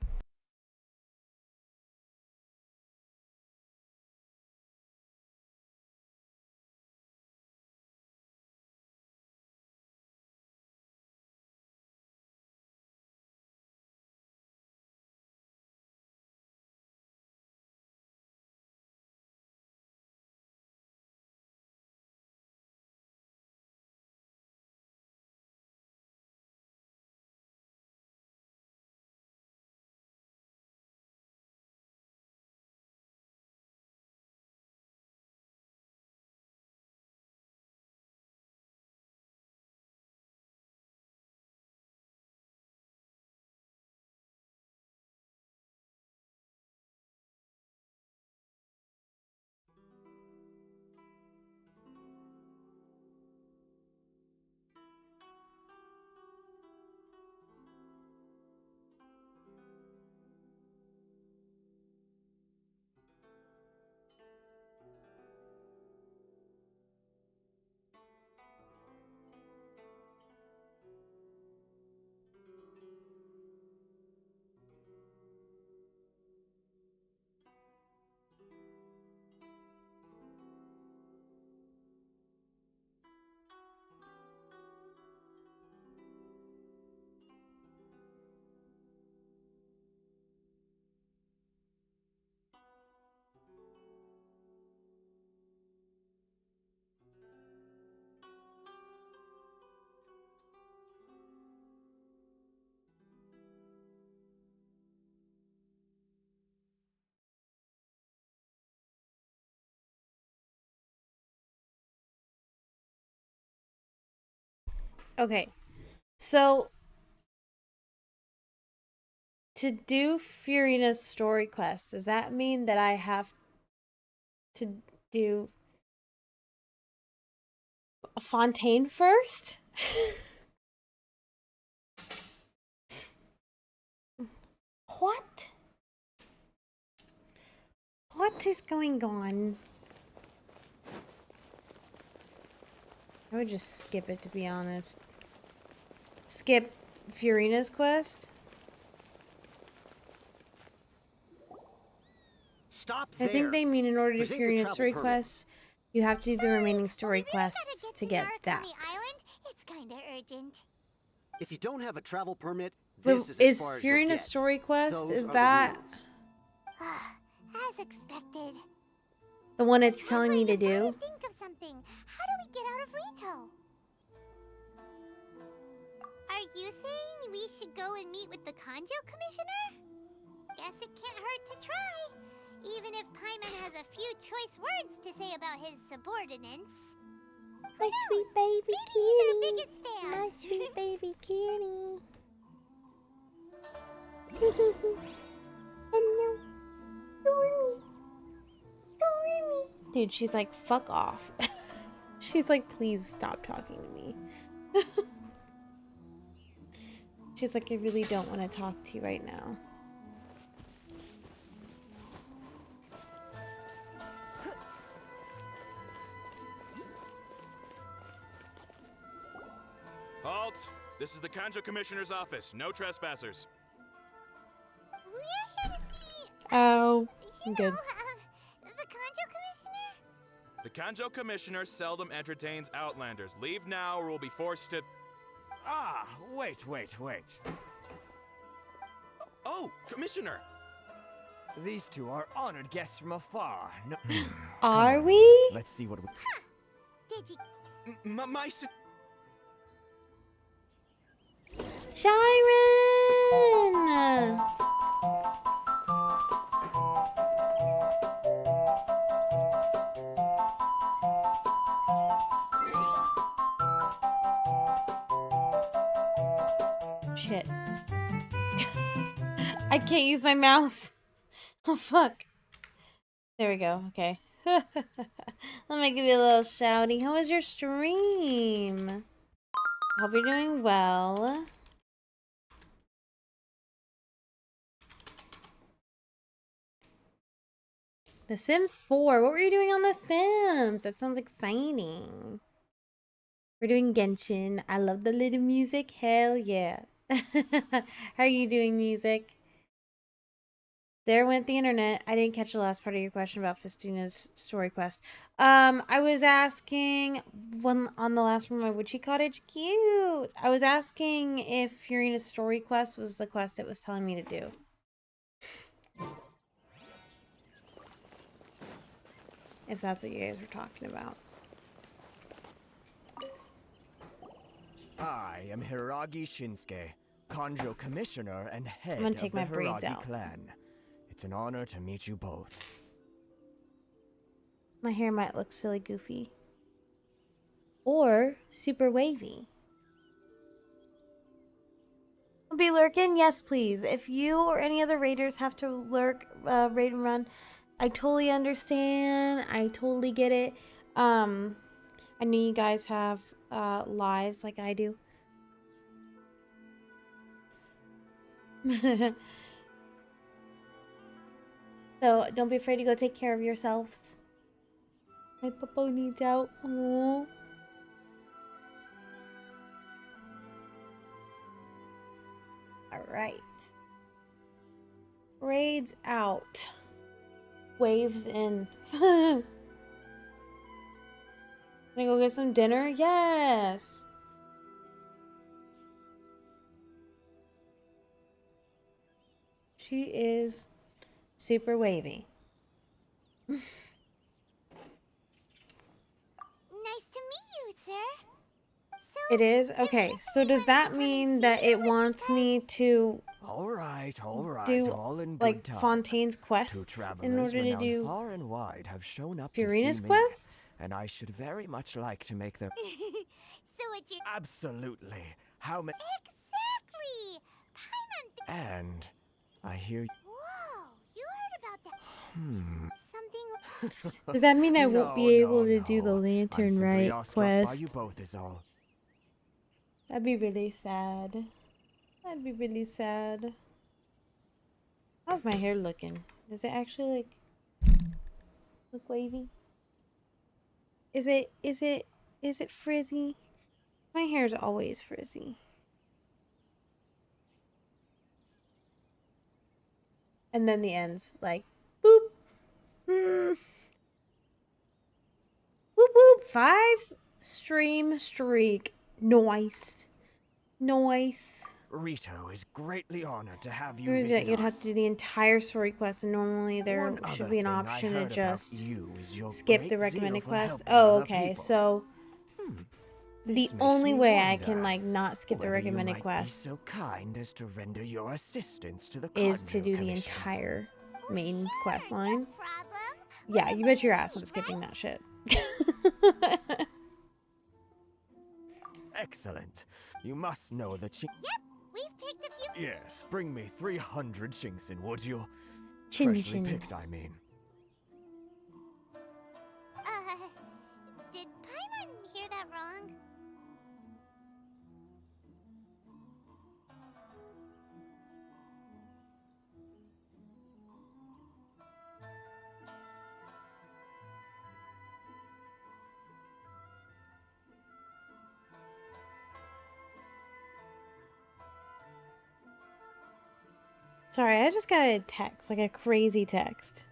Okay, so to do Furina's story quest, does that mean that I have to do Fontaine first? What? What is going on? I would just skip it, to be honest. Skip Furina's quest? Stop I there. think they mean in order to Present your Furina's travel story permit. quest, you have to do the remaining story quests to get that. It's kinda urgent. If you don't have a travel permit, Wait, this is as is far as you'll Furina's get. story quest, Those is are the that rules. As expected. the one it's telling me to do? Think of something. How do we get out of Rito? Are you saying we should go and meet with the Kanjo Commissioner? Guess it can't hurt to try. Even if Paimon has a few choice words to say about his subordinates. My sweet baby kitty. My sweet baby kitty. Hello. Doremi. Dude, she's like, fuck off. She's like, please stop talking to me. She's like, I really don't want to talk to you right now. Halt! This is the Kanjo Commissioner's office. No trespassers. We're here to see... Oh, I'm good. the Kanjo Commissioner? The Kanjo Commissioner seldom entertains outlanders. Leave now or we'll be forced to... Ah, wait. Oh, Commissioner! These two are honored guests from afar. No, Are we? let's see what we... Did you... My... Shyren! shit. I can't use my mouse. Oh, fuck. There we go. Okay. Let me give you a little shouty. How was your stream? Hope you're doing well. The Sims 4. What were you doing on The Sims? That sounds exciting. We're doing Genshin. I love the little music. Hell yeah. How are you doing, music? There went the internet. I didn't catch the last part of your question about Festuna's story quest. I was asking one on the last one, my witchy cottage. Cute. I was asking if Furina's story quest was the quest it was telling me to do. If that's what you guys were talking about. I am Hiragi Shinsuke, Kanjo Commissioner and head I'm gonna of take the my braids Hiragi out. clan. It's an honor to meet you both. My hair might look silly goofy. Or super wavy. I'll be lurking? Yes, please. If you or any other raiders have to lurk, raid and run, I totally understand. I totally get it. I know you guys have lives like I do. So don't be afraid to go take care of yourselves. My puppo needs out. Aww. Alright. Raids out. Waves in. Gonna go get some dinner? Yes! She is super wavy. Nice to meet you, sir. It is? Okay, so does that mean that it wants me to All right, do, all in good like, time. Fontaine's Two quests travelers in order to renowned do far and wide have shown up Furina's to see me, quest? and I should very much like to make their... So it's your... Absolutely. How many... Exactly! Paimon... And I hear... Whoa, you heard about that... Something... Does that mean I won't be able to no. do the I'm lantern simply rite awestruck by quest? you both is all. That'd be really sad. That'd be really sad. How's my hair looking? Does it actually, like, look wavy? Is it frizzy? My hair's always frizzy. And then the ends, like, boop. Boop, boop. 5 stream streak. Nice. Nice. Rito is greatly honored to have you You'd visit have us. to do the entire story quest, and normally there One should other be an thing I option to heard about just you is your skip the great zeal recommended for quest. helping Oh, other okay. people. So the This makes only me way I wonder can, like, not skip the whether you recommended might quest be so kind as to render your assistance to the is to Kanjo do the Commission. entire main quest line. Problem? Yeah, you bet your ass I'm skipping that shit. Excellent. You must know that she... Yep, we've picked a few... Yes, bring me 300 Shinxin, would you? Chin Freshly chin. picked, I mean. Did Paimon hear that wrong? Sorry, I just got a text, like a crazy text.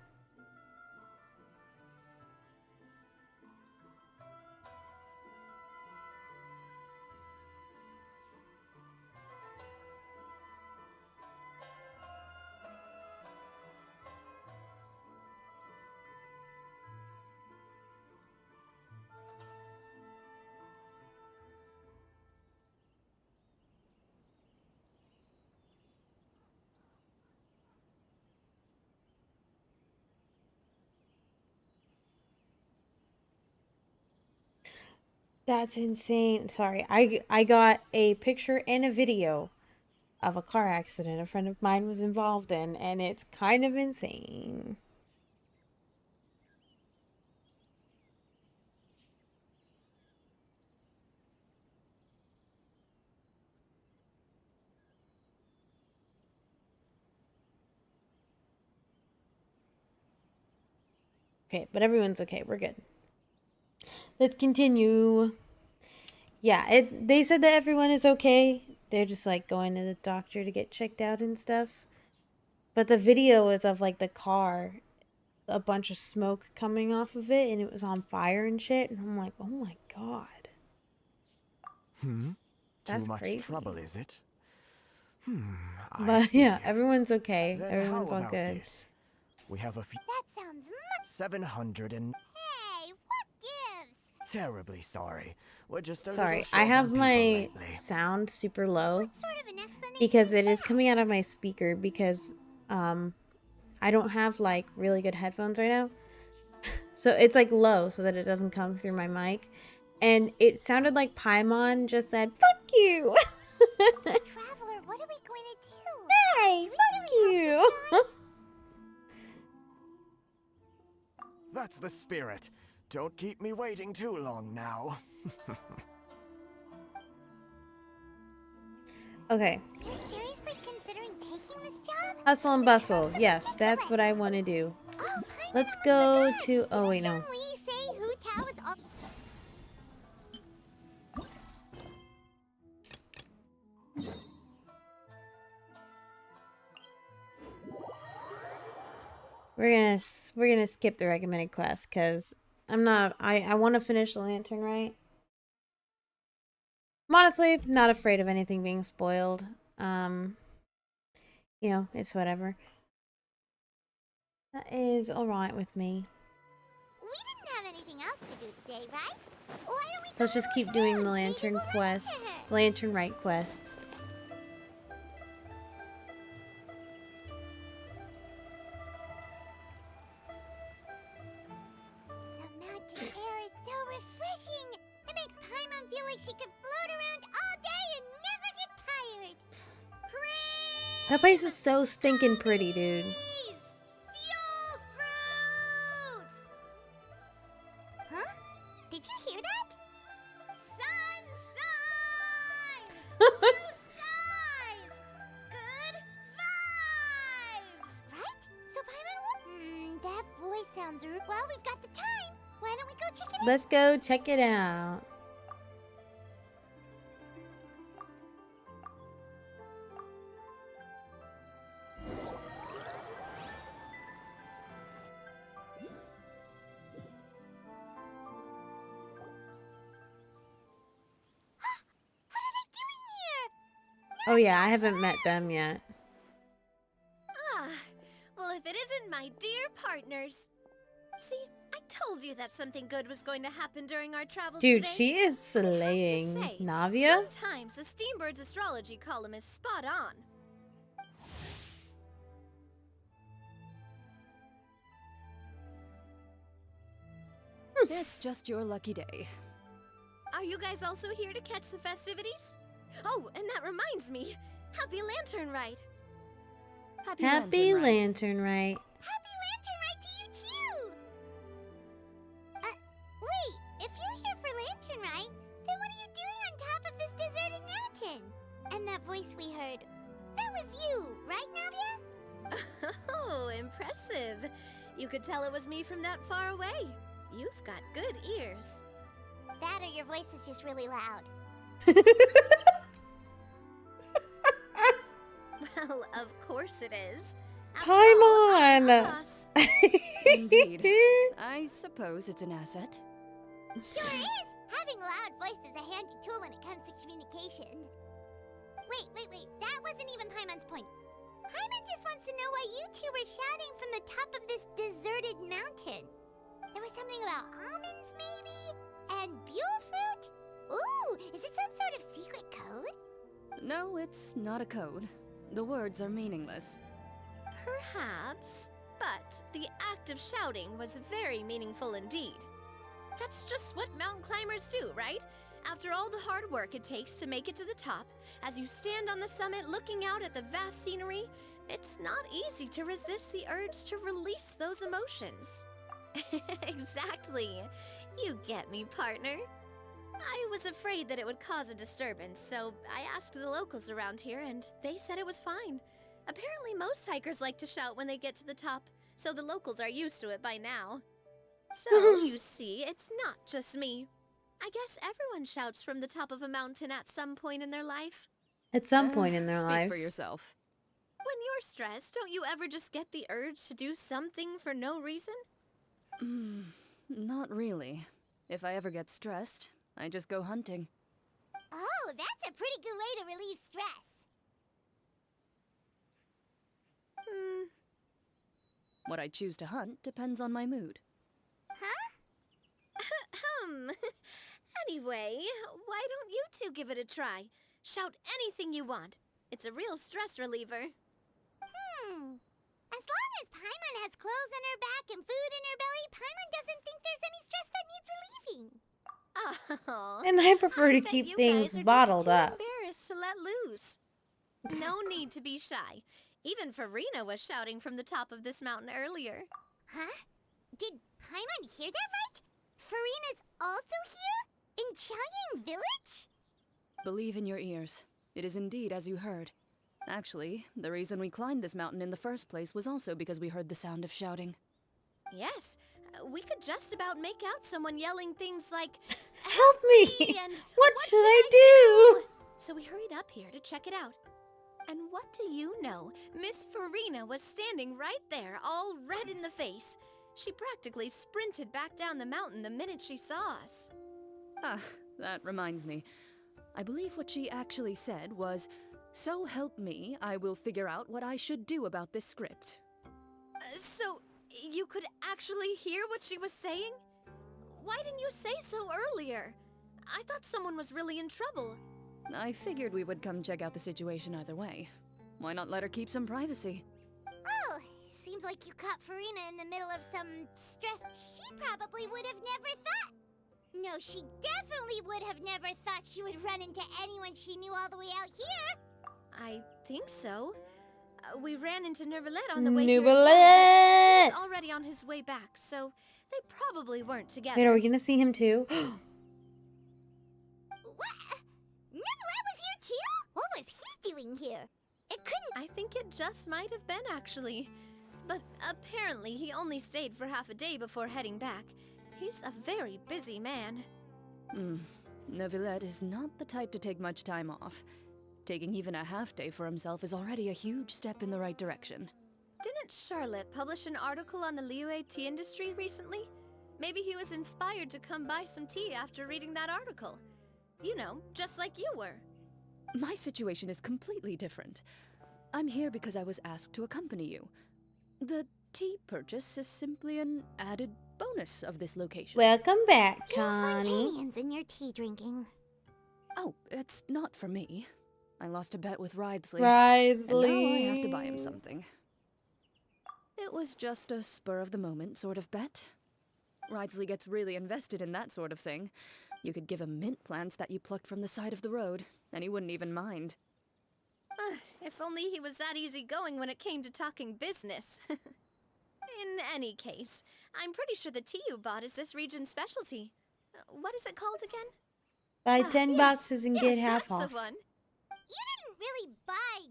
That's insane. Sorry, I got a picture and a video of a car accident a friend of mine was involved in, and it's kind of insane. Okay, but everyone's okay. We're good. Let's continue. Yeah, they said that everyone is okay. They're just like going to the doctor to get checked out and stuff. But the video was of like the car, a bunch of smoke coming off of it, and it was on fire and shit. And I'm like, oh my god. That's Too much crazy. trouble, is it? I But see. yeah, everyone's okay. Then Everyone's how all about good. this? We have a few. That sounds much. 700 and. Hey, what gives? Terribly sorry. We're just a Sorry, little I short have on people my lately. sound super low What sort of an explanation because is it is that? coming out of my speaker because I don't have like really good headphones right now. So it's like low so that it doesn't come through my mic. And it sounded like Paimon just said, "Fuck you." Traveler, what are we going to do? Hey, fuck you. That's the spirit. Don't keep me waiting too long now. Okay. You're seriously considering taking this job? Hustle and bustle. Yes, that's what I want to do. Oh, Let's go to... Oh, wait, no. we say Hu Tao is all... We're gonna skip the recommended quest because I'm not... I want to finish the Lantern Rite. I'm honestly not afraid of anything being spoiled. You know, it's whatever. That is alright with me. We didn't have anything else to do today, right? Why don't we So let's just keep doing the Lantern quests. Lantern Rite quests. The mountain air is so refreshing. It makes Paimon feel like she could float around all day and never get tired. Hooray! That place is so stinking pretty, dude. Fuel fruit! Huh? Did you hear that? Sunshine! Blue skies! Good vibes! Right? So Paimon that voice sounds rude. Well, we've got the time. Why don't we go check it out? Let's go check it out. Oh yeah, I haven't met them yet. Ah, well, if it isn't my dear partners. See, I told you that something good was going to happen during our travels Dude, today. she is slaying. Say, Navia? sometimes the Steambird's astrology column is spot on. It's just your lucky day. Are you guys also here to catch the festivities? Oh, and that reminds me. Happy Lantern Rite. Happy Lantern Rite. Happy Lantern Rite to you too! Wait, if you're here for Lantern Rite, then what are you doing on top of this deserted mountain? And that voice we heard, that was you, right, Navia? Oh, impressive. You could tell it was me from that far away. You've got good ears. That or your voice is just really loud. Well, of course it is. Paimon! Indeed. I suppose it's an asset. Sure is! Having a loud voice is a handy tool when it comes to communication. Wait, that wasn't even Paimon's point. Paimon just wants to know why you two were shouting from the top of this deserted mountain. There was something about almonds, maybe? And buell fruit? Ooh, is it some sort of secret code? No, it's not a code. The words are meaningless. Perhaps, but the act of shouting was very meaningful indeed. That's just what mountain climbers do, right? After all the hard work it takes to make it to the top, as you stand on the summit looking out at the vast scenery, it's not easy to resist the urge to release those emotions. Exactly. You get me, partner. I was afraid that it would cause a disturbance, so I asked the locals around here, and they said it was fine. Apparently, most hikers like to shout when they get to the top, so the locals are used to it by now. So, you see, it's not just me. I guess everyone shouts from the top of a mountain at some point in their life. At some point in their Speak life. for yourself. When you're stressed, don't you ever just get the urge to do something for no reason? Not really. If I ever get stressed, I just go hunting. Oh, that's a pretty good way to relieve stress. What I choose to hunt depends on my mood. Anyway, why don't you two give it a try? Shout anything you want. It's a real stress reliever. As long as Paimon has clothes on her back and food in her belly, Paimon doesn't think there's any stress that needs relieving. Oh, And I prefer to bet keep you things guys are bottled just too up. embarrassed to let loose. No need to be shy. Even Farina was shouting from the top of this mountain earlier. Huh? Did Paimon hear that right? Farina's also here? In Qiaoying Village? Believe in your ears. It is indeed as you heard. Actually, the reason we climbed this mountain in the first place was also because we heard the sound of shouting. Yes, we could just about make out someone yelling things like, Help me! and What should I do? So we hurried up here to check it out. And what do you know? Miss Farina was standing right there, all red in the face. She practically sprinted back down the mountain the minute she saw us. Ah, that reminds me. I believe what she actually said was, "So help me, I will figure out what I should do about this script." So, you could actually hear what she was saying? Why didn't you say so earlier? I thought someone was really in trouble. I figured we would come check out the situation either way. Why not let her keep some privacy? Oh, seems like you caught Farina in the middle of some stress she probably would have never thought. No, she definitely would have never thought she would run into anyone she knew all the way out here. I think so. We ran into Neuvillette on the way here. Neuvillette! He was already on his way back, so they probably weren't together. Wait, are we gonna see him too? What? Neuvillette was here too? What was he doing here? It couldn't... I think it just might have been, actually. But apparently he only stayed for half a day before heading back. He's a very busy man. Neuvillette is not the type to take much time off. Taking even a half day for himself is already a huge step in the right direction. Didn't Charlotte publish an article on the Liyue tea industry recently? Maybe he was inspired to come buy some tea after reading that article. You know, just like you were. My situation is completely different. I'm here because I was asked to accompany you. The tea purchase is simply an added bonus of this location. Welcome back, You Connie. Fontanians in your tea drinking. Oh, it's not for me. I lost a bet with Ridesley. Ridesley. And now I have to buy him something. It was just a spur-of-the-moment sort of bet. Ridesley gets really invested in that sort of thing. You could give him mint plants that you plucked from the side of the road, and he wouldn't even mind. If only he was that easygoing when it came to talking business. In any case, I'm pretty sure the tea you bought is this region's specialty. What is it called again? Buy 10 yes, boxes and get yes, half that's off. the one. You didn't really buy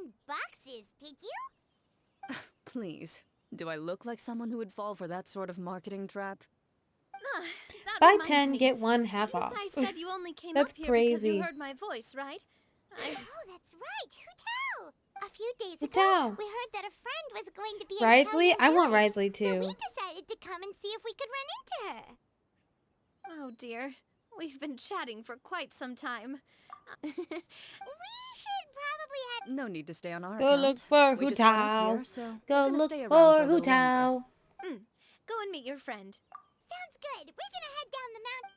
10 boxes, did you? Please, do I look like someone who would fall for that sort of marketing trap? That Buy reminds 10, me. get one half You off. guys said you only came That's up here because crazy. you heard my voice, right? Oh, that's right. Who tell? A few days Who ago, tell? we heard that a friend was going to be in Ridesley? Qiaoying I want Village, Ridesley So too. we decided to come and see if we could run into her. Oh dear. We've been chatting for quite some time. We should probably head... No need to stay on our Go account. look for We Hu just got up Tao. here, so Go we're gonna look stay around for a Hu little longer. Tao. Go and meet your friend. Sounds good. We're gonna head down the mountain.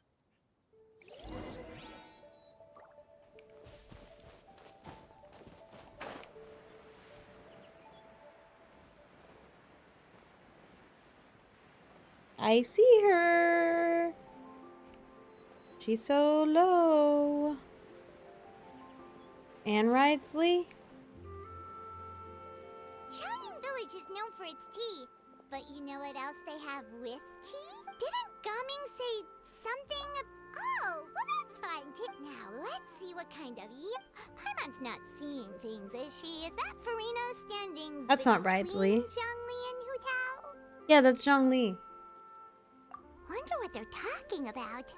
I see her. She's so low. And Ridesley? Chaoying Village is known for its tea, but you know what else they have with tea? Didn't Gaming say something? Oh, well that's fine. Now let's see what kind of. Paimon's not seeing things, is she? Is that Farina standing? That's not between Ridesley. Zhongli and Hu Tao? Yeah, that's Zhongli. Wonder what they're talking about.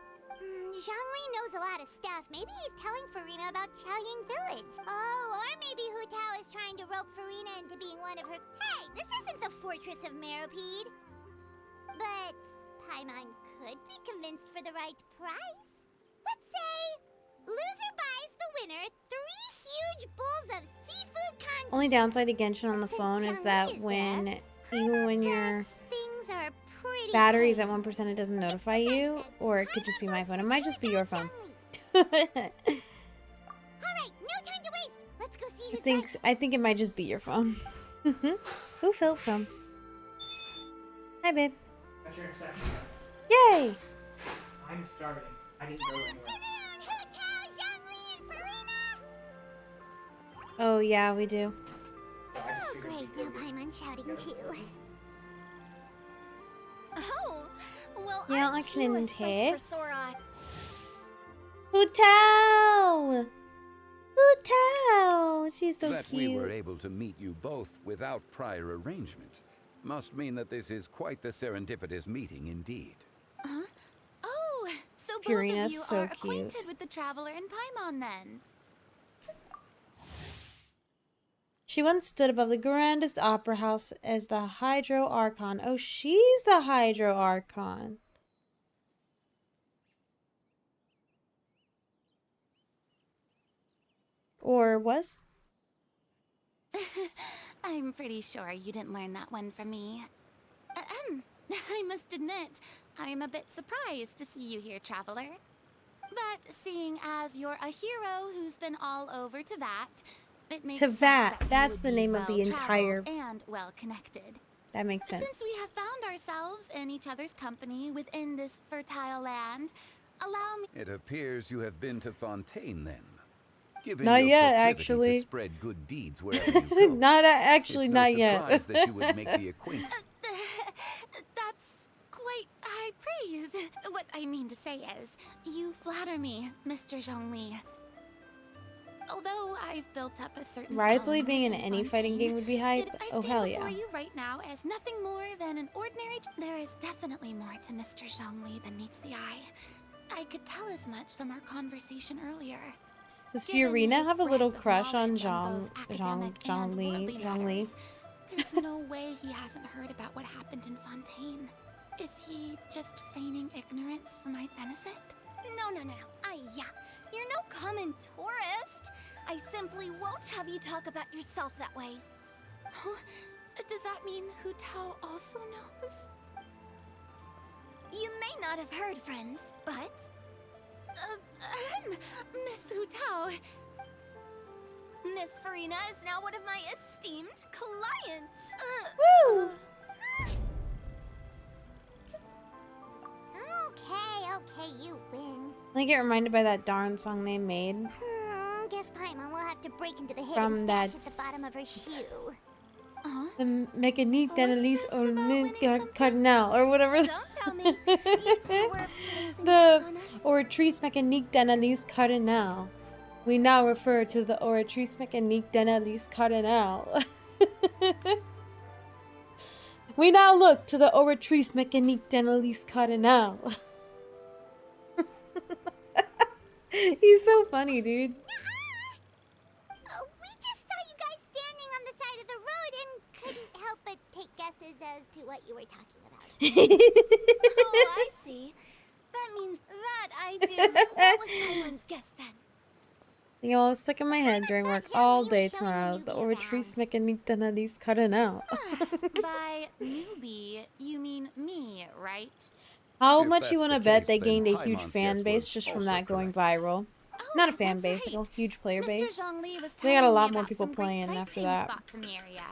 Zhongli knows a lot of stuff. Maybe he's telling Farina about Chaoying Village. Oh, or maybe Hu Tao is trying to rope Farina into being one of her. Hey, this isn't the Fortress of Meropide. But Paimon could be convinced for the right price. Let's say loser buys the winner 3 huge bowls of seafood congee. Only downside to Genshin on the phone is that even when your Things are pretty battery's at 1%, it doesn't notify you. Or it could just be my phone. It might just be your phone. Alright, no time to waste. Let's go see who's right. I think it might just be your phone. Who filled some? Hi, babe. Got your inspection. Yay! I'm starving. I didn't go anywhere. Oh, yeah, we do. Oh, great. Now Paimon's shouting too. Oh, well, You don't like Shinte? Sora. Hu Tao! Hu Tao! She's so that cute. we were able to meet you both without prior arrangement must mean that this is quite the serendipitous meeting indeed. Huh? Oh, so both Purina's of you so are cute. acquainted with the Traveler and Paimon then. She once stood above the grandest opera house as the Hydro Archon. Oh, she's the Hydro Archon. Or was? I'm pretty sure you didn't learn that one from me. I must admit, I'm a bit surprised to see you here, Traveler. But seeing as you're a hero who's been all over Teyvat, it makes sense that you That's would the be name of the entire... well-traveled and well-connected. That makes sense. Since we have found ourselves in each other's company within this fertile land, allow me... It appears you have been to Fontaine then. Given Not your yet, proclivity actually. to spread good deeds wherever you go, Not actually, it's no not yet. surprise that you would make the acquaintance. That's quite high praise. What I mean to say is, you flatter me, Mr. Zhongli. Although I've built up a certain Ridesley following being in within any fighting Fontaine, game would be hype. I Oh, stand hell before yeah. you right now as nothing more than an ordinary... There is definitely more to Mr. Zhongli than meets the eye. I could tell as much from our conversation earlier. Does Given Fiorina his have a little breadth of crush on knowledge both academic and worldly Zhongli? matters, there's no way he hasn't heard about what happened in Fontaine. Is he just feigning ignorance for my benefit? No. Yeah. You're no common tourist. I simply won't have you talk about yourself that way. Huh? Does that mean Hu Tao also knows? You may not have heard, friends, but... Miss Hu Tao. Miss Farina is now one of my esteemed clients. Woo! Okay, you win. I get reminded by that darn song they made. Guess Paimon will have to break into the From hidden that- stash at the bottom of her shoe. The Mécanique d'analyse cardinal, or whatever. Don't tell me. You two were The Oratrice Mécanique d'analyse cardinal. We now refer to the Oratrice Mécanique d'analyse cardinal. We now look to the Oratrice Mécanique d'analyse cardinal. He's so funny, dude. We just saw you guys standing on the side of the road and couldn't help but take guesses as to what you were talking about. Oh, I see. That means that I did. What was Paimon's guess then? You know, it's stuck in my head during work all day tomorrow. The Oratrice Mécanique d'analyse cardinal. By newbie, you mean me, right? How If much that's you want to the bet case, they then gained a huge Paimon's fan guess base was just from also that going correct. viral? Not a fan base, like a huge player base. Mr. Zhongli was They got a telling lot me more about people some great playing after sightseeing that. spots in the area.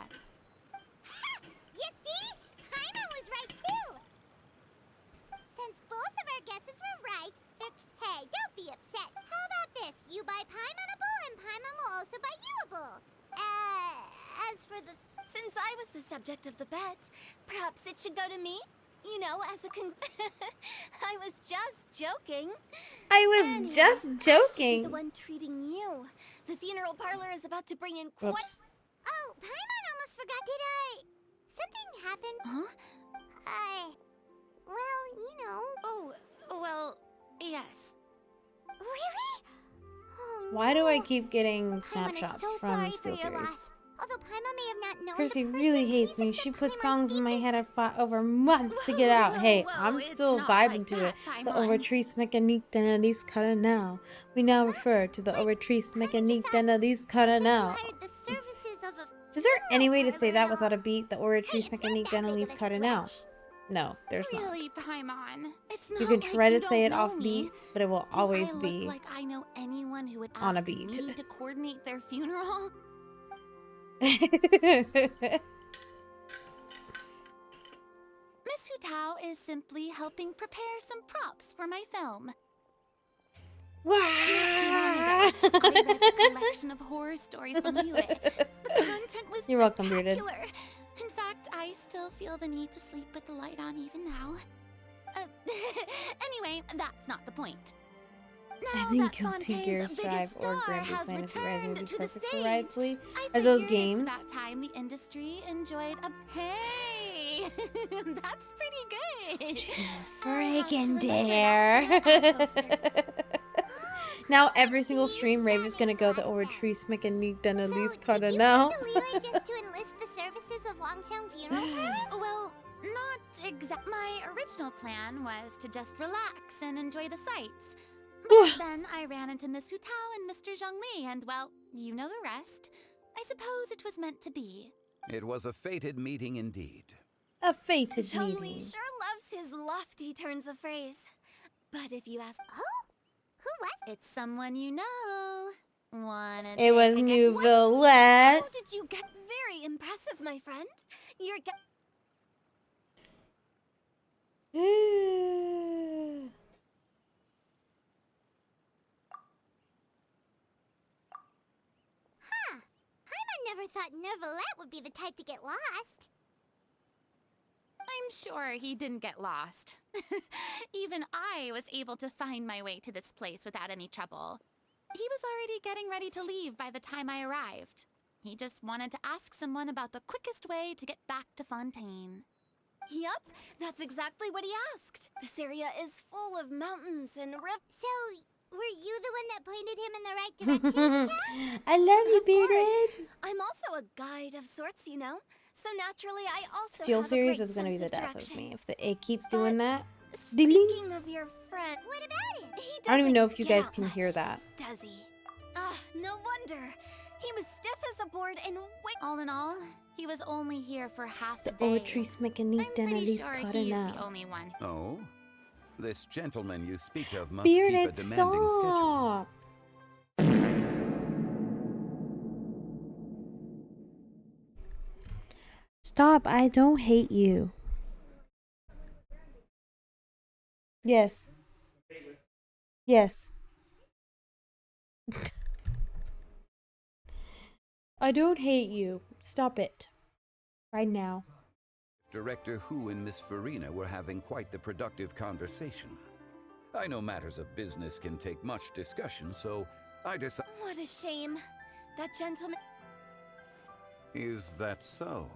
You see? Paimon was right too. Since both of our guesses were right, hey, subject of the bet, perhaps it should go to me? You know, as a I was just joking. I was just I should be joking. the one treating you. The funeral parlor is about to bring in quite... Whoops. Oh, Paimon almost forgot. Something happened? Huh? Well, you know. Oh, well, yes. Really? Oh, Why do I keep getting Paimon is snapshots so from sorry Steel for your Series? loss. Although Paimon may have not known Chrissy the really hates me. She put songs in my head I fought over months to get out. Hey, I'm still vibing to it. The Overtrice mécanique d'analyse now. We now refer to the Overtrice mécanique d'analyse now. the services of a Is there any way to say that without a beat? The Overtrice mécanique d'analyse now. No, there's not. Really, Paimon. It's not You can like try you to say don't it know off me. beat, but it will Do always I look be like I know anyone who would ask on a beat. me to coordinate their funeral? Miss Hutao is simply helping prepare some props for my film. Wow! I read a collection of horror stories from Yue. The content was You're welcome, Bearded. spectacular. In fact, I still feel the need to sleep with the light on even now. Anyway, that's not the point. I Now think that Guilty Fontaine's Gear biggest Strive or star Grand Blue has Fantasy Rising would be returned to the perfect for stage, Ridley. I Are those figured games? It's about time the industry enjoyed a hey. That's pretty good. Freaking dare! Now every single stream, Rave is gonna go the Overtrice mécanique d'analyse now. Leeway just to enlist the services of Longsheng Funeral Parlor? Well, not exact. My original plan was to just relax and enjoy the sights. But then I ran into Miss Hutao and Mr. Zhongli, and well, you know the rest. I suppose it was meant to be. It was a fated meeting indeed. A fated Zhongli meeting. sure loves his lofty turns of phrase. But if you ask... Oh? Who was? It's someone you know. Wanna It was take a New guess? Villette. How did you get... Very impressive, my friend. You're... Huh. Paimon never thought Neuvillette would be the type to get lost. I'm sure he didn't get lost. Even I was able to find my way to this place without any trouble. He was already getting ready to leave by the time I arrived. He just wanted to ask someone about the quickest way to get back to Fontaine. Yup, that's exactly what he asked. This area is full of mountains and rivers. So, were you the one that pointed him in the right direction? I love you, Of course. Bearded. I'm also a guide of sorts, you know. So naturally, I also Steel have Series a great is gonna be sense the of death direction. of me if it keeps doing that. Ding. Speaking of your friend, what about him? He I don't even know if doesn't you get guys out can much, hear that. does he? Ah, no wonder. He was stiff as a board and All in all, he was only here for half The a day. Overtrice mécanique I'm pretty d'analyse sure he's the now. only one. Oh? This gentleman you speak of must Bearded, keep a demanding schedule. stop. Stop, I don't hate you. Yes. Yes. I don't hate you. Stop it. Right now. Director Hu and Miss Farina were having quite the productive conversation. I know matters of business can take much discussion, so I decided... what a shame. That gentleman... Is that so?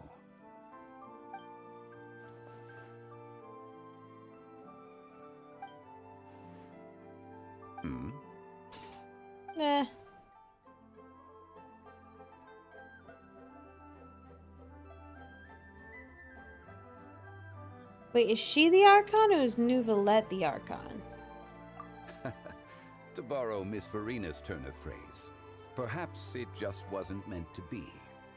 Hmm? Eh. Wait, is she the Archon or is Neuvillette the Archon? To borrow Miss Farina's turn of phrase, perhaps it just wasn't meant to be.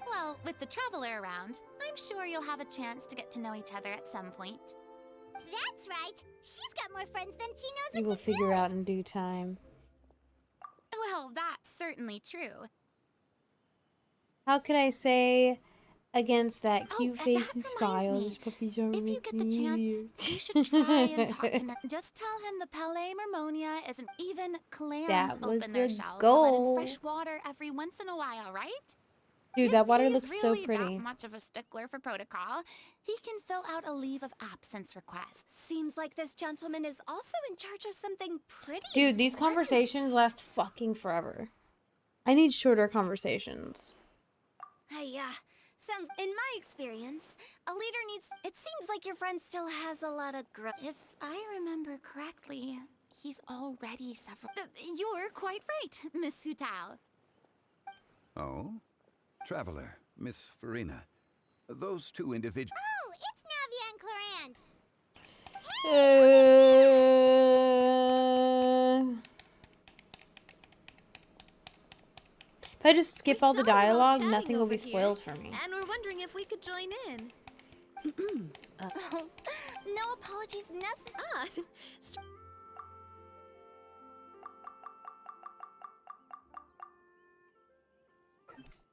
Well, with the Traveler around, I'm sure you'll have a chance to get to know each other at some point. That's right. She's got more friends than she knows You what will to figure do. out in due time. Well, that's certainly true. How could I say against that Oh, cute and face that and reminds smile? me, These puppies are If you get the chance, you should try and talk to Ned. Just tell him the Palais Mermonia isn't even clams That was open their the shells to let goal. in fresh water every once in a while, right? Dude, that water He's looks so really pretty. that much of a stickler for protocol, he can fill out a leave of absence request. Seems like this gentleman is also in charge of something pretty Dude, these important. conversations last fucking forever. I need shorter conversations. Sounds, in my experience, a leader needs. It seems like your friend still has a lot of growth. If I remember correctly, he's already several. You're quite right, Miss Hutao. Oh? Traveler, Miss Farina. Those two individuals. Oh, it's Navia and Cloran. If I just skip all the saw you all dialogue, chatting nothing will over be here, spoiled for me. And we're wondering if we could join in. No apologies necessary.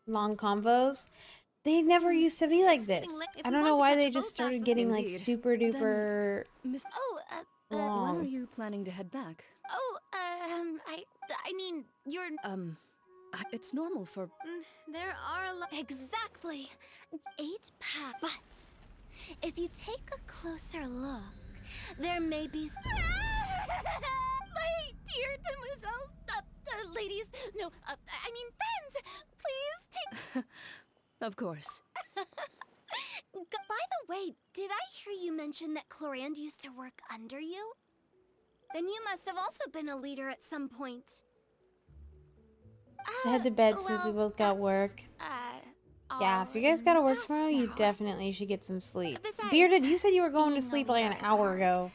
Long convos. They never used to be like this. If I we don't know want to why catch they a just boat started back- getting like Indeed. super duper Miss, When long. when are you planning to head back? I mean, you're. It's normal for. There are a lot. Exactly. 8 packs. But if you take a closer look, there may be. My dear demoiselles, ladies, no, I mean friends, please take. Of course. By the way, did I hear you mention that Clorand used to work under you? Then you must have also been a leader at some point. I head to bed since we both got work. Yeah, if you guys gotta work tomorrow, you definitely should get some sleep. Bearded, you said you were going to sleep like an hour ago.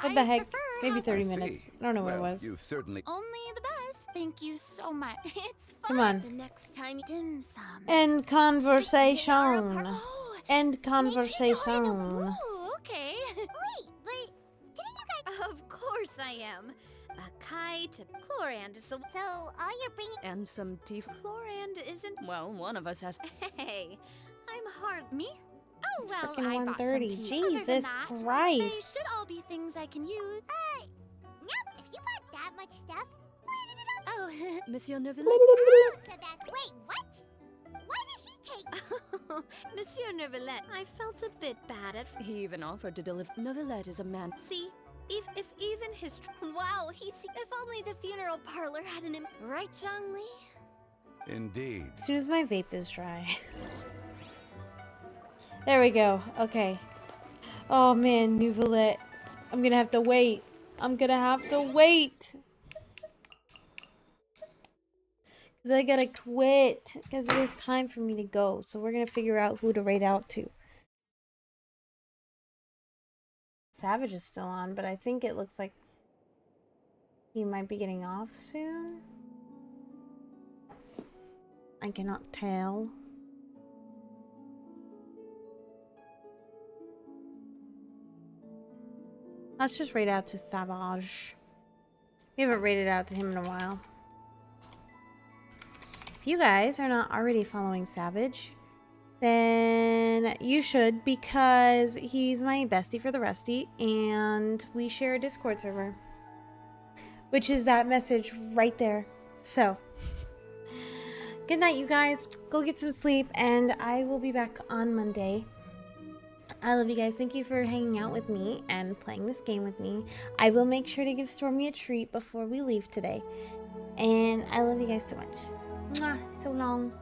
What the heck? Maybe 30 minutes. I don't know what it was. You've certainly. Only the best. Thank you so much. It's fun. Come on. The next time you dim sum. End conversation. End conversation. Oh, okay. Wait, but didn't you guys? Of course I am. A kite, Clorand is the. So all you're bringing? And some tea. Clorand isn't. Well, one of us has. Hey, I'm hard. Me? Oh It's well, freaking I bought some 1:30. tea. Other than Jesus that, They Christ. should all be things I can use. Yep. If you bought that much stuff, where did it all? Oh, Monsieur Neuville? Oh, so that's. Wait, what? Why did he take? Monsieur Neuvillette, I felt a bit bad at. He even offered to deliver. Neuvillette is a man. See, if even his. Wow, if only the funeral parlor had an. Right, Zhongli? Indeed. As soon as my vape is dry. There we go. Okay. Oh man, Nouvellette. I'm gonna have to wait. I'm gonna have to wait. Because I gotta quit. Because it is time for me to go. So we're gonna figure out who to raid out to. Savage is still on, but I think it looks like he might be getting off soon. I cannot tell. Let's just raid out to Savage. We haven't raided out to him in a while. If you guys are not already following Savage, then you should, because he's my bestie for the Rusty, and we share a Discord server. Which is that message right there. So, good night, you guys. Go get some sleep, and I will be back on Monday. I love you guys. Thank you for hanging out with me and playing this game with me. I will make sure to give Stormy a treat before we leave today. And I love you guys so much. Mwah, so long.